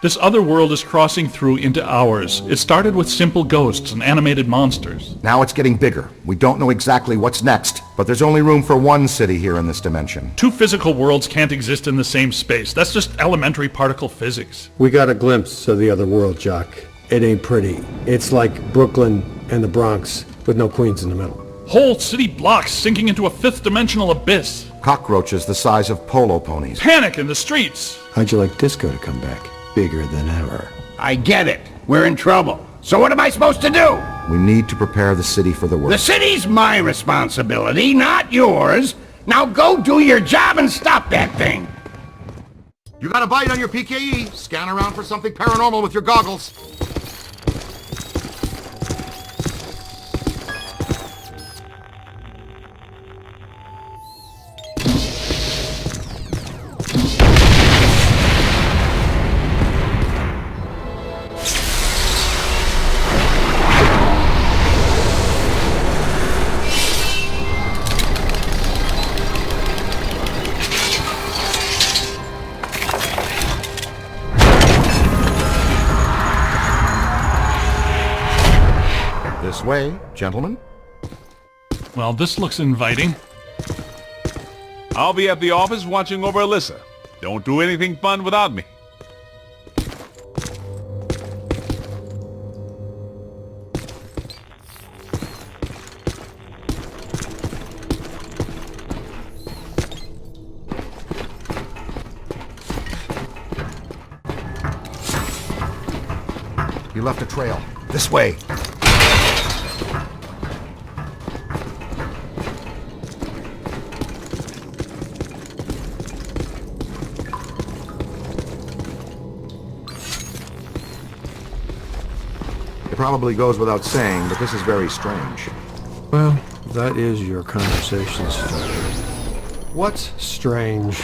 This other world is crossing through into ours. It started with simple ghosts and animated monsters. Now it's getting bigger. We don't know exactly what's next, but there's only room for one city here in this dimension. Two physical worlds can't exist in the same space. That's just elementary particle physics. We got a glimpse of the other world, Jock. It ain't pretty. It's like Brooklyn and the Bronx, with no Queens in the middle. Whole city blocks sinking into a fifth-dimensional abyss. Cockroaches the size of polo ponies. Panic in the streets. How'd you like disco to come back? Bigger than ever. I get it. We're in trouble. So what am I supposed to do? We need to prepare the city for the worst. The city's my responsibility, not yours. Now go do your job and stop that thing. You got a bite on your PKE? Scan around for something paranormal with your goggles. This way, gentlemen. Well, this looks inviting. I'll be at the office watching over Alyssa. Don't do anything fun without me. You left a trail. This way. It probably goes without saying, but this is very strange. Well, that is your conversation starter. What's strange?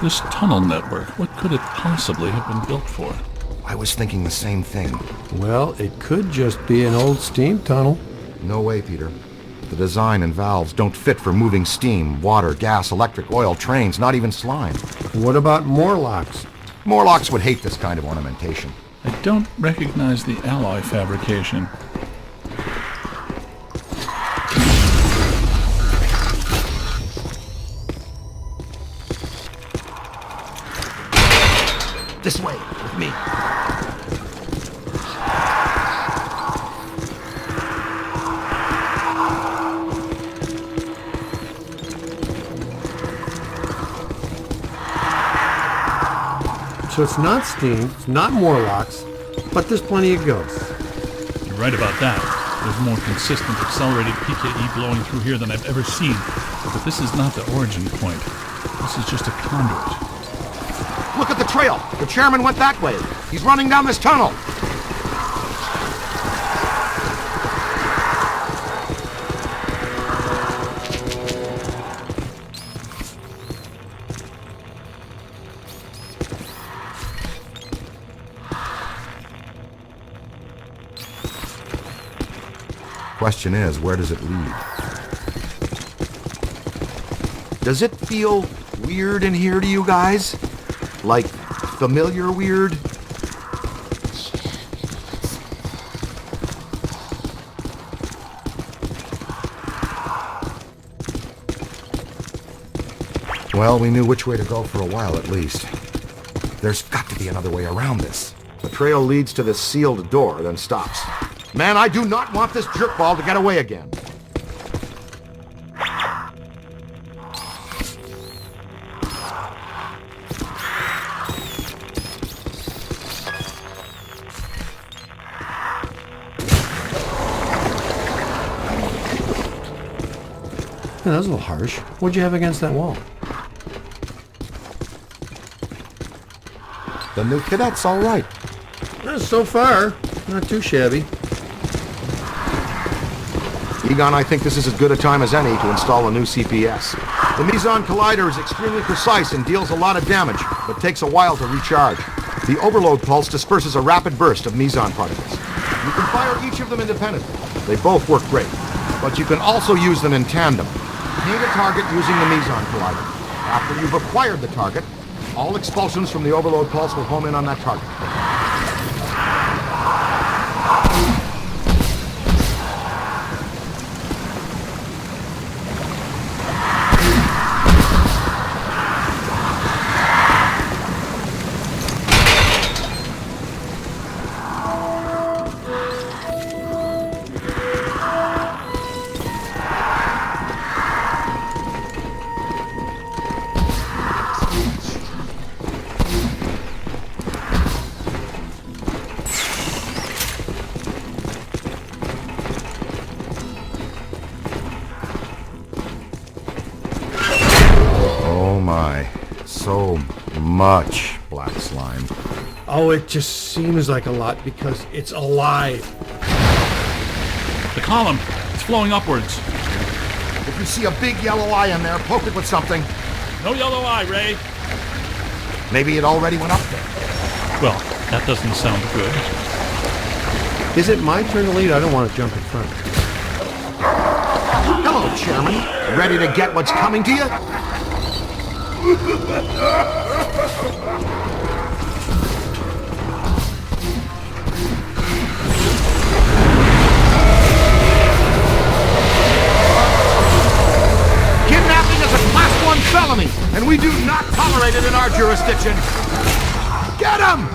This tunnel network, what could it possibly have been built for? I was thinking the same thing. Well, it could just be an old steam tunnel. No way, Peter. The design and valves don't fit for moving steam, water, gas, electric, oil, trains, not even slime. What about Morlocks? Morlocks would hate this kind of ornamentation. I don't recognize the alloy fabrication. This way, with me. So it's not steam, it's not Morlocks, but there's plenty of ghosts. You're right about that. There's more consistent accelerated PKE blowing through here than I've ever seen. But this is not the origin point. This is just a conduit. Look at the trail. The chairman went that way. He's running down this tunnel. Question is, where does it lead? Does it feel weird in here to you guys? Like familiar weird? Well, we knew which way to go for a while at least. There's got to be another way around this. The trail leads to this sealed door, then stops. Man, I do not want this jerkball to get away again. Yeah, that was a little harsh. What'd you have against that wall? The new cadet's all right. So far, not too shabby. Egon, I think this is as good a time as any to install a new CPS. The Meson Collider is extremely precise and deals a lot of damage, but takes a while to recharge. The overload pulse disperses a rapid burst of Meson particles. You can fire each of them independently. They both work great, but you can also use them in tandem. Paint a target using the Meson Collider. After you've acquired the target, all expulsions from the overload pulse will home in on that target. So much black slime. Oh, it just seems like a lot because it's alive. The column, it's flowing upwards. If you see a big yellow eye in there, poke it with something. No yellow eye, Ray. Maybe it already went up there. Well, that doesn't sound good. Is it my turn to lead? I don't want to jump in front. Hello, Chairman. Ready to get what's coming to you? Kidnapping is a Class 1 felony, and we do not tolerate it in our jurisdiction. Get him!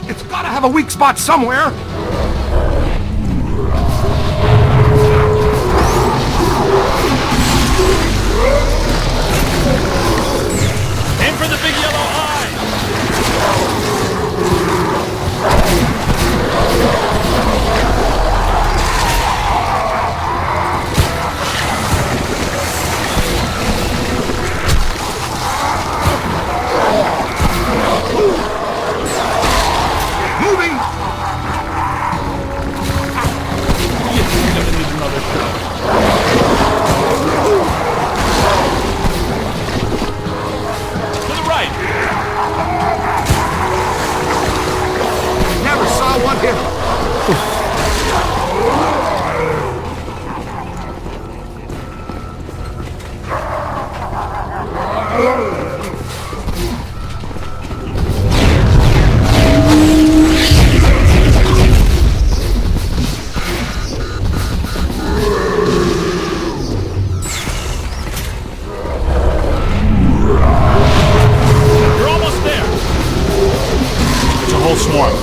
It's gotta have a weak spot somewhere. Aim for the big yellow eye! Moving! You're gonna need another shot. Never saw one here. Whole swarm.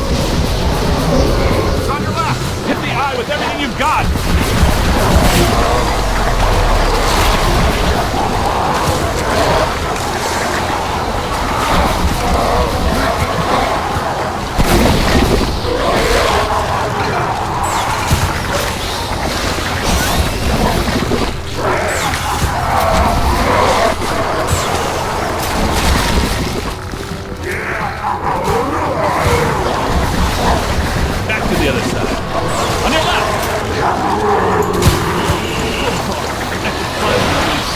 It's on your left. Hit the eye with everything you've got. The other side. On your left!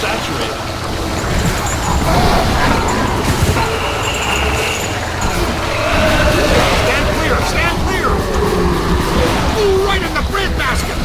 Saturated. Stand clear! Stand clear! Ooh, right in the bread basket!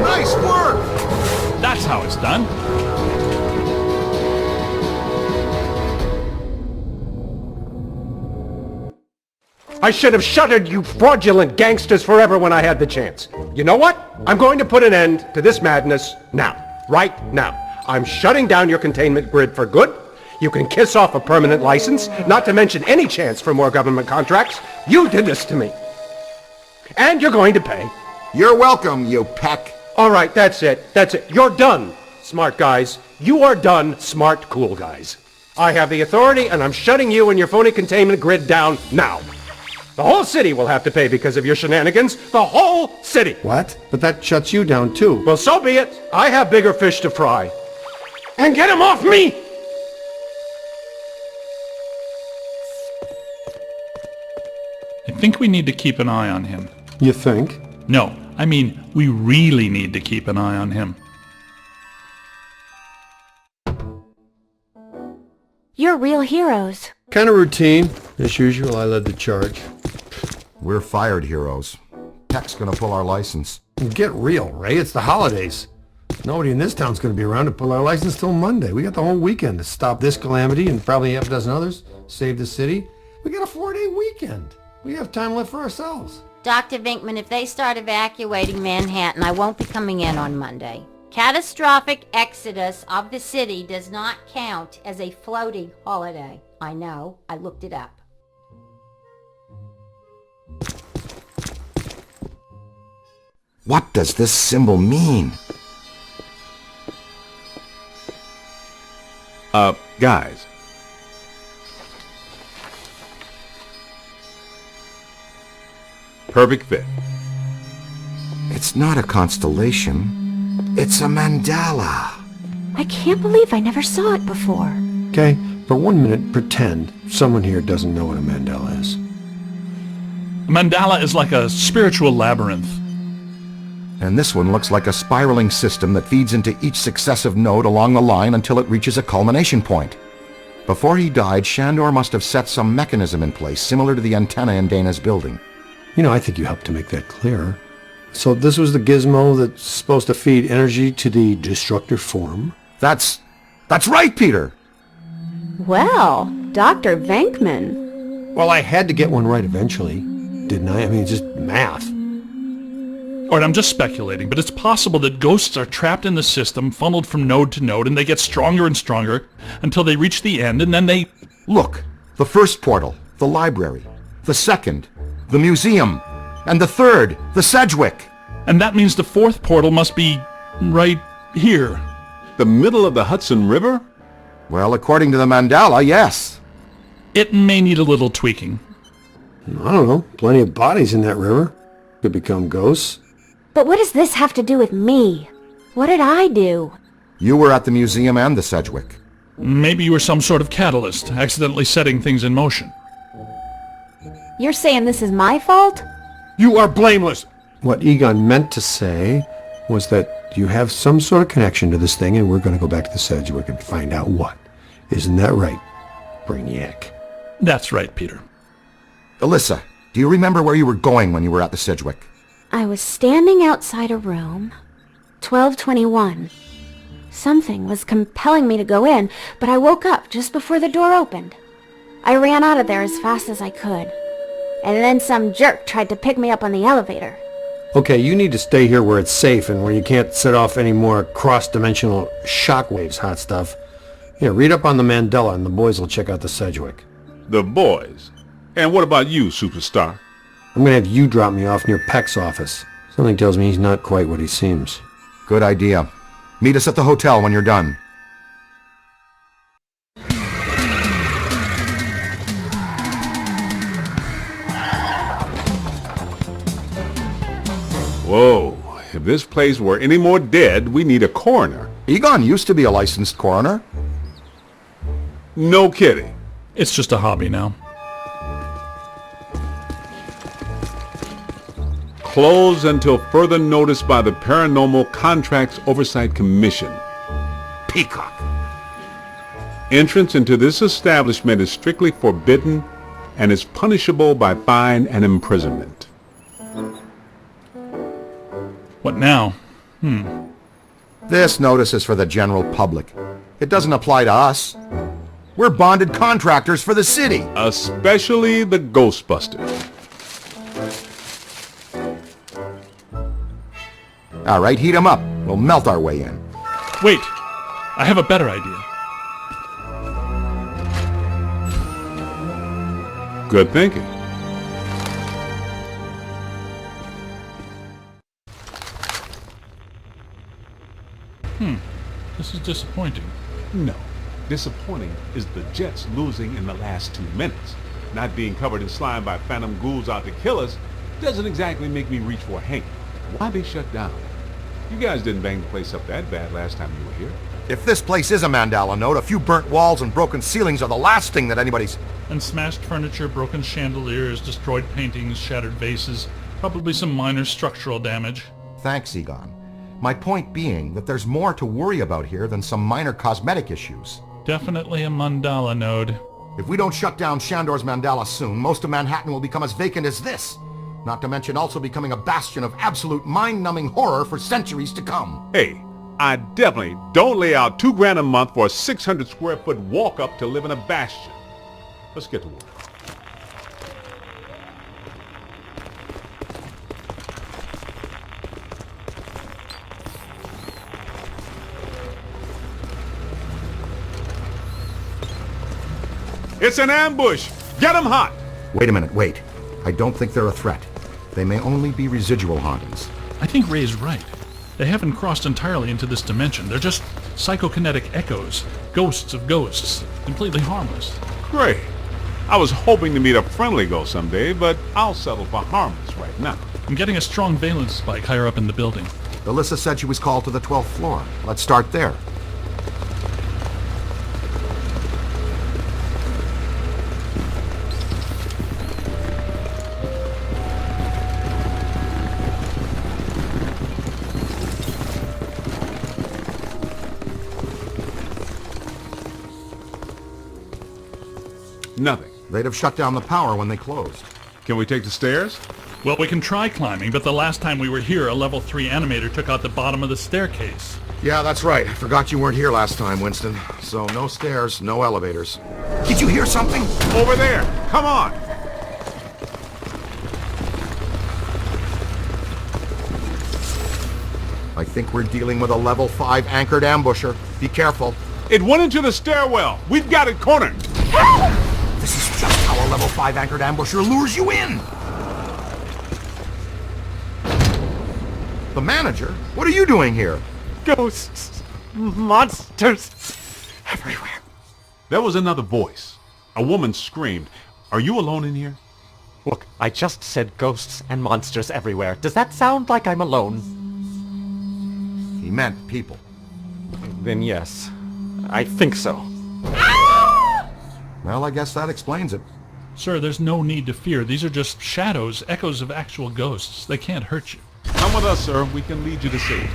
Nice work! That's how it's done. I should have shuttered you fraudulent gangsters forever when I had the chance. You know what? I'm going to put an end to this madness now. Right now. I'm shutting down your containment grid for good. You can kiss off a permanent license, not to mention any chance for more government contracts. You did this to me. And you're going to pay. You're welcome, you peck. All right, that's it. That's it. You're done, smart guys. You are done, smart, cool guys. I have the authority, and I'm shutting you and your phony containment grid down now. The whole city will have to pay because of your shenanigans. The whole city. What? But that shuts you down, too. Well, so be it. I have bigger fish to fry. And get him off me! I think we need to keep an eye on him. You think? No, I mean, we really need to keep an eye on him. You're real heroes. Kind of routine. As usual, I led the charge. We're fired heroes. Peck's gonna pull our license. Get real, Ray. It's the holidays. Nobody in this town's gonna be around to pull our license till Monday. We got the whole weekend to stop this calamity and probably half a dozen others, save the city. We got a 4-day weekend. We have time left for ourselves. Dr. Vinkman, if they start evacuating Manhattan, I won't be coming in on Monday. Catastrophic exodus of the city does not count as a floating holiday. I know. I looked it up. What does this symbol mean? Guys. Perfect fit. It's not a constellation. It's a mandala. I can't believe I never saw it before. Okay, for 1 minute, pretend someone here doesn't know what a mandala is. A mandala is like a spiritual labyrinth. And this one looks like a spiraling system that feeds into each successive node along the line until it reaches a culmination point. Before he died, Shandor must have set some mechanism in place similar to the antenna in Dana's building. You know, I think you helped to make that clearer. So this was the gizmo that's supposed to feed energy to the destructive form? That's right, Peter! Well, Dr. Venkman. Well, I had to get one right eventually, didn't I? I mean, it's just math. Alright, I'm just speculating, but it's possible that ghosts are trapped in the system, funneled from node to node, and they get stronger and stronger until they reach the end, and then they... Look, the first portal, the library. The second, the museum. And the third, the Sedgwick. And that means the fourth portal must be right here. The middle of the Hudson River? Well, according to the mandala, yes. It may need a little tweaking. I don't know. Plenty of bodies in that river. Could become ghosts. But what does this have to do with me? What did I do? You were at the museum and the Sedgwick. Maybe you were some sort of catalyst, accidentally setting things in motion. You're saying this is my fault? You are blameless. What Egon meant to say was that you have some sort of connection to this thing, and we're going to go back to the Sedgwick and find out what. Isn't that right, Brainiac? That's right, Peter. Alyssa, do you remember where you were going when you were at the Sedgwick? I was standing outside a room, 1221. Something was compelling me to go in, but I woke up just before the door opened. I ran out of there as fast as I could, and then some jerk tried to pick me up on the elevator. Okay, you need to stay here where it's safe and where you can't set off any more cross-dimensional shockwaves, hot stuff. Yeah, read up on the Mandela, and the boys will check out the Sedgwick. The boys? And what about you, superstar? I'm going to have you drop me off near Peck's office. Something tells me he's not quite what he seems. Good idea. Meet us at the hotel when you're done. Whoa, if this place were any more dead, we need a coroner. Egon used to be a licensed coroner. No kidding. It's just a hobby now. Closed until further notice by the Paranormal Contracts Oversight Commission. Peacock. Entrance into this establishment is strictly forbidden and is punishable by fine and imprisonment. What now? This notice is for the general public. It doesn't apply to us. We're bonded contractors for the city. Especially the Ghostbusters. All right, heat 'em up. We'll melt our way in. Wait, I have a better idea. Good thinking. This is disappointing. No. Disappointing is the Jets losing in the last 2 minutes. Not being covered in slime by phantom ghouls out to kill us doesn't exactly make me reach for a hanky. Why they shut down? You guys didn't bang the place up that bad last time you were here. If this place is a Mandala node, a few burnt walls and broken ceilings are the last thing that anybody's... And smashed furniture, broken chandeliers, destroyed paintings, shattered vases, probably some minor structural damage. Thanks, Egon. My point being that there's more to worry about here than some minor cosmetic issues. Definitely a mandala node. If we don't shut down Shandor's Mandala soon, most of Manhattan will become as vacant as this. Not to mention also becoming a bastion of absolute mind-numbing horror for centuries to come. Hey, I definitely don't lay out $2 a month for a 600 square foot walk-up to live in a bastion. Let's get to work. It's an ambush! Get 'em hot! Wait a minute, wait. I don't think they're a threat. They may only be residual hauntings. I think Ray's right. They haven't crossed entirely into this dimension. They're just psychokinetic echoes, ghosts of ghosts, completely harmless. Great. I was hoping to meet a friendly ghost someday, but I'll settle for harmless right now. I'm getting a strong valence spike higher up in the building. Alyssa said she was called to the 12th floor. Let's start there. Nothing. They'd have shut down the power when they closed. Can we take the stairs? Well, we can try climbing, but the last time we were here, a level 3 animator took out the bottom of the staircase. Yeah, that's right. I forgot you weren't here last time, Winston. So no stairs, no elevators. Did you hear something? Over there! Come on! I think we're dealing with a level 5 anchored ambusher. Be careful. It went into the stairwell! We've got it cornered! This is just how a level 5 anchored ambusher lures you in! The manager? What are you doing here? Ghosts, monsters, everywhere. There was another voice. A woman screamed. Are you alone in here? Look, I just said ghosts and monsters everywhere. Does that sound like I'm alone? He meant people. Then yes, I think so. Well, I guess that explains it. Sir, there's no need to fear. These are just shadows, echoes of actual ghosts. They can't hurt you. Come with us, sir. We can lead you to safety.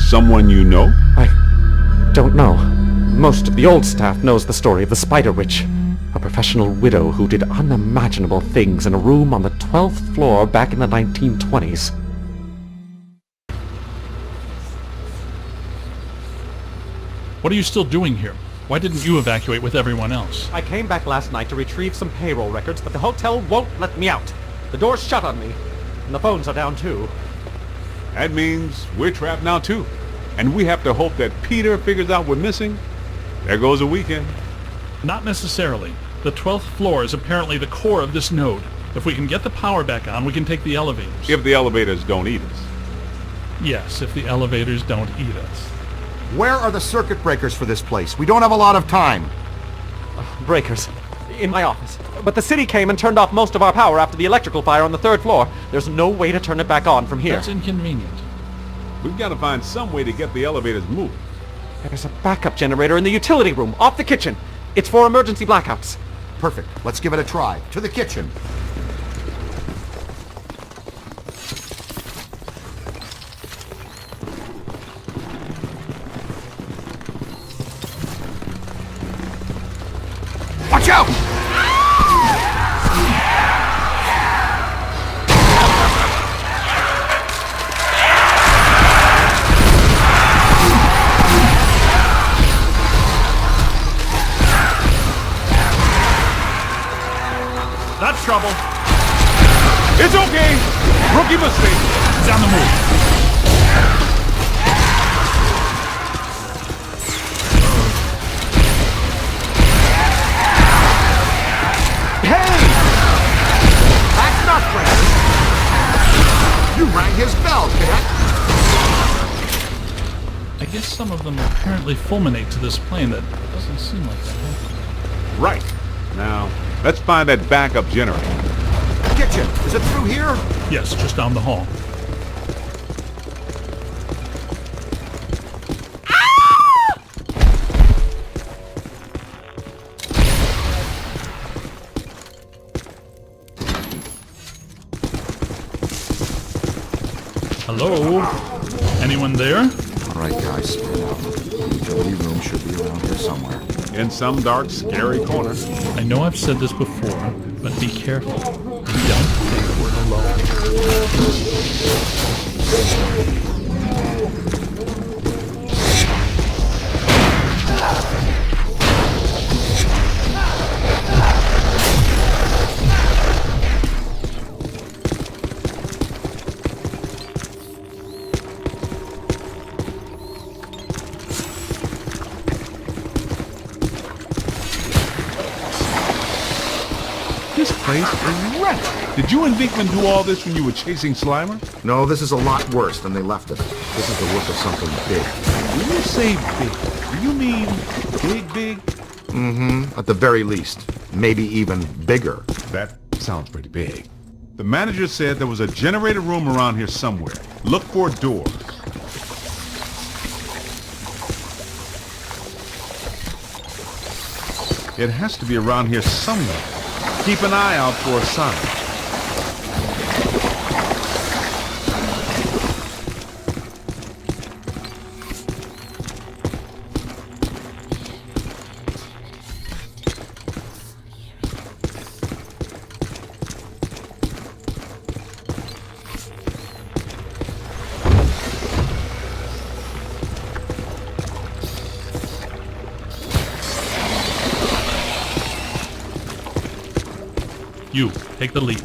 Someone you know? I don't know. Most of the old staff knows the story of the Spider Witch, a professional widow who did unimaginable things in a room on the 12th floor back in the 1920s. What are you still doing here? Why didn't you evacuate with everyone else? I came back last night to retrieve some payroll records, but the hotel won't let me out. The door's shut on me, and the phones are down too. That means we're trapped now too. And we have to hope that Peter figures out we're missing. There goes a weekend. Not necessarily. The 12th floor is apparently the core of this node. If we can get the power back on, we can take the elevators. If the elevators don't eat us. Yes, if the elevators don't eat us. Where are the circuit breakers for this place? We don't have a lot of time. Breakers. In my office. But the city came and turned off most of our power after the electrical fire on the 3rd floor. There's no way to turn it back on from here. That's inconvenient. We've got to find some way to get the elevators moving. There's a backup generator in the utility room, off the kitchen. It's for emergency blackouts. Perfect. Let's give it a try. To the kitchen. Watch out! trouble. It's okay. Rookie mistake. He's on the move. That's not fair! You rang his bell, cadet! I guess some of them apparently fulminate to this plane. That doesn't seem like that. Right. Now, let's find that backup generator. Kitchen, is it through here? Yes, just down the hall. Hello? Anyone there? All right, guys, spread out. The utility room should be around here somewhere. In some dark, scary corner. I know I've said this before, but be careful. I don't think we're alone. This place is wrecked. Did you and Vinkman do all this when you were chasing Slimer? No, this is a lot worse than they left it. This is the work of something big. When you say big, do you mean big? Mm-hmm. At the very least. Maybe even bigger. That sounds pretty big. The manager said there was a generator room around here somewhere. Look for a door. It has to be around here somewhere. Keep an eye out for a sign. You, take the lead.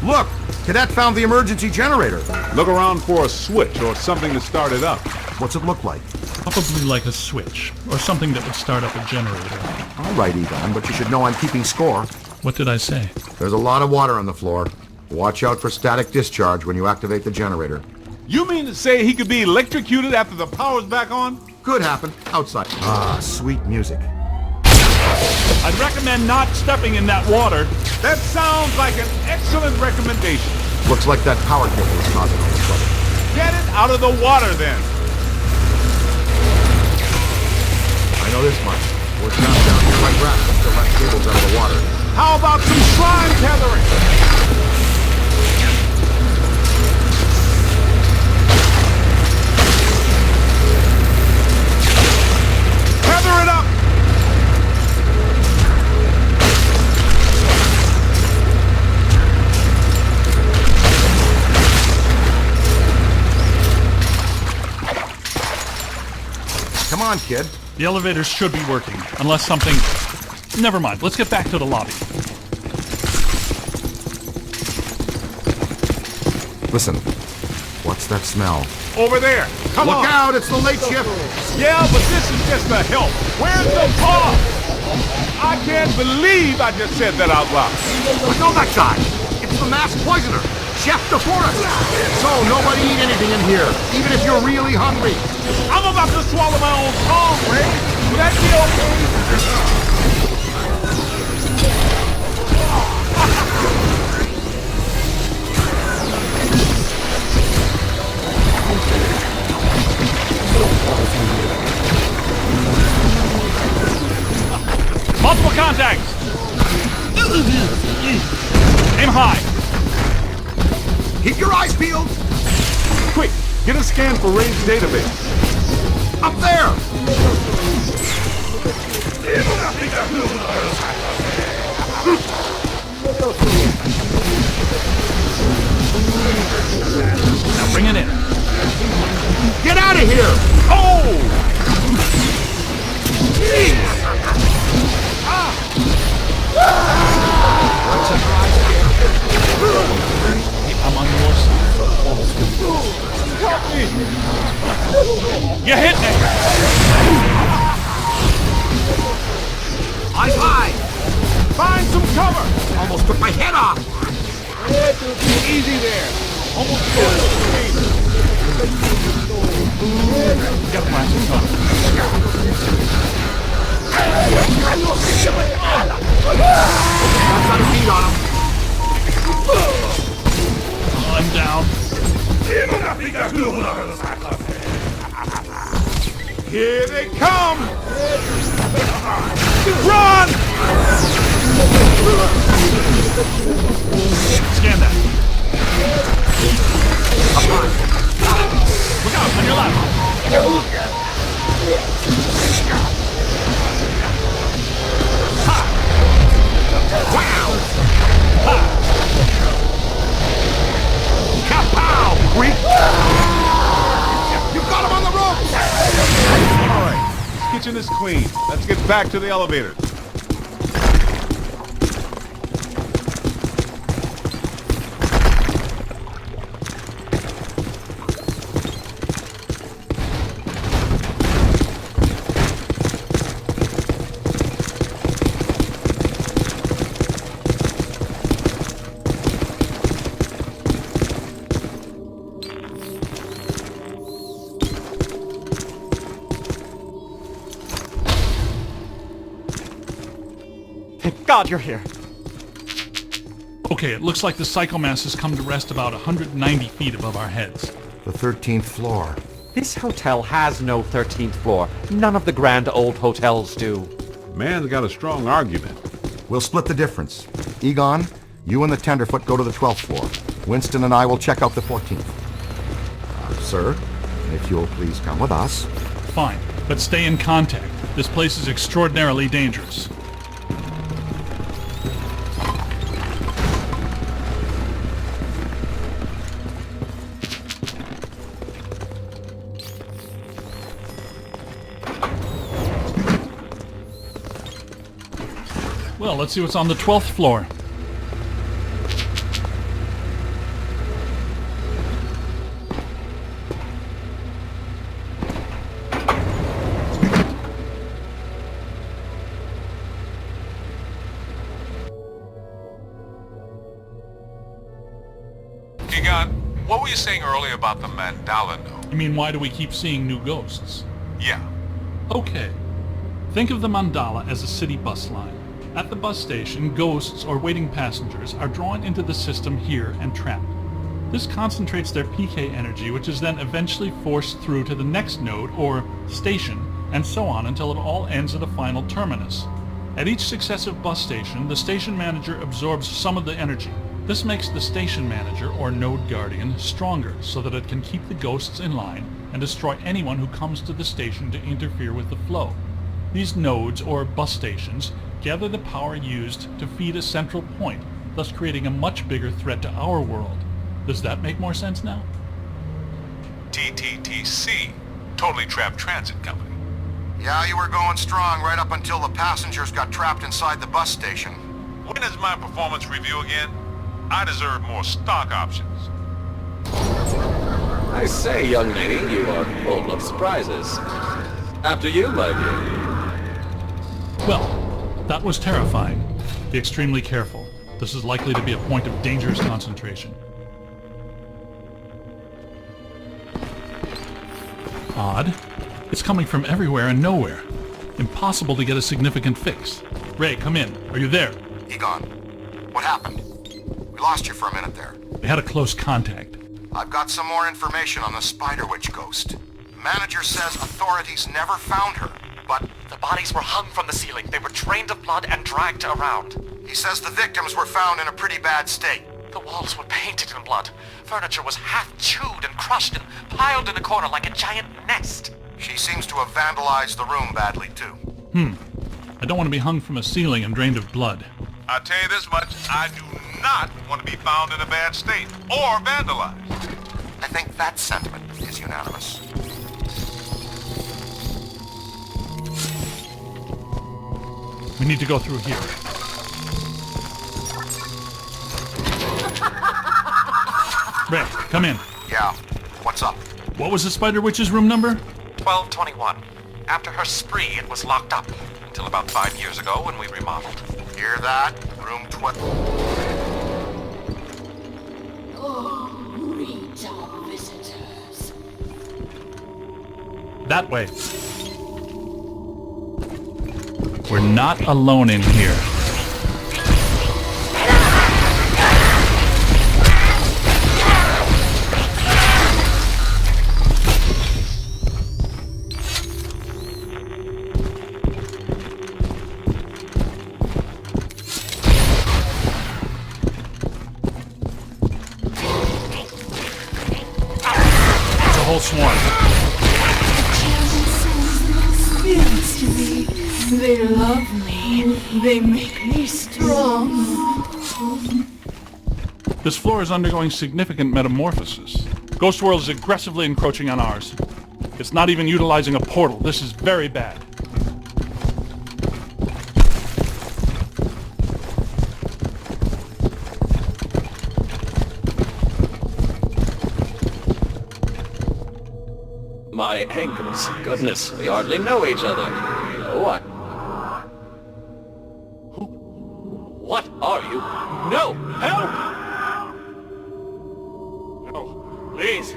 Look! Cadet found the emergency generator. Look around for a switch or something to start it up. What's it look like? Probably like a switch, or something that would start up a generator. All right, Egon, but you should know I'm keeping score. What did I say? There's a lot of water on the floor. Watch out for static discharge when you activate the generator. You mean to say he could be electrocuted after the power's back on? Could happen. Outside. Ah, sweet music. I'd recommend not stepping in that water. That sounds like an excellent recommendation. Looks like that power cable is causing all this trouble. Get it out of the water then. I know this much. We're trapped down here like rats until that cable's out of the water. How about some slime tethering? Tether it up! Come on, kid. The elevators should be working, unless something... Never mind, let's get back to the lobby. Listen, what's that smell? Over there! Come on! Look out, it's the late shift! Yeah, but this is just a help. Where's the car? I can't believe I just said that out loud. I know that guy! It's the masked poisoner! Chef DeForest! So, nobody eat anything in here, even if you're really hungry. I'm about to swallow my own tongue, Ray. Would that be okay? Multiple contacts! Aim high! Keep your eyes peeled! Quick, Get a scan for Ray's database. Up there! Now bring it in. Get out of here! Oh! I'm on your side. You hit me! Eyes high! Find some cover! Almost took my head off! Easy there! Almost got Get plastic cover. got a beat on him. I'm down. Here they come! Run! Scan that. Look out, on your left. Ha! Wow! Ha! Kapow! Creep! You got him on the ropes! All right, kitchen is clean. Let's get back to the elevator. Thank God you're here. Okay, it looks like the psychomass has come to rest about 190 feet above our heads. The 13th floor. This hotel has no 13th floor. None of the grand old hotels do. Man's got a strong argument. We'll split the difference. Egon, you and the Tenderfoot go to the 12th floor. Winston and I will check out the 14th. Sir, if you'll please come with us. Fine, but stay in contact. This place is extraordinarily dangerous. Well, let's see what's on the 12th floor. Egon, what were you saying earlier about the mandala node? You mean, why do we keep seeing new ghosts? Yeah. Okay. Think of the mandala as a city bus line. At the bus station, ghosts or waiting passengers are drawn into the system here and trapped. This concentrates their PK energy, which is then eventually forced through to the next node or station, and so on until it all ends at a final terminus. At each successive bus station, the station manager absorbs some of the energy. This makes the station manager or node guardian stronger so that it can keep the ghosts in line and destroy anyone who comes to the station to interfere with the flow. These nodes or bus stations gather the power used to feed a central point, thus creating a much bigger threat to our world. Does that make more sense now? TTTC, Totally Trapped Transit Company. Yeah, you were going strong right up until the passengers got trapped inside the bus station. When is my performance review again? I deserve more stock options. I say, young lady, you are full of surprises. After you, my dear. Well, that was terrifying. Be extremely careful. This is likely to be a point of dangerous concentration. Odd. It's coming from everywhere and nowhere. Impossible to get a significant fix. Ray, come in. Are you there? Egon, what happened? We lost you for a minute there. We had a close contact. I've got some more information on the Spider Witch ghost. Manager says authorities never found her, but the bodies were hung from the ceiling. They were drained of blood and dragged around. He says the victims were found in a pretty bad state. The walls were painted in blood. Furniture was half chewed and crushed and piled in a corner like a giant nest. She seems to have vandalized the room badly, too. I don't want to be hung from a ceiling and drained of blood. I'll tell you this much, I do not want to be found in a bad state or vandalized. I think that sentiment is unanimous. We need to go through here. Ray, come in. Yeah, what's up? What was the Spider Witch's room number? 1221. After her spree, it was locked up. Until about 5 years ago when we remodeled. Hear that? Room 12. Oh, greet our visitors. That way. We're not alone in here. Whole swarm. Spirits to me. They love me. They make me strong. This floor is undergoing significant metamorphosis. Ghost World is aggressively encroaching on ours. It's not even utilizing a portal. This is very bad. My ankles. Goodness, we hardly know each other. What? What are you? No! Help! No, please.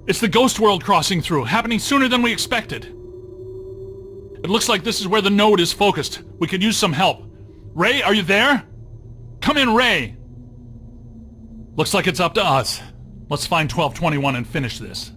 It's the Ghost World crossing through, happening sooner than we expected. It looks like this is where the node is focused. We could use some help. Ray, are you there? Come in, Ray! Looks like it's up to us. Let's find 1221 and finish this.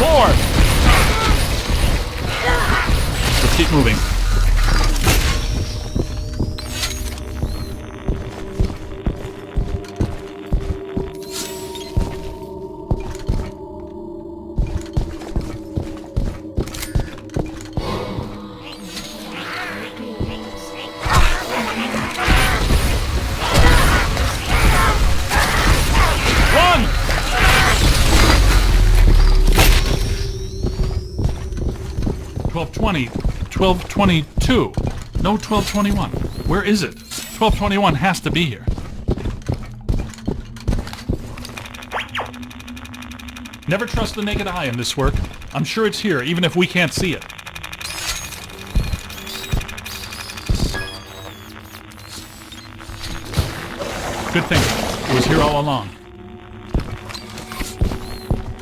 More! Let's keep moving. Run! 1220, 1222. No 1221. Where is it? 1221 has to be here. Never trust the naked eye in this work. I'm sure it's here, even if we can't see it. Good thinking. It was here all along.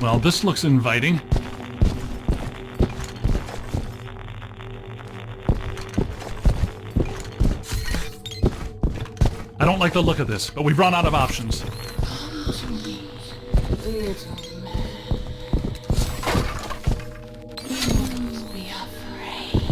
Well, this looks inviting. I don't like the look of this, but we've run out of options. Come to me, little man. Don't be afraid.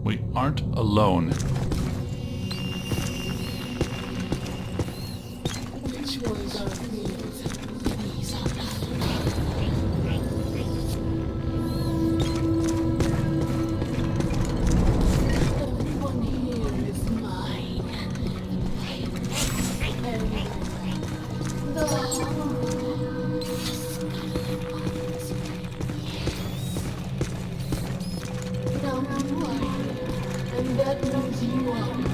We aren't alone. Which ones are these? These are mine. Everyone here is mine. The now you are here, and that means you are mine.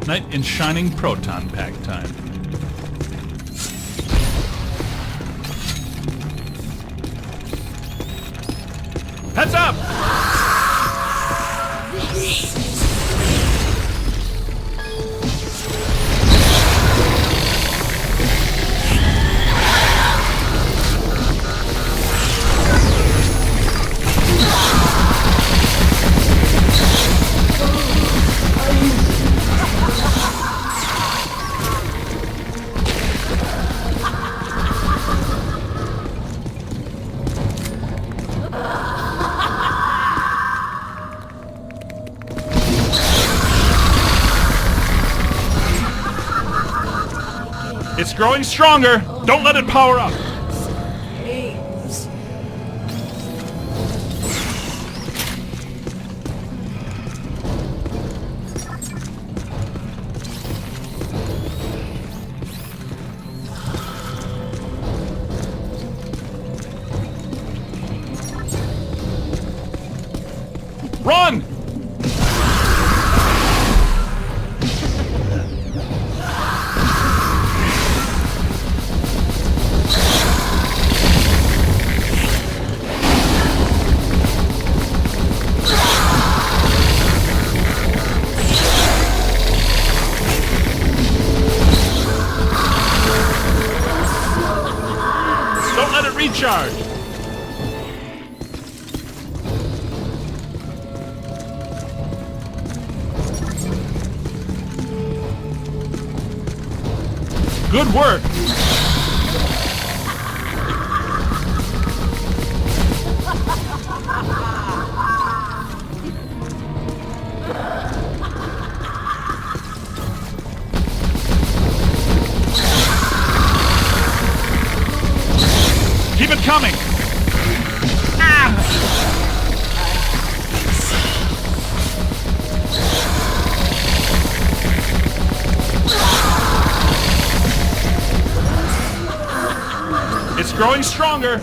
Knight in shining proton pack time. Heads up! It's growing stronger. Don't let it power up. Aims. Run! Don't let it recharge. Good work. Keep it coming. It's growing stronger.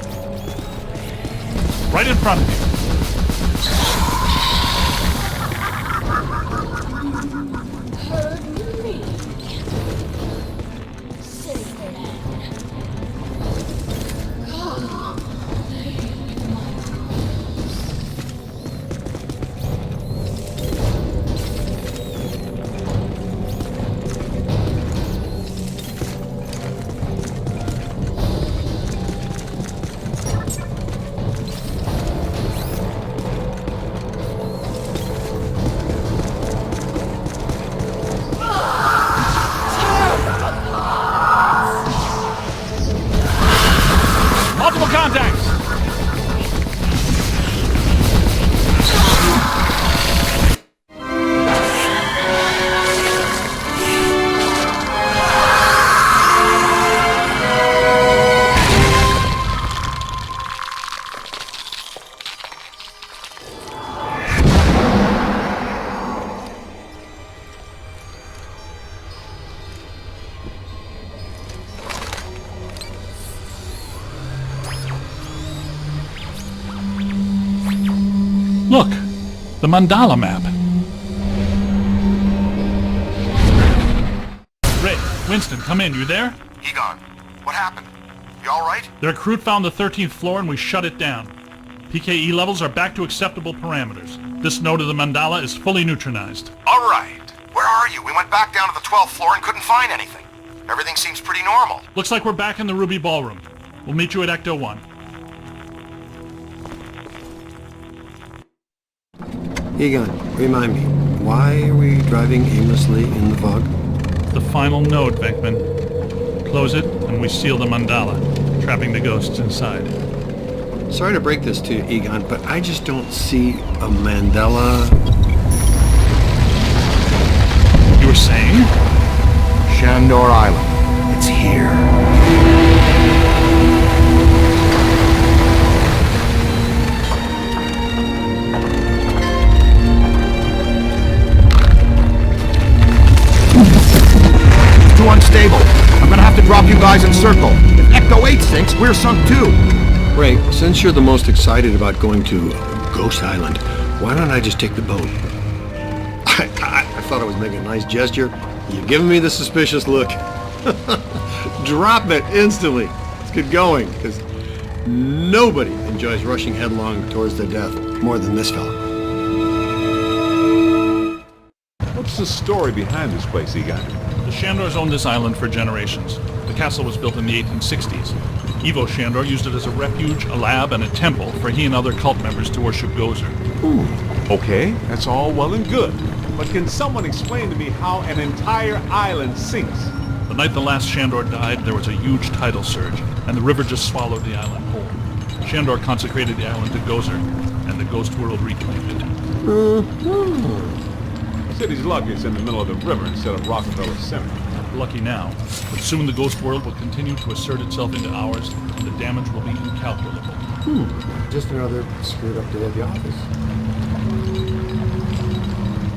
Right in front of you. Heard me. Save the land. Multiple contacts. Look, the mandala map. Winston, come in. You there? Egon, what happened? You alright? Their crew found the 13th floor and we shut it down. PKE levels are back to acceptable parameters. This node of the mandala is fully neutronized. Alright. Where are you? We went back down to the 12th floor and couldn't find anything. Everything seems pretty normal. Looks like we're back in the Ruby Ballroom. We'll meet you at Ecto 1. Egon, remind me, why are we driving aimlessly in the fog? The final node, Venkman. Close it, and we seal the mandala, trapping the ghosts inside. Sorry to break this to you, Egon, but I just don't see a mandala. You were saying? Shandor Island. It's here. Too unstable. I'm gonna have to drop you guys in circle. If Ecto 8 sinks, we're sunk too. Ray, since you're the most excited about going to Ghost Island, why don't I just take the boat? I thought I was making a nice gesture. You're giving me the suspicious look. Drop it instantly. Let's get going, because nobody enjoys rushing headlong towards their death more than this fella. What's the story behind this place, Egon? The Shandors owned this island for generations. The castle was built in the 1860s. Ivo Shandor used it as a refuge, a lab, and a temple for he and other cult members to worship Gozer. Okay, that's all well and good. But can someone explain to me how an entire island sinks? The night the last Shandor died, there was a huge tidal surge, and the river just swallowed the island whole. Shandor consecrated the island to Gozer, and the ghost world reclaimed it. City's lucky it's in the middle of the river instead of Rockefeller Center. Lucky now, but soon the ghost world will continue to assert itself into ours, and the damage will be incalculable. Just another screwed up day at the office.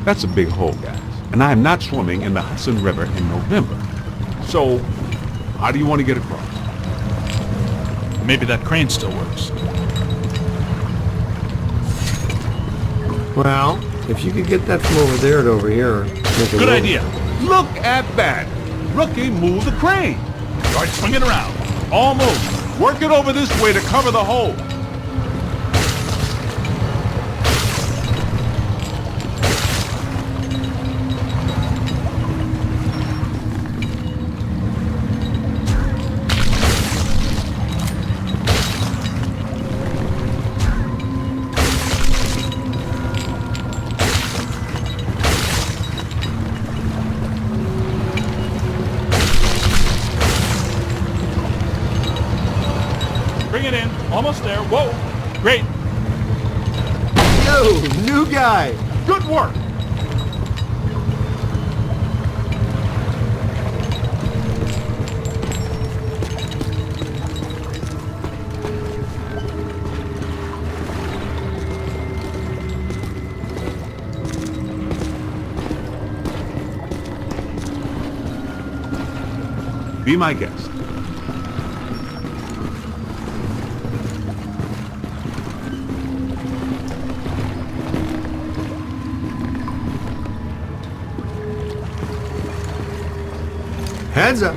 That's a big hole, guys. And I am not swimming in the Hudson River in November. So, how do you want to get across? Maybe that crane still works. Well, if you could get that from over there to over here, make it Good idea. Look at that! Rookie, move the crane! All right, swing it around. Almost. Work it over this way to cover the hole. Bring it in. Almost there. Whoa. Great. Yo, new guy. Good work. Be my guest. Heads up.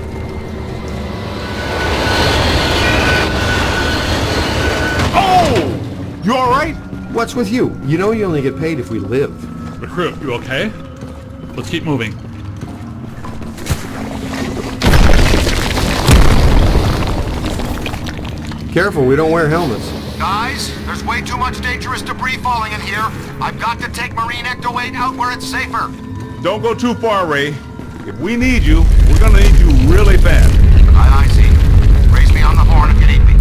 Oh! You all right? What's with you? You know you only get paid if we live. Recruit, you okay? Let's keep moving. Careful, we don't wear helmets. Guys, there's way too much dangerous debris falling in here. I've got to take Marine Ecto 8 out where it's safer. Don't go too far, Ray. If we need you, we're gonna need you really fast. I see. Raise me on the horn if you need me.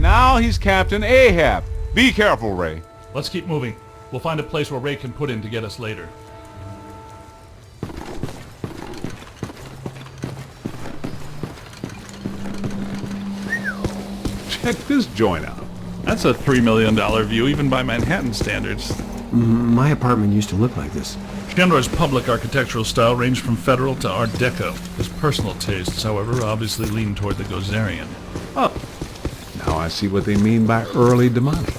Now he's Captain Ahab. Be careful, Ray. Let's keep moving. We'll find a place where Ray can put in to get us later. Check this joint out. That's a $3 million view, even by Manhattan standards. My apartment used to look like this. Shandor's public architectural style ranged from Federal to Art Deco. His personal tastes, however, obviously lean toward the Gozerian. Oh, now I see what they mean by early demonic.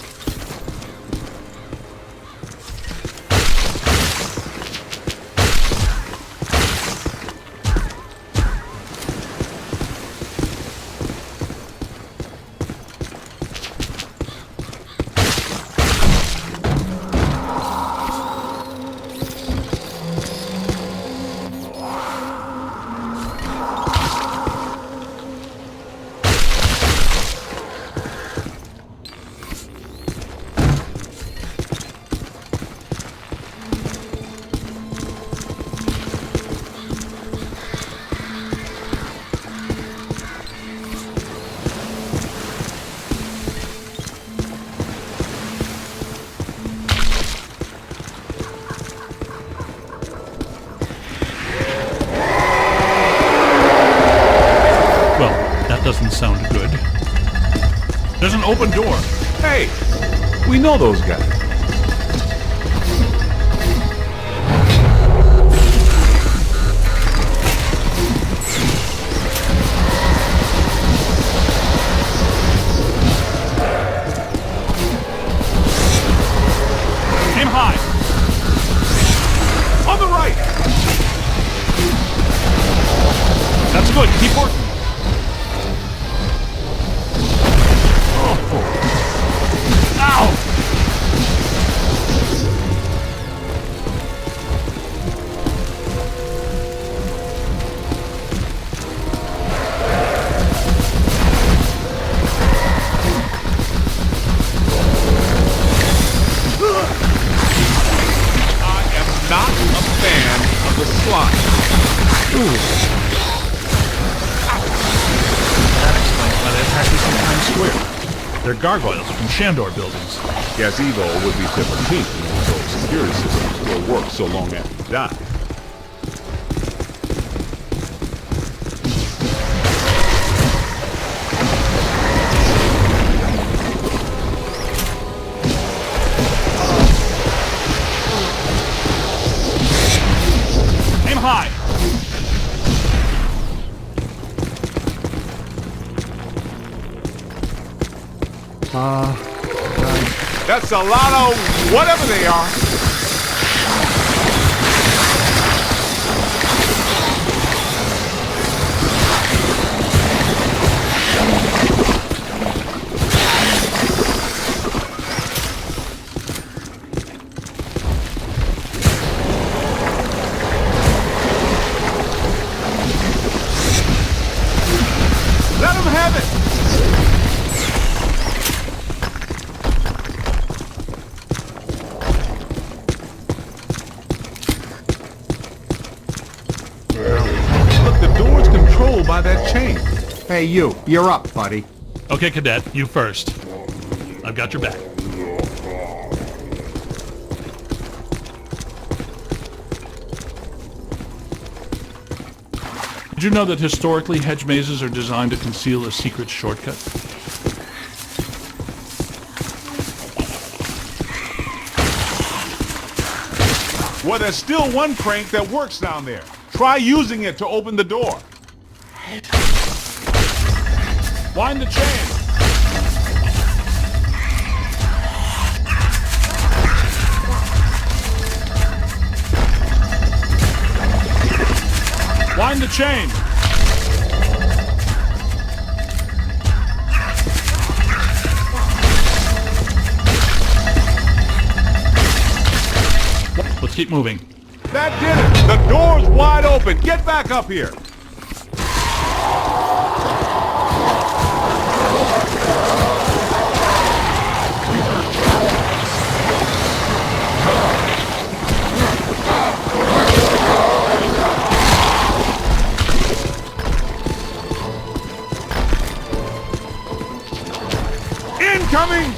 That doesn't sound good. There's an open door. Hey, we know those guys. Aim high. On the right. That's good. Keep working. Ow! I am not a fan of the slime. That explains why they attacked us in Times Square. They're gargoyles from Shandor buildings. Gazebo would be tip of pink, so security systems still work so long after you die. Aim high. That's a lot of whatever they are. Let them have it. Look, the door's controlled by that chain. Hey, you're up, buddy. Okay, Cadet, you first. I've got your back. Did you know that historically hedge mazes are designed to conceal a secret shortcut? Well, there's still one crank that works down there. Try using it to open the door. Wind the chain. Wind the chain. Let's keep moving. That did it! The door's wide open! Get back up here! Incoming!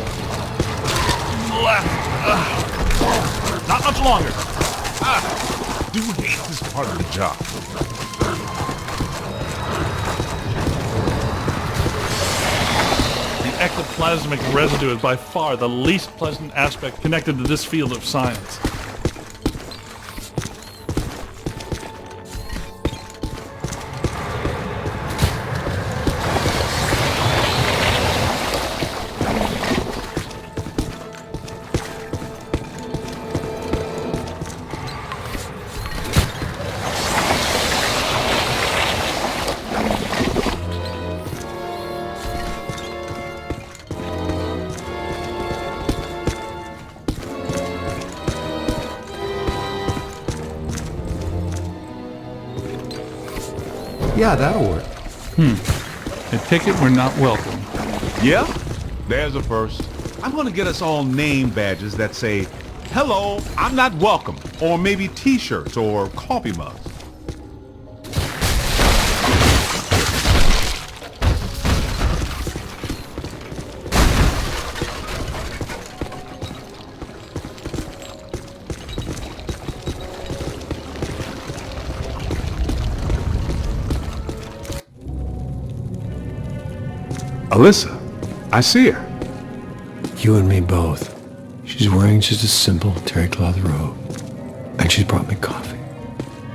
Left. Not much longer. I do hate this part of the job. The ectoplasmic residue is by far the least pleasant aspect connected to this field of science. Yeah, that'll work. A ticket we're not welcome. Yeah? There's a first. I'm gonna get us all name badges that say, "Hello, I'm not welcome," or maybe t-shirts or coffee mugs. Alyssa, I see her. You and me both. She's wearing just a simple terry cloth robe. And she's brought me coffee.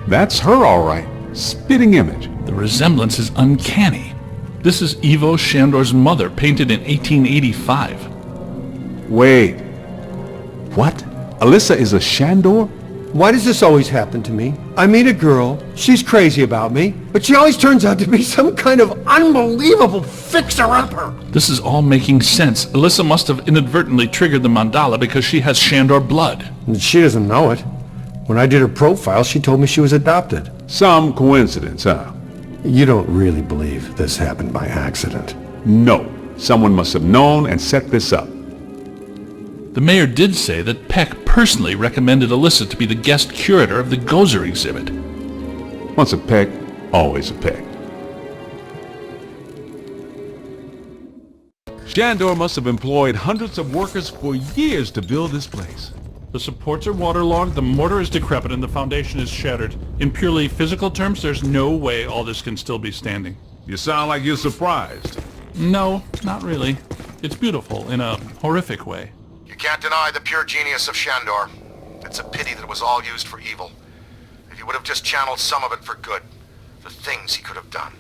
That's her, all right. Spitting image. The resemblance is uncanny. This is Ivo Shandor's mother, painted in 1885. Wait. What? Alyssa is a Shandor? Why does this always happen to me? I meet a girl, she's crazy about me, but she always turns out to be some kind of unbelievable fixer-upper. This is all making sense. Alyssa must have inadvertently triggered the mandala because she has Shandor blood. And she doesn't know it. When I did her profile, she told me she was adopted. Some coincidence, huh? You don't really believe this happened by accident? No. Someone must have known and set this up. The mayor did say that Peck personally recommended Alyssa to be the guest curator of the Gozer exhibit. Once a Peck, always a Peck. Shandor must have employed hundreds of workers for years to build this place. The supports are waterlogged, the mortar is decrepit, and the foundation is shattered. In purely physical terms, there's no way all this can still be standing. You sound like you're surprised. No, not really. It's beautiful in a horrific way. You can't deny the pure genius of Shandor. It's a pity that it was all used for evil. If he would have just channeled some of it for good, the things he could have done.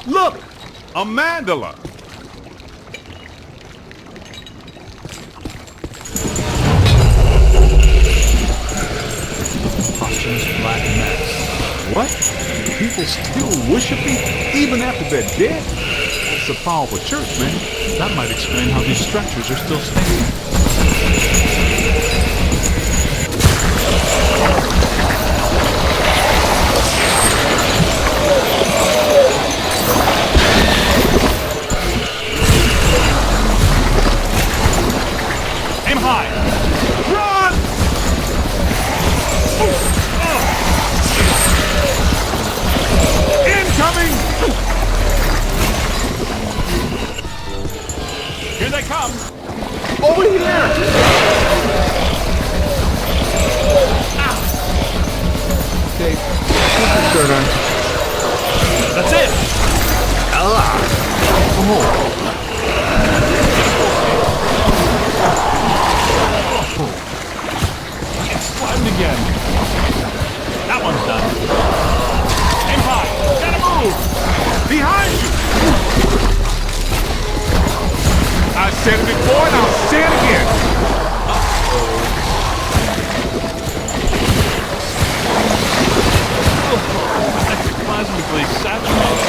Look! A mandala! Posthumous black mass. What? People still worship me even after they're dead? That's a powerful church, man. That might explain how these structures are still standing. Aim high! Run! Incoming! Here they come! Over here! Okay, put your shirt on. That's it! It's slimed again. That one's done. Aim high! Gotta move! Behind you! I said it before and I'll say it again. Ectoplasmically saturated.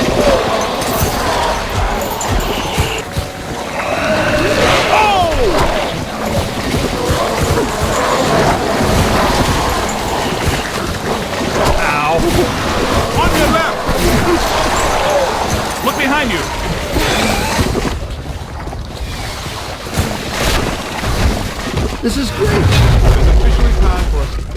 On your left! Look behind you! This is great. It's officially time for us to go.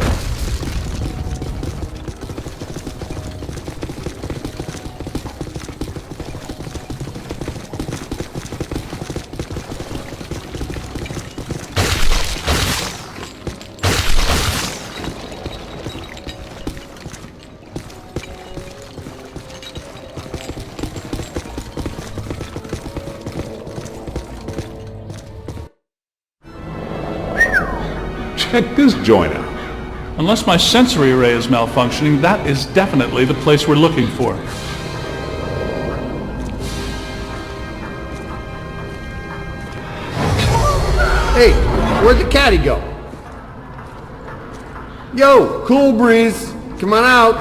Check this joint out. Unless my sensory array is malfunctioning, that is definitely the place we're looking for. Hey, where'd the caddy go? Yo, cool breeze. Come on out.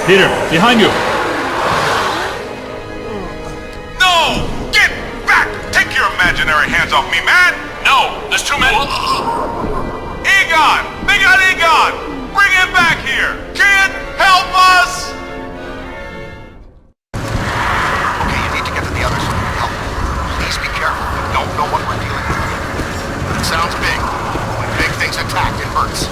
Peter, behind you. No! Get back! Take your imaginary hands off me, man! No, there's too many. Egon! They got Egon! Bring him back here! Kid, help us! Okay, you need to get to the other side. Help. Please be careful. We don't know what we're dealing with. But it sounds big. When big things attack, it hurts.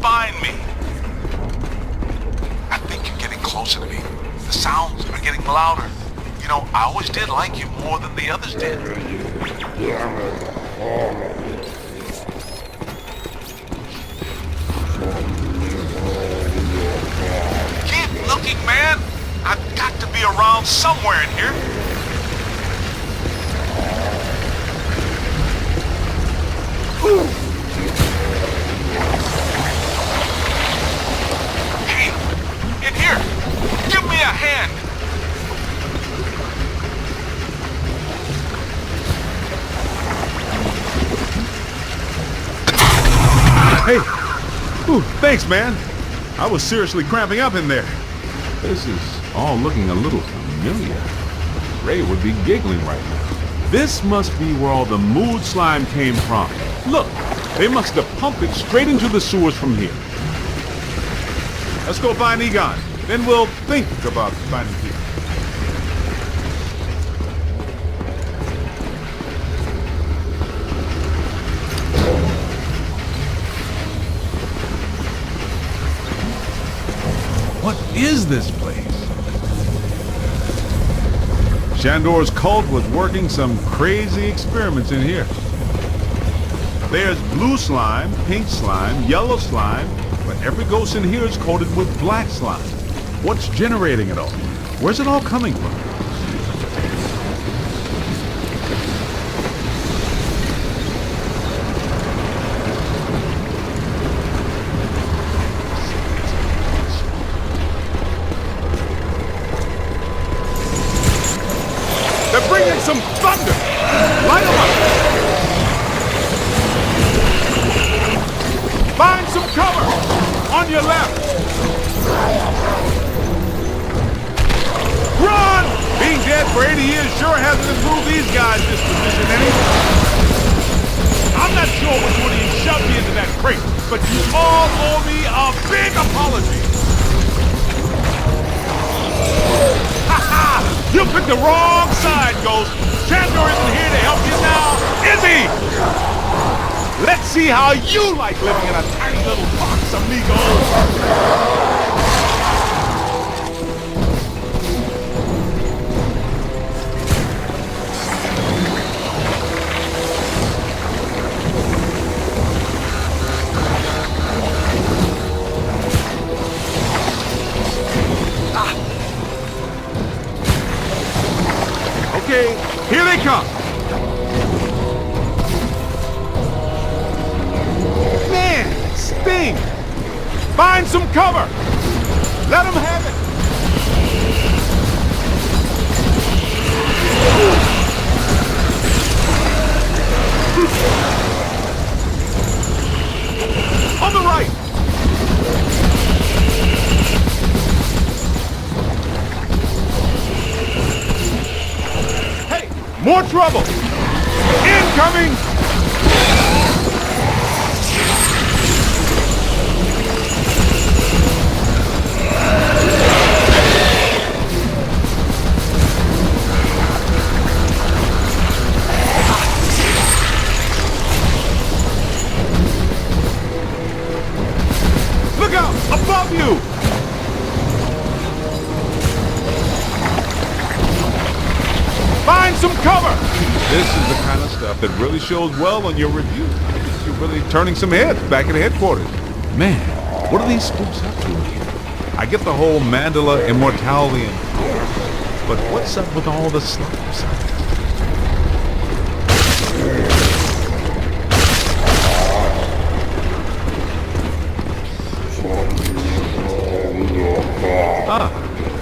find me. I think you're getting closer to me. The sounds are getting louder. You know, I always did like you more than the others did. Keep looking, man. I've got to be around somewhere in here. Hey, in here. Give me a hand. Hey! Ooh, thanks, man. I was seriously cramping up in there. This is all looking a little familiar. Ray would be giggling right now. This must be where all the mood slime came from. Look, they must have pumped it straight into the sewers from here. Let's go find Egon. Then we'll think about finding people. What is this place? Shandor's cult was working some crazy experiments in here. There's blue slime, pink slime, yellow slime, but every ghost in here is coated with black slime. What's generating it all? Where's it all coming from? They're bringing some thunder! Light them up! Find some cover! On your left! Run! Being dead for 80 years sure hasn't improved these guys' disposition any. I'm not sure which one of you shoved me into that crate, but you all owe me a big apology! You picked the wrong side, Ghost! Shandor isn't here to help you now, is he? Let's see how you like living in a tiny little box, amigo! Okay, here they come! Man, Sting! Find some cover! Let them have it! On the right! More trouble! Incoming! Look out! Above you! Find some cover! This is the kind of stuff that really shows well on your review. You're really turning some heads back at headquarters. Man, what are these spooks up to here? I get the whole mandala immortality and power, but what's up with all the slime side?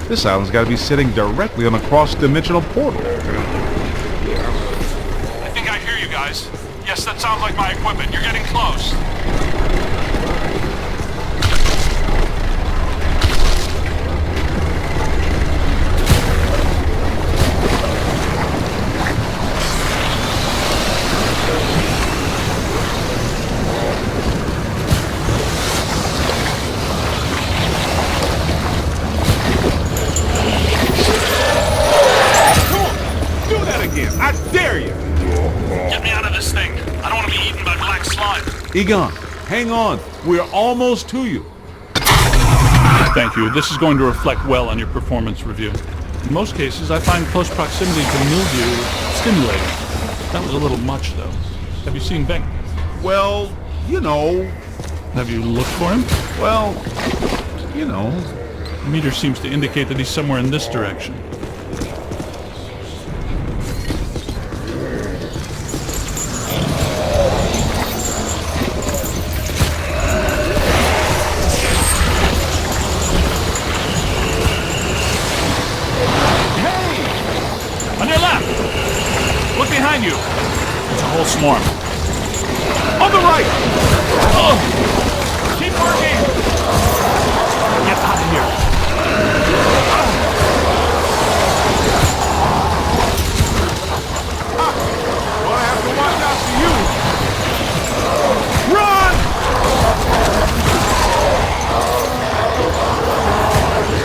This island's got to be sitting directly on a cross-dimensional portal. I think I hear you guys. Yes, that sounds like my equipment. You're getting close. Get me out of this thing. I don't want to be eaten by black slime. Egon, Hang on. We're almost to you. Thank you. This is going to reflect well on your performance review. In most cases, I find close proximity to mildew stimulating. That was a little much, though. Have you seen Beck? Well, you know. Have you looked for him? Well, you know. The meter seems to indicate that he's somewhere in this direction. Behind you! There's a whole swarm. On the right! Oh! Keep working! Get out of here! Well, I have to watch out for you! Run!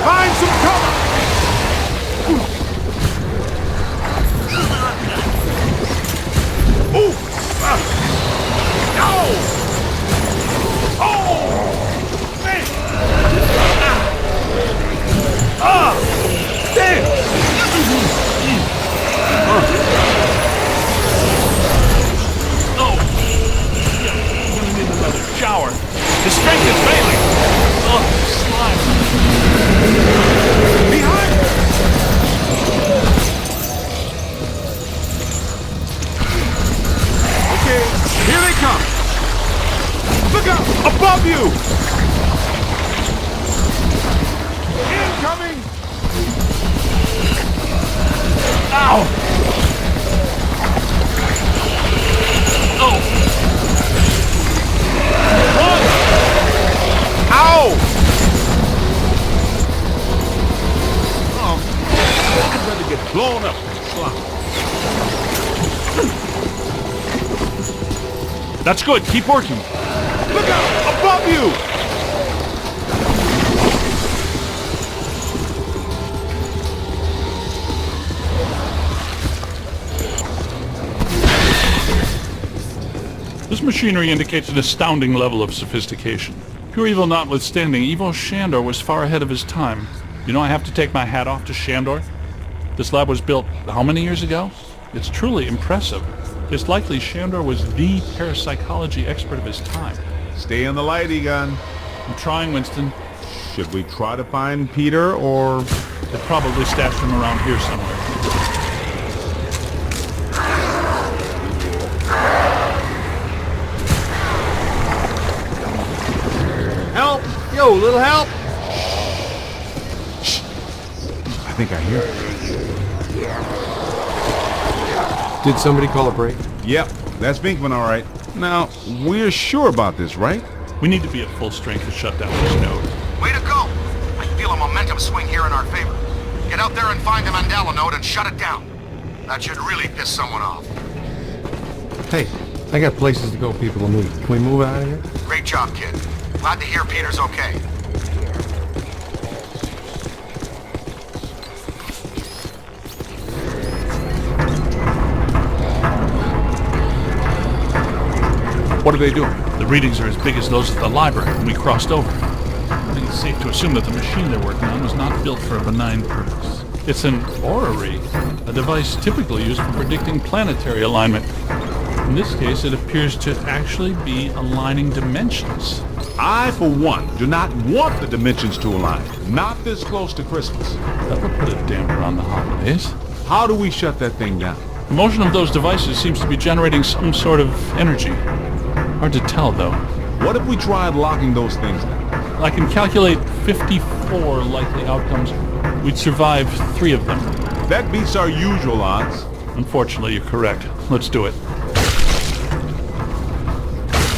Find some cover! Ooh! No! Oh! Man! Damn! Oh! I'm gonna need another shower. His strength is failing! Oh, slime! Behind! Here they come! Look out! Above you! Incoming! Ow! Oh! Run! Ow! Oh, I'd rather get blown up than slime. That's good. Keep working. Look out! Above you! This machinery indicates an astounding level of sophistication. Pure evil notwithstanding, evil Shandor was far ahead of his time. You know, I have to take my hat off to Shandor. This lab was built how many years ago? It's truly impressive. It's likely Shandor was the parapsychology expert of his time. Stay in the light, Egon. I'm trying, Winston. Should we try to find Peter, or... They probably stashed him around here somewhere. Help! Yo, little help! Shh! I think I hear it. Did somebody call a break? Yep, that's Binkman, all right. Now, we're sure about this, right? We need to be at full strength to shut down this node. Way to go! I feel a momentum swing here in our favor. Get out there and find the Mandela node and shut it down. That should really piss someone off. Hey, I got places to go, people to meet. Can we move out of here? Great job, kid. Glad to hear Peter's okay. What are they doing? The readings are as big as those at the library when we crossed over. I think it's safe to assume that the machine they're working on was not built for a benign purpose. It's an orrery, a device typically used for predicting planetary alignment. In this case, it appears to actually be aligning dimensions. I, for one, do not want the dimensions to align. Not this close to Christmas. That would put a damper on the holidays. How do we shut that thing down? The motion of those devices seems to be generating some sort of energy. Hard to tell, though. What if we tried locking those things down? I can calculate 54 likely outcomes. We'd survive 3 of them. That beats our usual odds. Unfortunately, you're correct. Let's do it.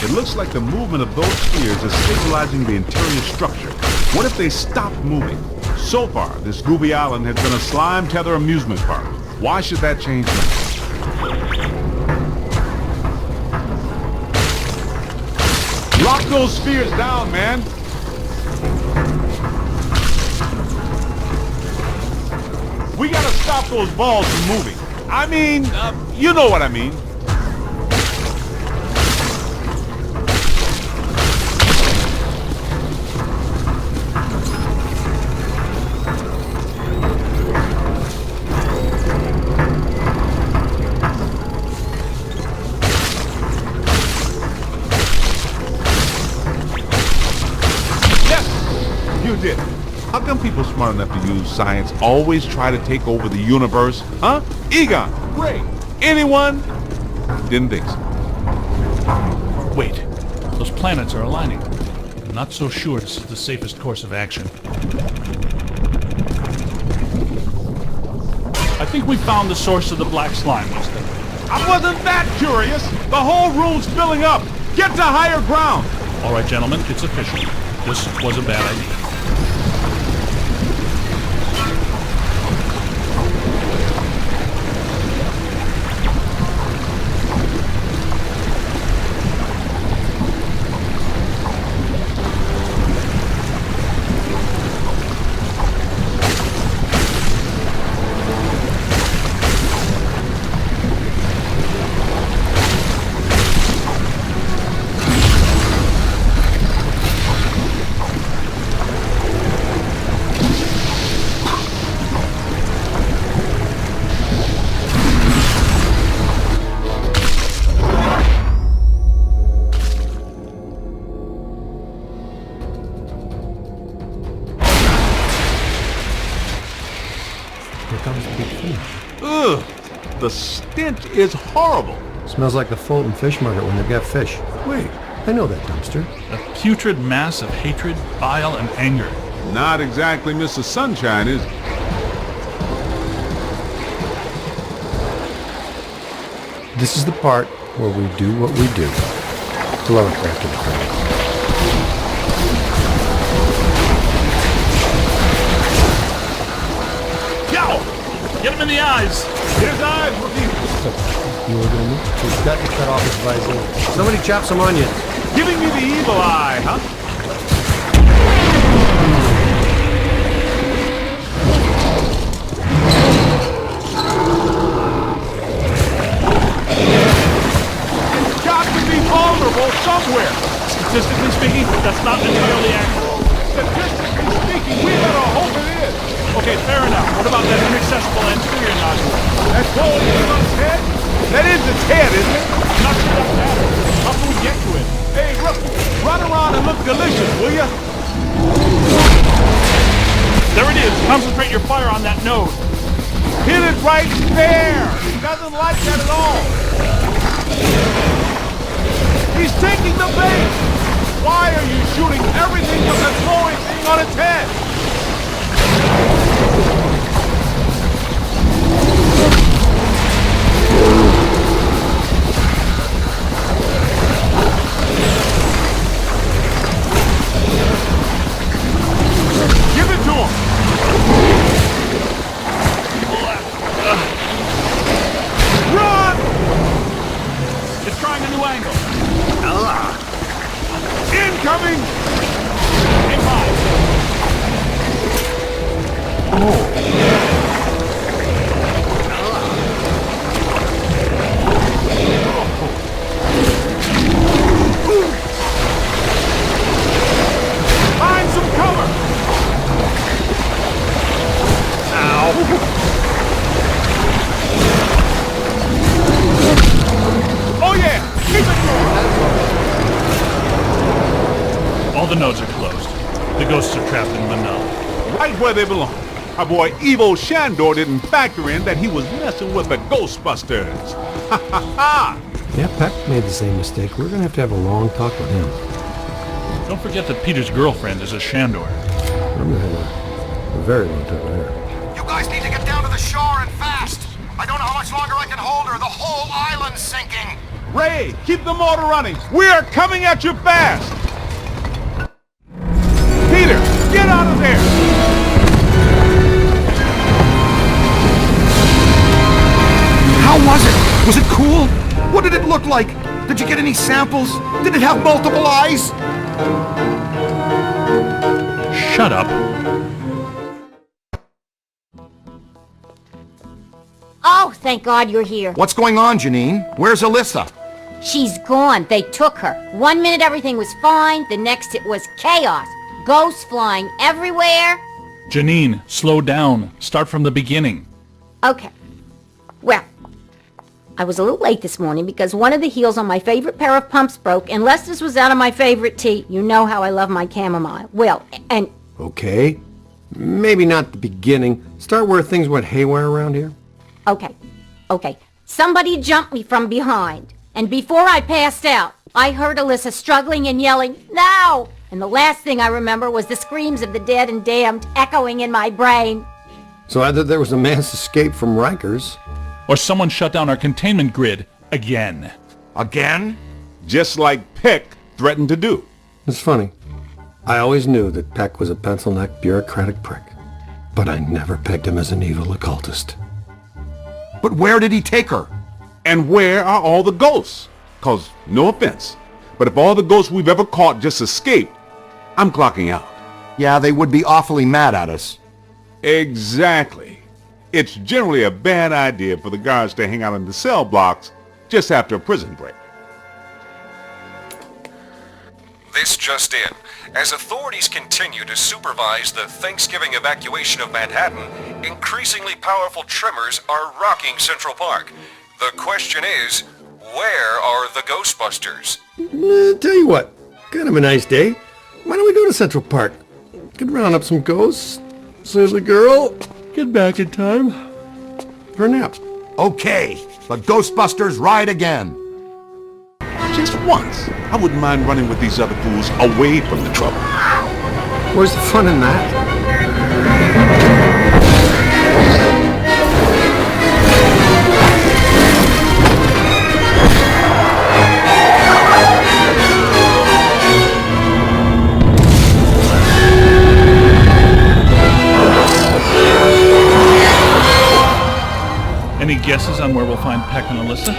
It looks like the movement of those spheres is stabilizing the interior structure. What if they stopped moving? So far, this Gooby Island has been a slime tether amusement park. Why should that change now? Lock those spheres down, man! We gotta stop those balls from moving. I mean, you know what I mean. You did. How come people smart enough to use science always try to take over the universe? Huh? Egon, Ray, anyone? Didn't think so. Wait, those planets are aligning. I'm not so sure this is the safest course of action. I think we found the source of the black slime, Winston. I wasn't that curious. The whole room's filling up. Get to higher ground. All right, gentlemen, it's official. This was a bad idea. Ugh, the stench is horrible. Smells like the Fulton Fish Market when they've got fish. Wait, I know that dumpster. A putrid mass of hatred, bile, and anger. Not exactly Mr. Sunshine, is it? This is the part where we do what we do. Blow it back to the crowd. Get him in the eyes! His eyes were evil. You were gonna move? He's got to cut off his visor. Somebody chop some onions. Giving me the evil eye, huh? It's got to be vulnerable somewhere. Statistically speaking, that's not entirely accurate. Statistically speaking, we better hope it is. Okay, fair enough. What about that inaccessible anterior nodule? That's going in on its head? That is its head, isn't it? Not sure that matters. How can we get to it? Hey, run around and look delicious, will ya? There it is. Concentrate your fire on that node. Hit it right there. He doesn't like that at all. He's taking the bait. Why are you shooting everything from the glowing thing on its head? Give it to him! Run! It's trying a new angle. Incoming! Aim high. Find some cover! Ow! Oh yeah! Keep it going! All the nodes are closed. The ghosts are trapped in Manila. Right where they belong. Our boy Evo Shandor didn't factor in that he was messing with the Ghostbusters. Ha ha ha! Yeah, Peck made the same mistake. We're gonna have a long talk with him. Don't forget that Peter's girlfriend is a Shandor. I'm gonna have a very long talk with her. You guys need to get down to the shore and fast. I don't know how much longer I can hold her. The whole island's sinking. Ray, keep the motor running. We are coming at you fast. Peter, get out of there. How was it? Was it cool? What did it look like? Did you get any samples? Did it have multiple eyes? Shut up. Oh, thank God you're here. What's going on, Janine? Where's Alyssa? She's gone. They took her. 1 minute everything was fine. The next it was chaos. Ghosts flying everywhere. Janine, slow down. Start from the beginning. Okay. Well, I was a little late this morning because one of the heels on my favorite pair of pumps broke, and Lester's was out of my favorite tea. You know how I love my chamomile. Well, and... Okay? Maybe not the beginning. Start where things went haywire around here. Okay. Somebody jumped me from behind. And before I passed out, I heard Alyssa struggling and yelling, "No!" And the last thing I remember was the screams of the dead and damned echoing in my brain. So either there was a mass escape from Rikers, or someone shut down our containment grid again. Again? Just like Peck threatened to do. It's funny. I always knew that Peck was a pencil-necked bureaucratic prick, but I never pegged him as an evil occultist. But where did he take her? And where are all the ghosts? 'Cause, no offense, but if all the ghosts we've ever caught just escaped, I'm clocking out. Yeah, they would be awfully mad at us. Exactly. It's generally a bad idea for the guards to hang out in the cell blocks just after a prison break. This just in. As authorities continue to supervise the Thanksgiving evacuation of Manhattan, increasingly powerful tremors are rocking Central Park. The question is, where are the Ghostbusters? Tell you what, kind of a nice day. Why don't we go to Central Park? Could round up some ghosts, says the girl. Get back in time for a nap. Okay, the Ghostbusters ride again. Just once. I wouldn't mind running with these other fools away from the trouble. Where's the fun in that? Any guesses on where we'll find Peck and Alyssa?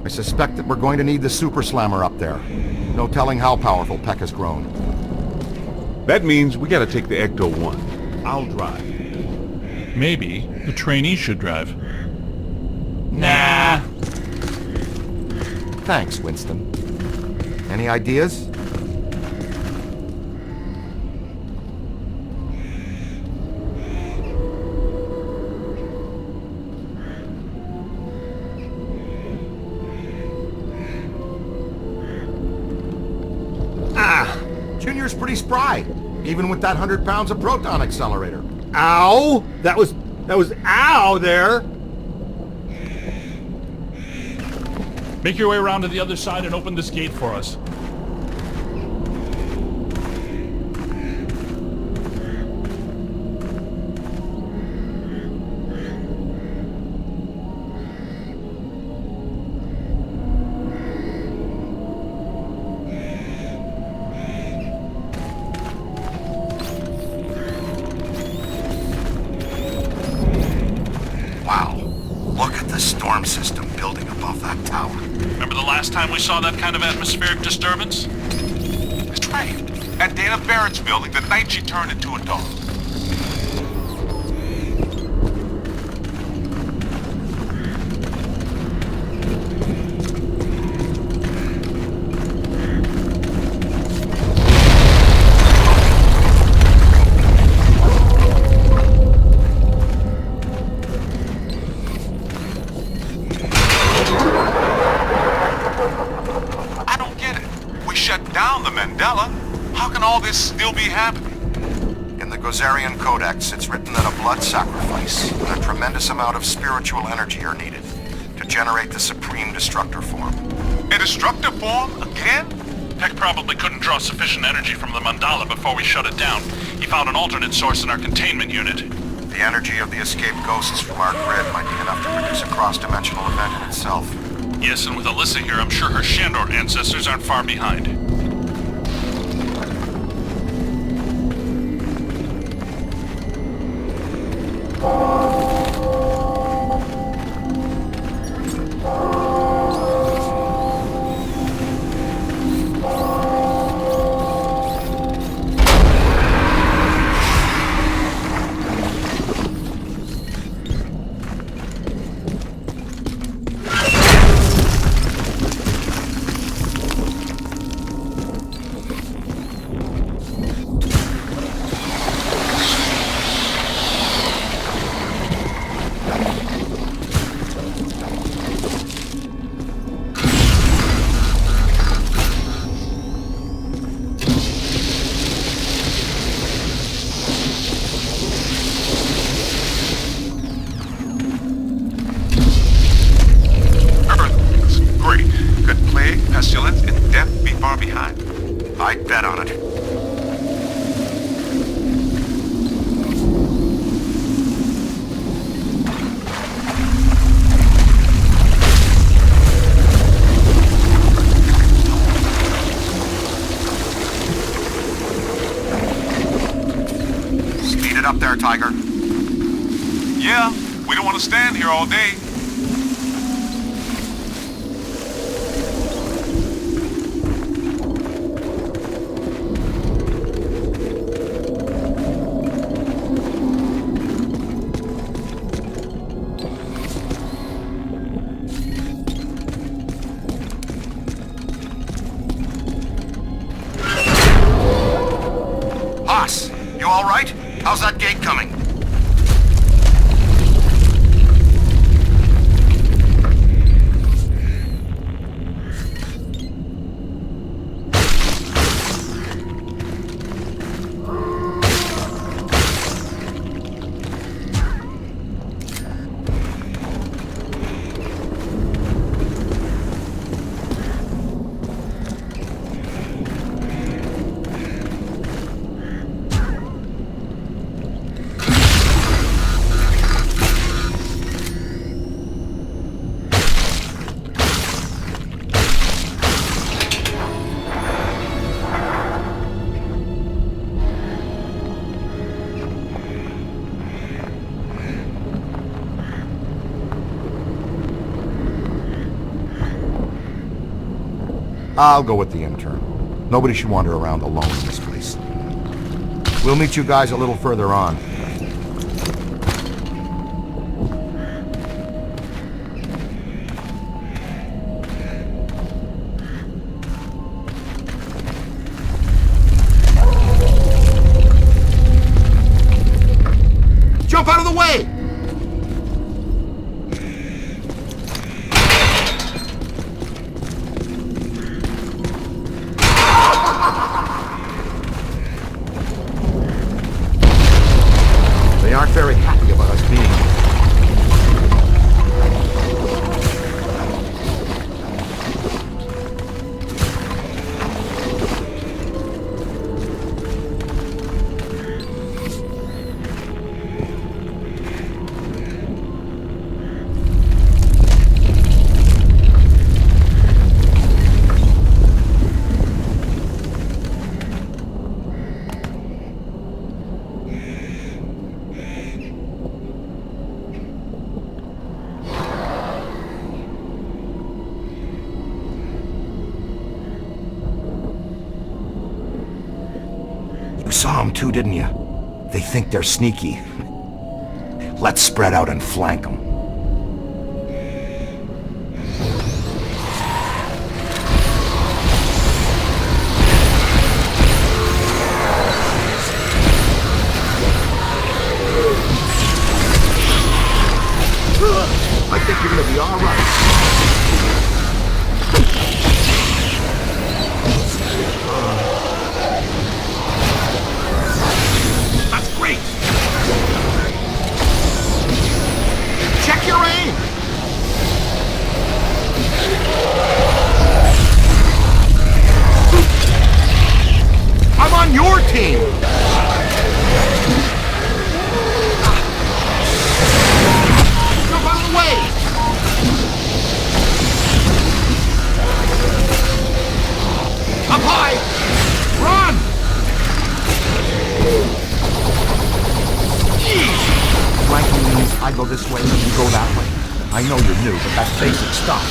I suspect that we're going to need the Super Slammer up there. No telling how powerful Peck has grown. That means we gotta take the Ecto-1. I'll drive. Maybe the trainees should drive. Nah. Thanks, Winston. Any ideas? Junior's pretty spry, even with that 100 pounds of proton accelerator. Ow! That was ow there! Make your way around to the other side and open this gate for us. Wow. Look at the storm system building above that tower. Remember the last time we saw that kind of atmospheric disturbance? That's right. At Dana Barrett's building the night she turned into a dog. How can all this still be happening? In the Gozerian Codex, it's written that a blood sacrifice and a tremendous amount of spiritual energy are needed to generate the Supreme Destructor form. A destructor form? Again? Peck probably couldn't draw sufficient energy from the mandala before we shut it down. He found an alternate source in our containment unit. The energy of the escaped ghosts from our grid might be enough to produce a cross-dimensional event in itself. Yes, and with Alyssa here, I'm sure her Shandor ancestors aren't far behind. Yeah, we don't want to stand here all day. Haas, you all right? How's that gate coming? I'll go with the intern. Nobody should wander around alone in this place. We'll meet you guys a little further on. Jump out of the way! They aren't very happy about us being here. You saw them too, didn't you? They think they're sneaky. Let's spread out and flank them. I think you're gonna be all right. That's great! Check your aim! I'm on your team! Jump out of the way! Up high! Run! Flanking means I go this way and you go that way. I know you're new, but that's basic stuff.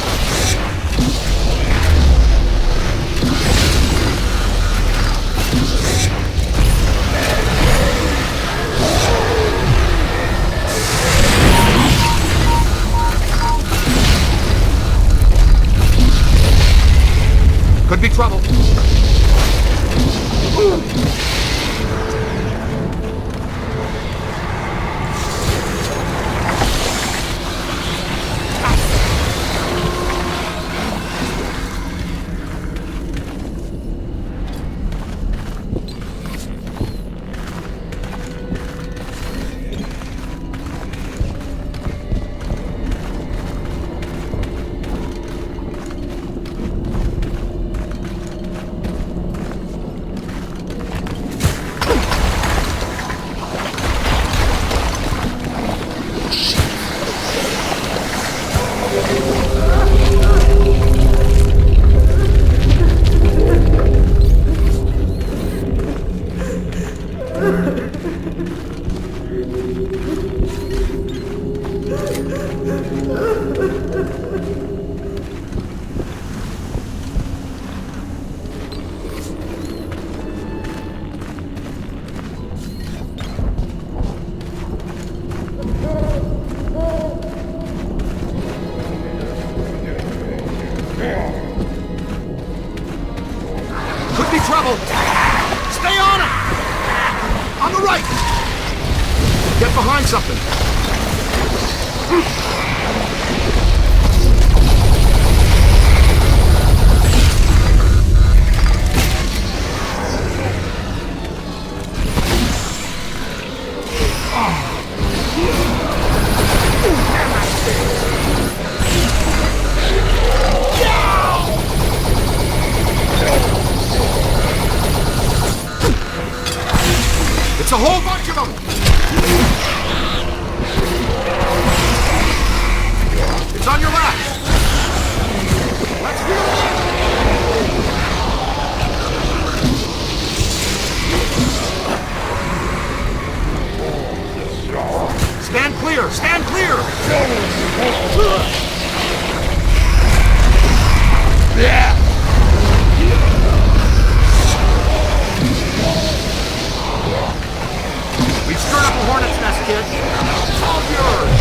Could be trouble. It's a whole bunch of them! It's on your left! Let's do it! Stand clear! Stand clear! Yeah! We've stirred up a hornet's nest, kid. It's all yours.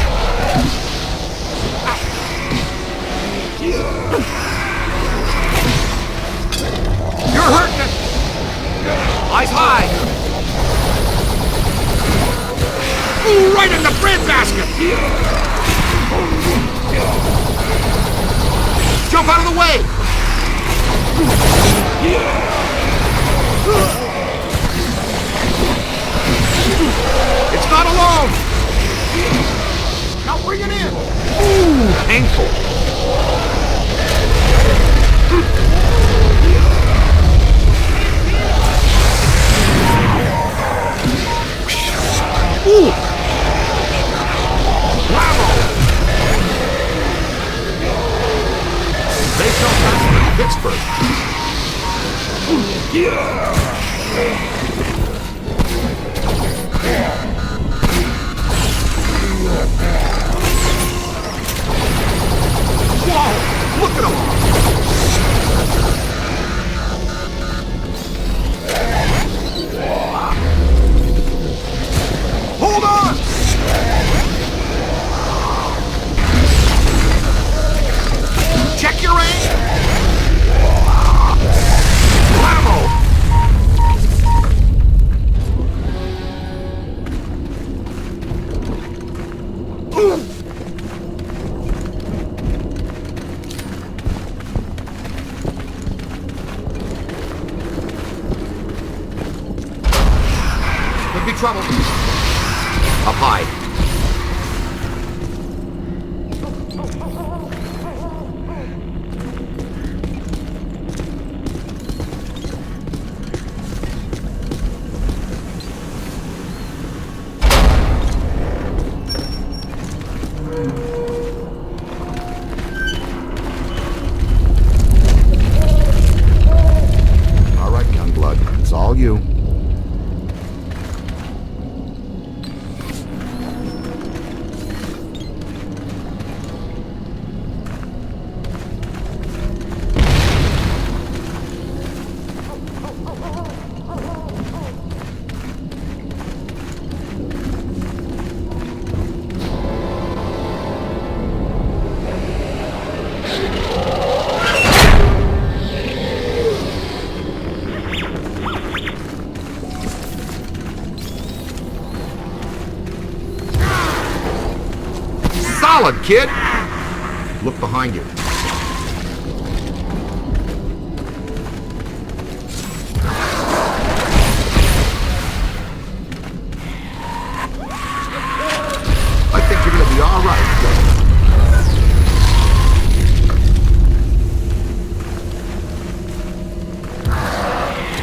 You're hurting it. Eyes high. Ooh, right in the bread basket. Jump out of the way. It's not alone! Now bring it in! Ooh, painful. Ooh! Bravo! They felt that in Pittsburgh. Whoa! Look at him! Hold on! Check your aim! Bravo! Could be trouble. Up high. All right, Youngblood. It's all you. Solid, kid! Look behind you. I think you're gonna be all right.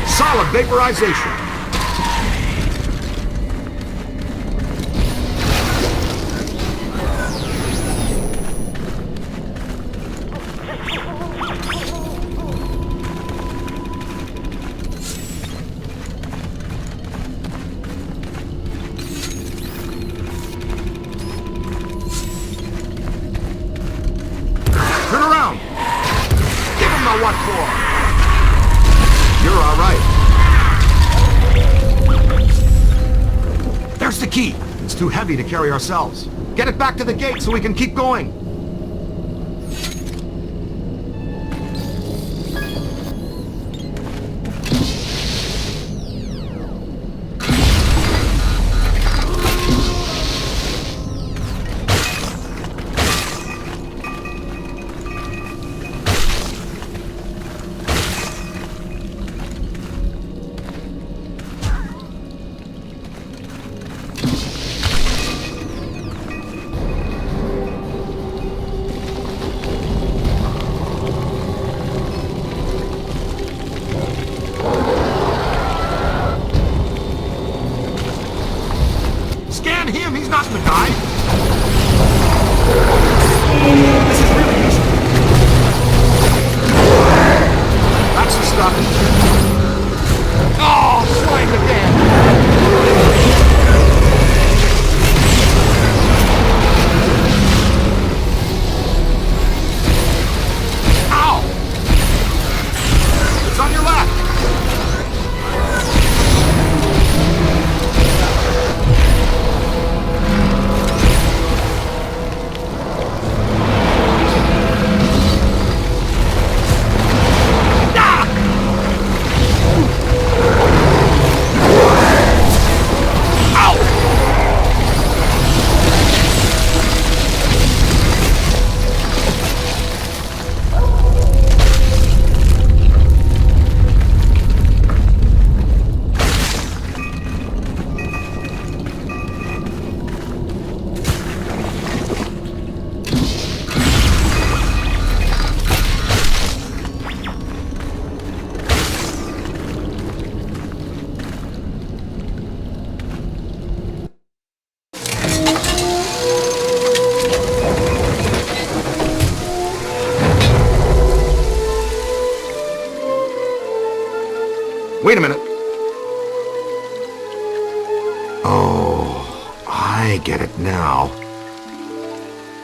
Solid vaporization. Turn around! Give him the what for! You're all right. There's the key. It's too heavy to carry ourselves. Get it back to the gate so we can keep going.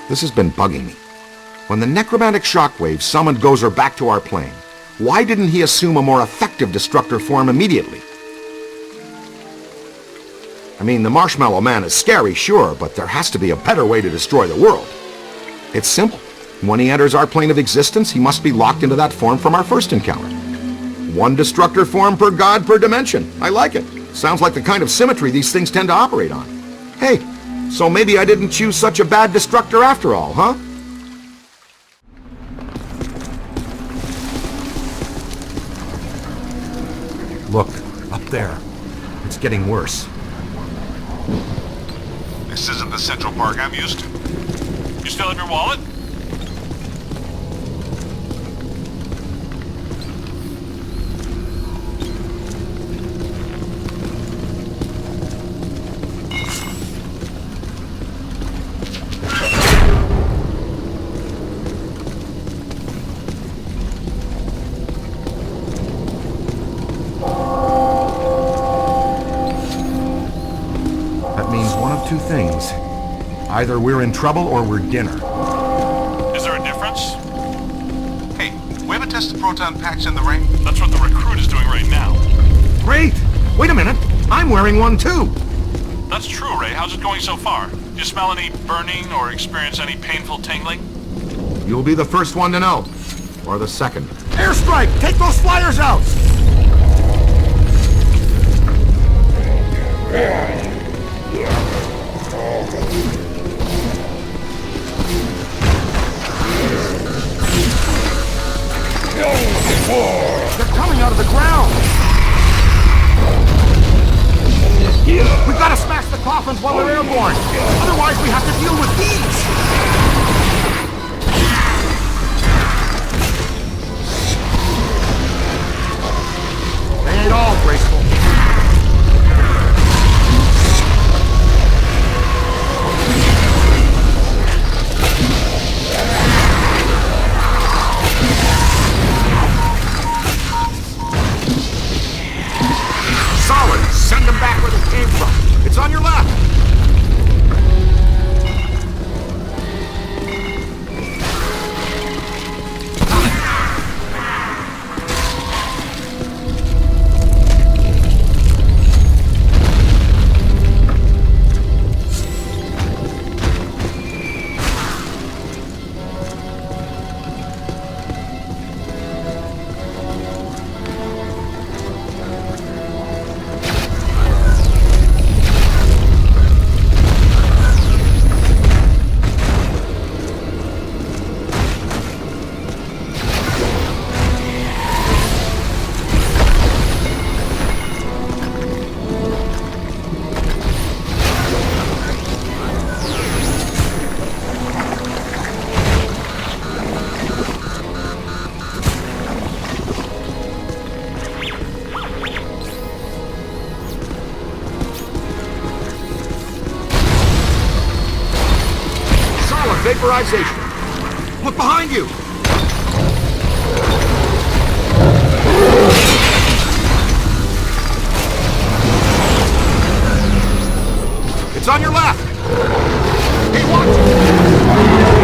This has been bugging me. When the necromantic shockwave summoned Gozer back to our plane, why didn't he assume a more effective destructor form immediately? I mean, the Marshmallow Man is scary, sure, but there has to be a better way to destroy the world. It's simple. When he enters our plane of existence, he must be locked into that form from our first encounter. One destructor form per god per dimension. I like it. Sounds like the kind of symmetry these things tend to operate on. Hey, so maybe I didn't choose such a bad destructor after all, huh? Look, up there. It's getting worse. This isn't the Central Park I'm used to. You still have your wallet? Two things. Either we're in trouble or we're dinner. Is there a difference? Hey, we haven't tested proton packs in the rain? That's what the recruit is doing right now. Great! Wait a minute! I'm wearing one too! That's true, Ray. How's it going so far? Do you smell any burning or experience any painful tingling? You'll be the first one to know. Or the second. Airstrike! Take those flyers out! They're coming out of the ground! We've got to smash the coffins while they're airborne! Otherwise we have to deal with these! They ain't all graceful. Send them back where they came from. It's on your left. Vaporization. Look behind you! It's on your left! Hey, watch it!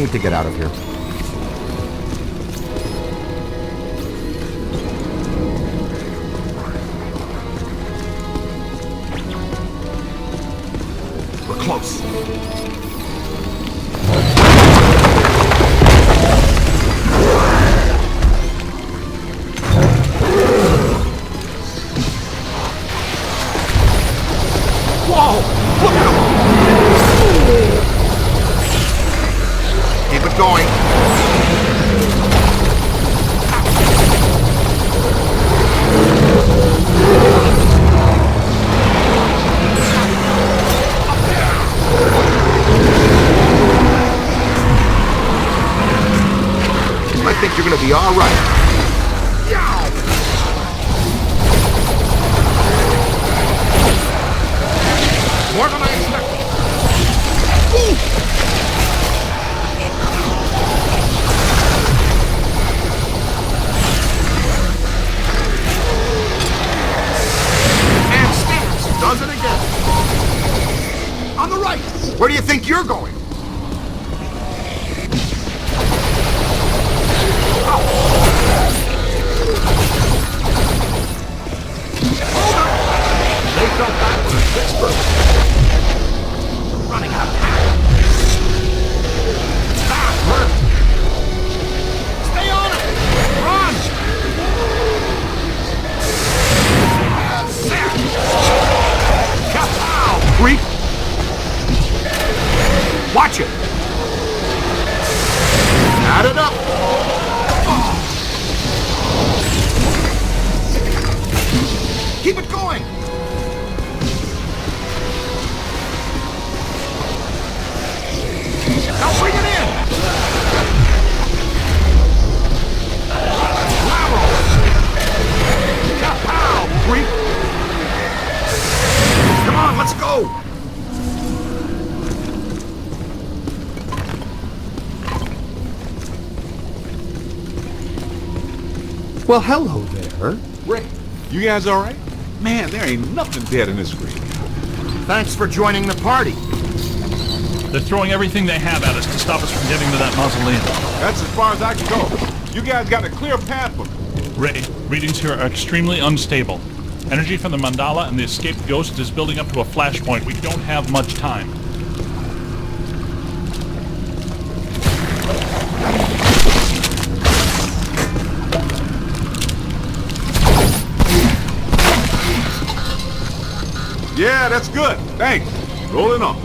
need to get out of here. We're close. Whoa! Look at him! Keep it going. I think you're gonna be all right. More than I expected. And Stevens does it again. On the right. Where do you think you're going? They felt that one in Pittsburgh. Running out of time. Backward. Stay on it. Run. That's it. Kapow, creep. Watch it. Add it up. Keep it going. Now bring it in! Lateral! Kapow, creep! Come on, let's go! Well, hello there. Rick, you guys all right? Man, there ain't nothing dead in this screen. Thanks for joining the party. They're throwing everything they have at us to stop us from getting to that mausoleum. That's as far as I can go. You guys got a clear path for me. Ray, readings here are extremely unstable. Energy from the mandala and the escaped ghost is building up to a flashpoint. We don't have much time. Yeah, that's good. Thanks. Rolling on.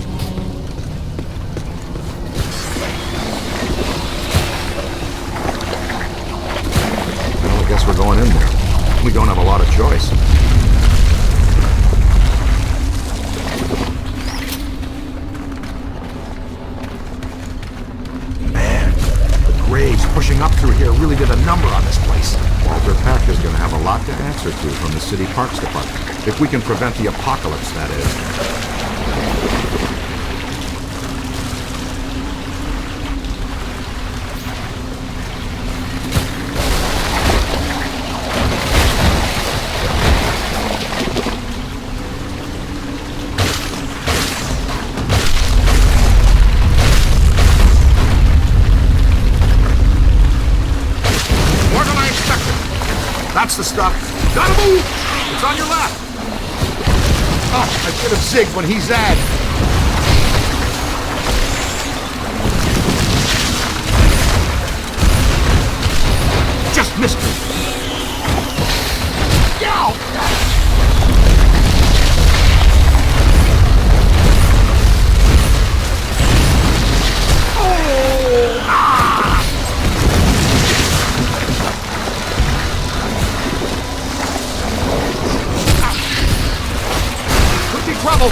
Well, I guess we're going in there. We don't have a lot of choice. Man, the graves pushing up through here really did a number on this place. Walter Peck is going to have a lot to answer to from the City Parks Department. If we can prevent the apocalypse, that is. That's the stuff. Gotta move! It's on your left! Oh, I should have zigged when he zagged. Just missed me. Yow! Oh! Ah! Trouble!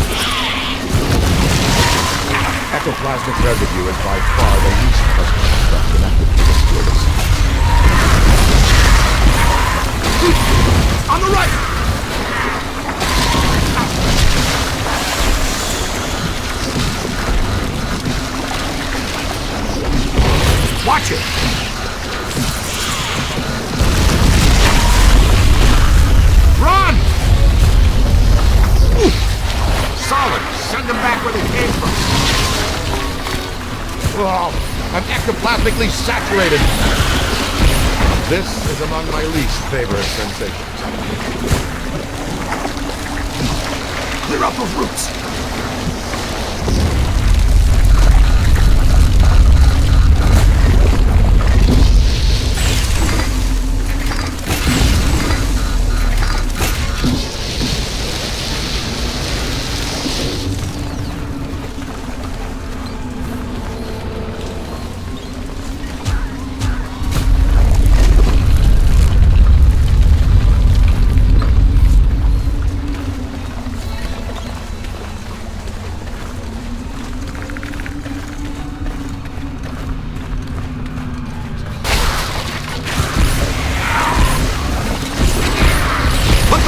Ectoplasmic residue is by far the least puzzling stuff connected to the spirits. On the right! Watch it! Run! Solid. Send them back where they came from. Oh, I'm ectoplasmically saturated. This is among my least favorite sensations. Clear out those roots!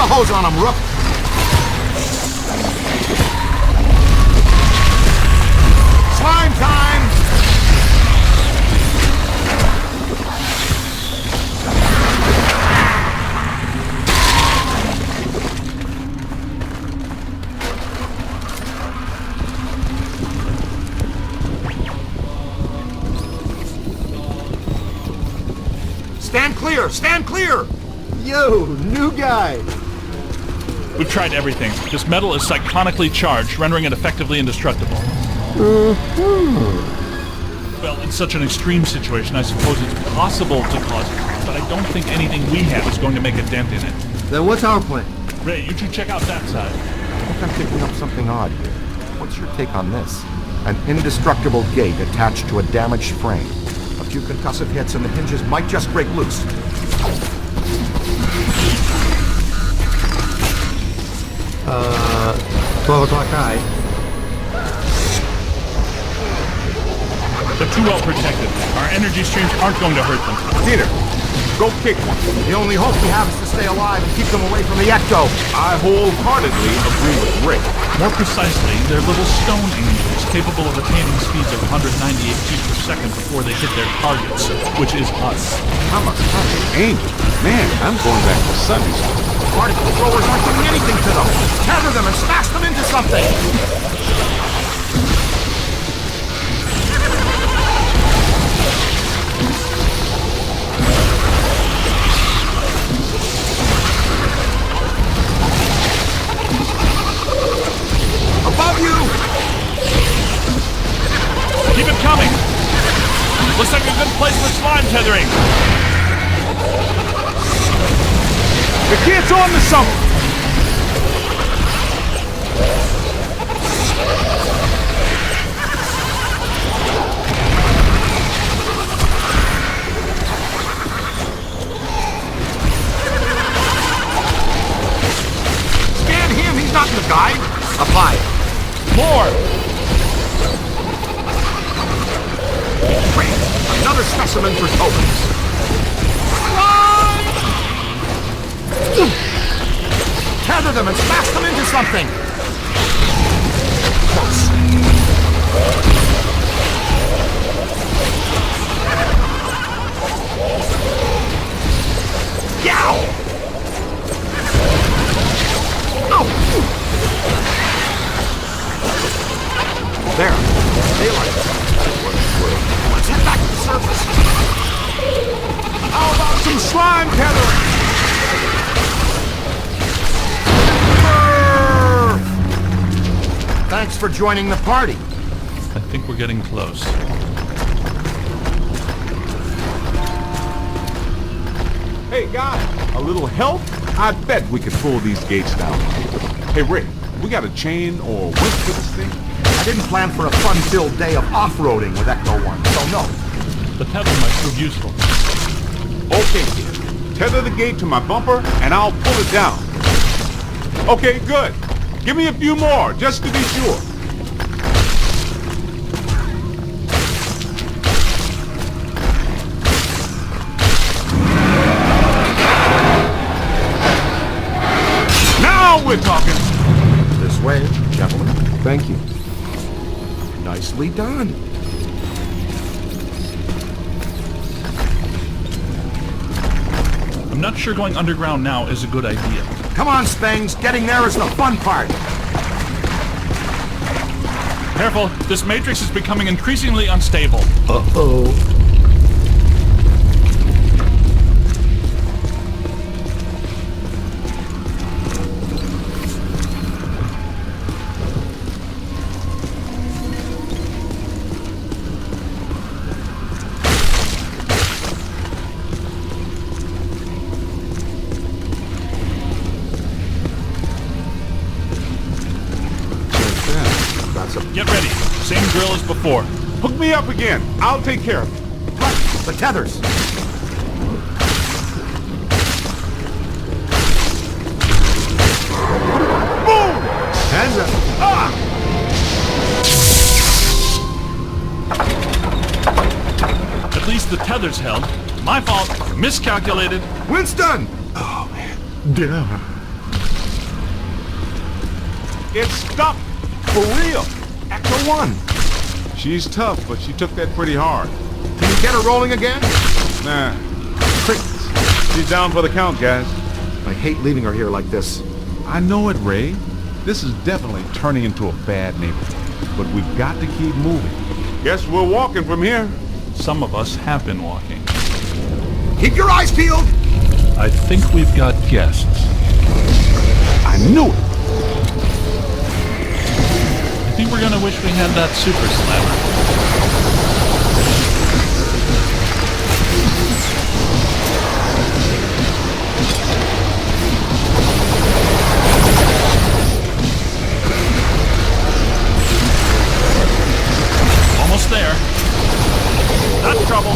Hose on him, Rook! Slime time! Stand clear! Stand clear! Yo, new guy! We've tried everything. This metal is psychonically charged, rendering it effectively indestructible. Well, in such an extreme situation, I suppose it's possible to cause harm, but I don't think anything we have is going to make a dent in it. Then what's our plan? Ray, you two check out that side. I think I'm picking up something odd here. What's your take on this? An indestructible gate attached to a damaged frame. A few concussive hits and the hinges might just break loose. 12 o'clock high. They're too well protected. Our energy streams aren't going to hurt them. Peter, go kick one. The only hope we have is to stay alive and keep them away from the ecto. I wholeheartedly agree with Rick. More precisely, they're little stone angels capable of attaining speeds of 198 feet per second before they hit their targets, which is us. I'm a fucking angel. Man, I'm going back to Sunday school. Particle throwers aren't doing anything to them. Tether them and smash them into something. Above you! Keep it coming! Looks like a good place for slime tethering. The kid's on to something! Scan him, he's not the guy. Apply. More! Great. Another specimen for tokens. Tether them and smash them into something! Close. Yow! Oh! There. Daylight. Let's head back to the surface. How about some slime tethering? Thanks for joining the party. I think we're getting close. Hey, guys, a little help? I bet we could pull these gates down. Hey, Rick, we got a chain or whip for this thing? I didn't plan for a fun-filled day of off-roading with Ecto-1, so no. The tether might prove useful. Okay, kid. Tether the gate to my bumper, and I'll pull it down. Okay, good. Give me a few more, just to be sure. Now we're talking! This way, gentlemen. Thank you. Nicely done. I'm not sure going underground now is a good idea. Come on, Spangs. Getting there is the fun part. Careful, this matrix is becoming increasingly unstable. Uh-oh. Get ready. Same drill as before. Hook me up again. I'll take care of it. Right, the tethers. Boom! Hands up. Ah! At least the tether's held. My fault. Miscalculated. Winston! Oh, man. Damn. It's stuck. For real. Ecto 1. She's tough, but she took that pretty hard. Can you get her rolling again? Nah. Crickets. She's down for the count, guys. I hate leaving her here like this. I know it, Ray. This is definitely turning into a bad neighborhood. But we've got to keep moving. Guess we're walking from here. Some of us have been walking. Keep your eyes peeled! I think we've got guests. I knew it! I think we're gonna wish we had that super slammer. Almost there. That's trouble.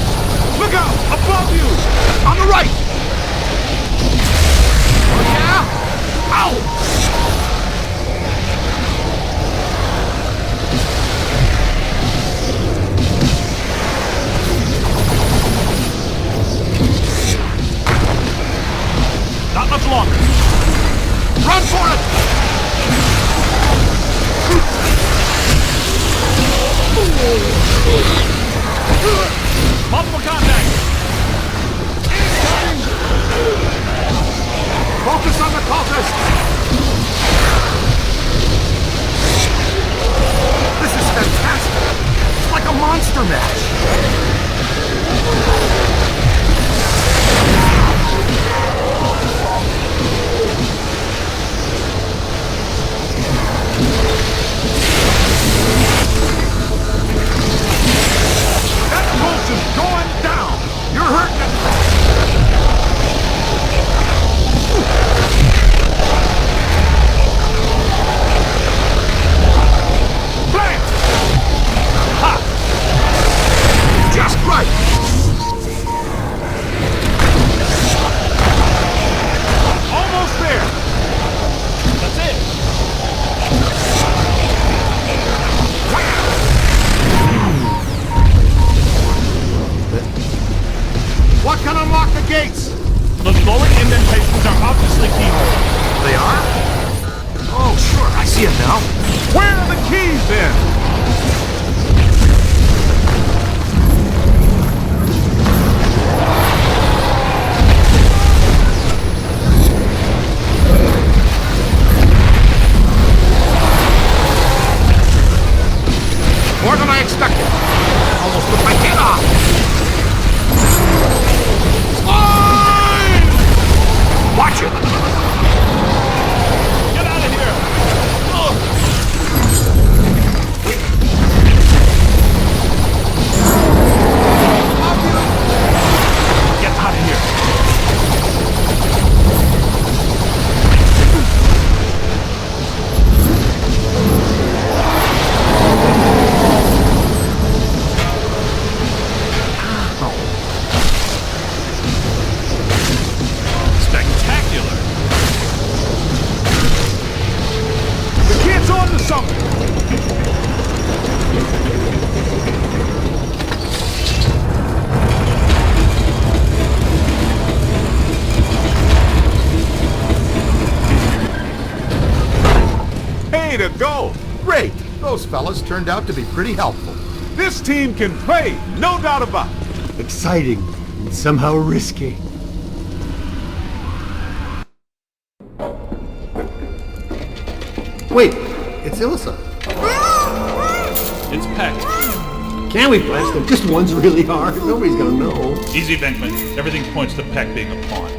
Look out! Above you! On the right! Oh yeah? Ow! Not much longer. Run for it! Multiple contacts. Focus on the cultist! This is fantastic! It's like a monster match! That pulse is going down! You're hurting it! Blam! Ha! Just right! Almost there! That's it. What can unlock the gates? The glowing indentations are obviously keyholes. They are? Oh, sure, I see it now. Where are the keys then? More than I expected. Almost put my head off. Slide! Watch it! Get out of here! Ugh. Get out of here! Spectacular! The kid's on to something! Hey, to go! Great! Those fellas turned out to be pretty helpful. This team can play, no doubt about it. Exciting and somehow risky. Wait, it's Ilsa. It's Peck. Can we blast him? Just one's really hard. Nobody's gonna know. Easy, Venkman. Everything points to Peck being a pawn.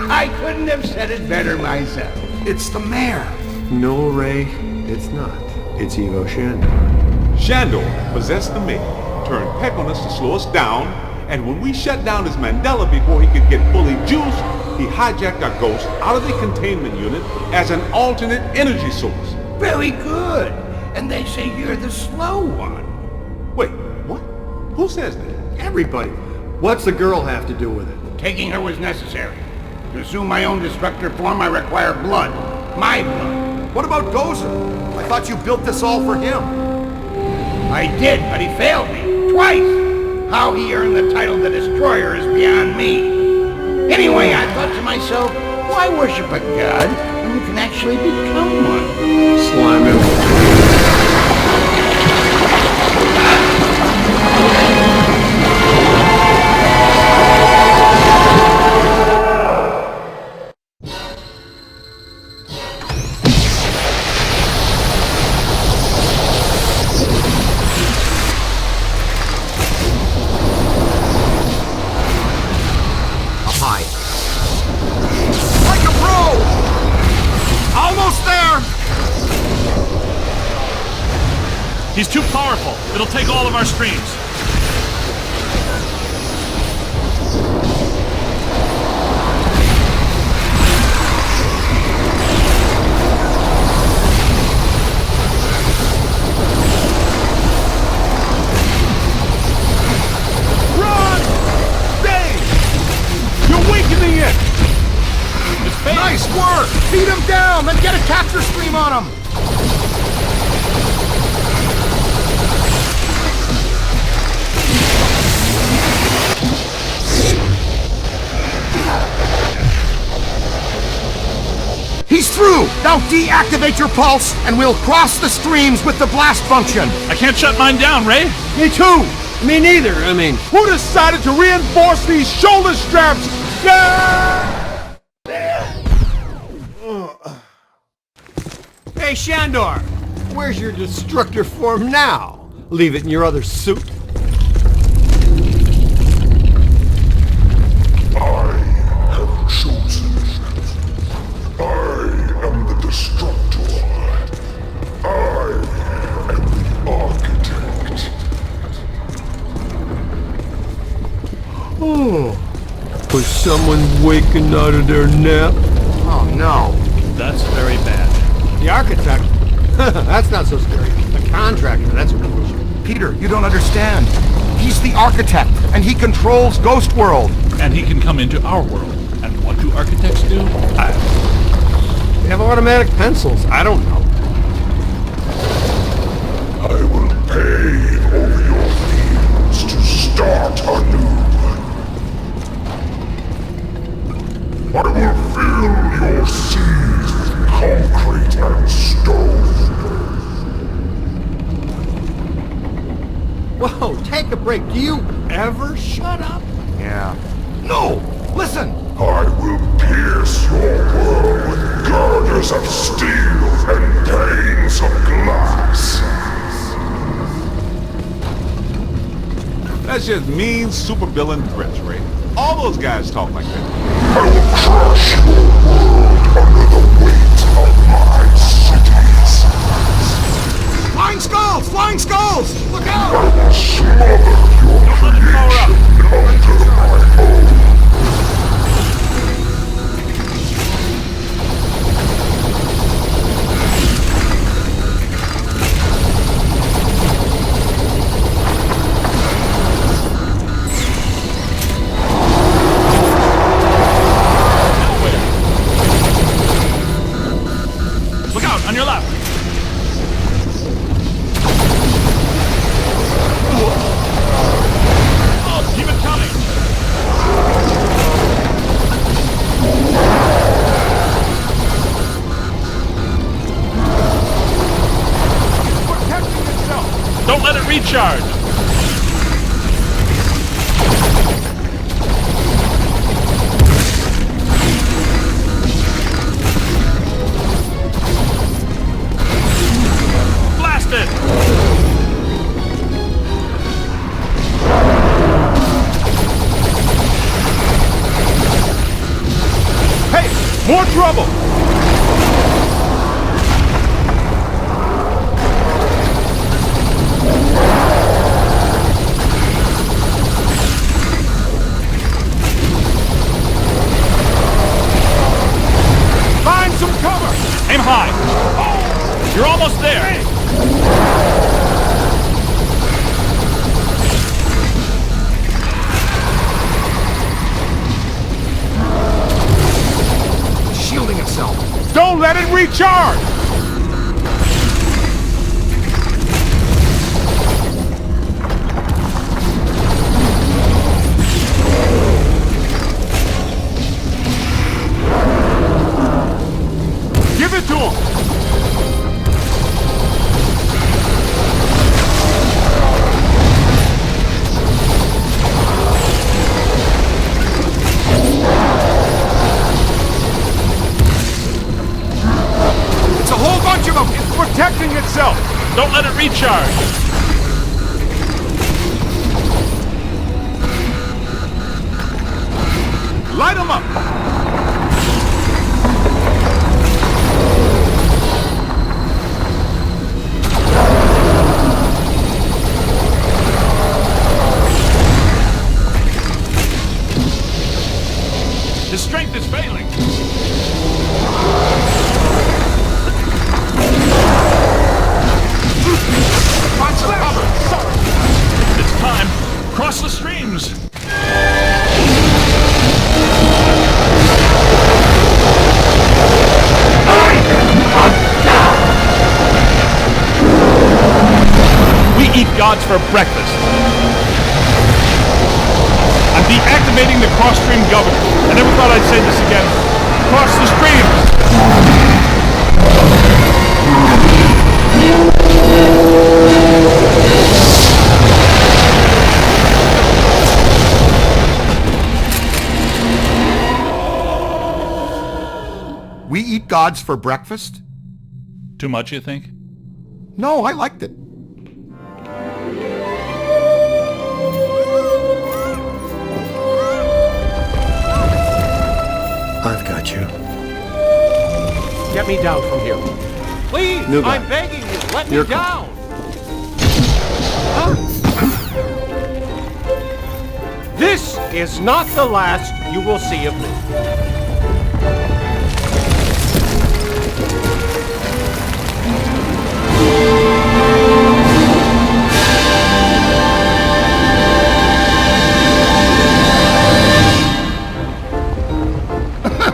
I couldn't have said it better myself. It's the mayor. No, Ray, it's not. It's Evo Shandor. Shandor possessed the mayor, turned Peck on us to slow us down, and when we shut down his Mandela before he could get fully juiced, he hijacked our ghost out of the containment unit as an alternate energy source. Very good. And they say you're the slow one. Wait, what? Who says that? Everybody. What's the girl have to do with it? Taking her was necessary. To assume my own destructor form, I require blood. My blood. What about Gozer? I thought you built this all for him. I did, but he failed me. Twice. How he earned the title The Destroyer is beyond me. Anyway, I thought to myself, why worship a god when you can actually become one? Slime him. He's too powerful. It'll take all of our streams. Run! Dave! You're weakening it! It's fake. Nice work! Beat him down, then get a capture stream on him! He's through! Now deactivate your pulse, and we'll cross the streams with the blast function! I can't shut mine down, Ray! Me too! Me neither, I mean. Who decided to reinforce these shoulder straps? Yeah! Hey, Shandor! Where's your destructor form now? Leave it in your other suit? I have chosen. I am the Destructor. I am the Architect. Oh. Was someone waking out of their nap? Oh no. That's very bad. The architect? That's not so scary. The contractor, that's a real issue. Peter, you don't understand. He's the architect, and he controls Ghost World. And he can come into our world. And what do architects do? They have automatic pencils. I don't know. I will pave over your fields to start anew. I will fill your seas with concrete and stone. Whoa, take a break. Do you ever shut up? Yeah. No! Listen! I will pierce your world with girders of steel and panes of glass. That's just mean supervillain threats, Ray. All those guys talk like that. I will crush your world under the weight of my cities. Flying skulls! Flying skulls! Look out! I will smother your creation under my own. Look out, on your left! Oh, keep it coming! Protecting itself! Don't let it recharge! Blast it! trouble! Find some cover! Aim high! You're almost there! Shielding itself. Don't let it recharge! Give it to him! It's a whole bunch of them! It's protecting itself! Don't let it recharge! Light them up! His strength is failing! Find some cover! It's time! Cross the streams! We eat gods for breakfast! I'm deactivating the cross-stream governor. I never thought I'd say this again. Cross the streams! We eat gods for breakfast? Too much, you think? No, I liked it. I've got you. Get me down from here. Please, New guy. I'm begging you, let me You're down. This is not the last you will see of me.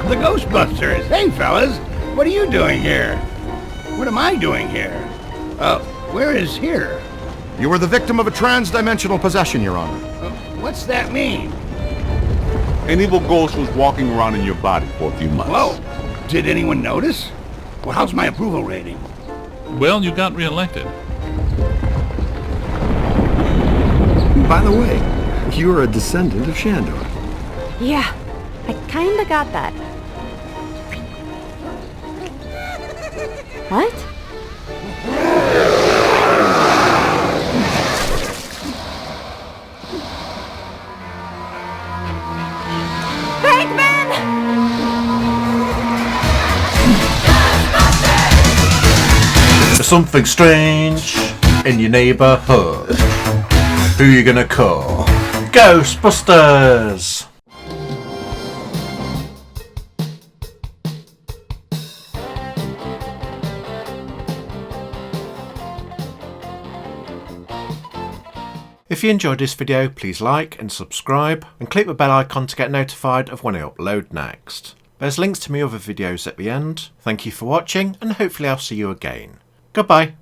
The Ghostbusters! Hey, fellas! What are you doing here? What am I doing here? Where is here? You were the victim of a trans-dimensional possession, Your Honor. What's that mean? An evil ghost was walking around in your body for a few months. Whoa! Did anyone notice? Well, how's my approval rating? Well, you got reelected. By the way, you're a descendant of Shandor. Yeah, I kinda got that. What? Bankman! There's something strange in your neighborhood. Who you gonna call? Ghostbusters! If you enjoyed this video, please like and subscribe and click the bell icon to get notified of when I upload next. There's links to my other videos at the end. Thank you for watching and hopefully I'll see you again. Goodbye.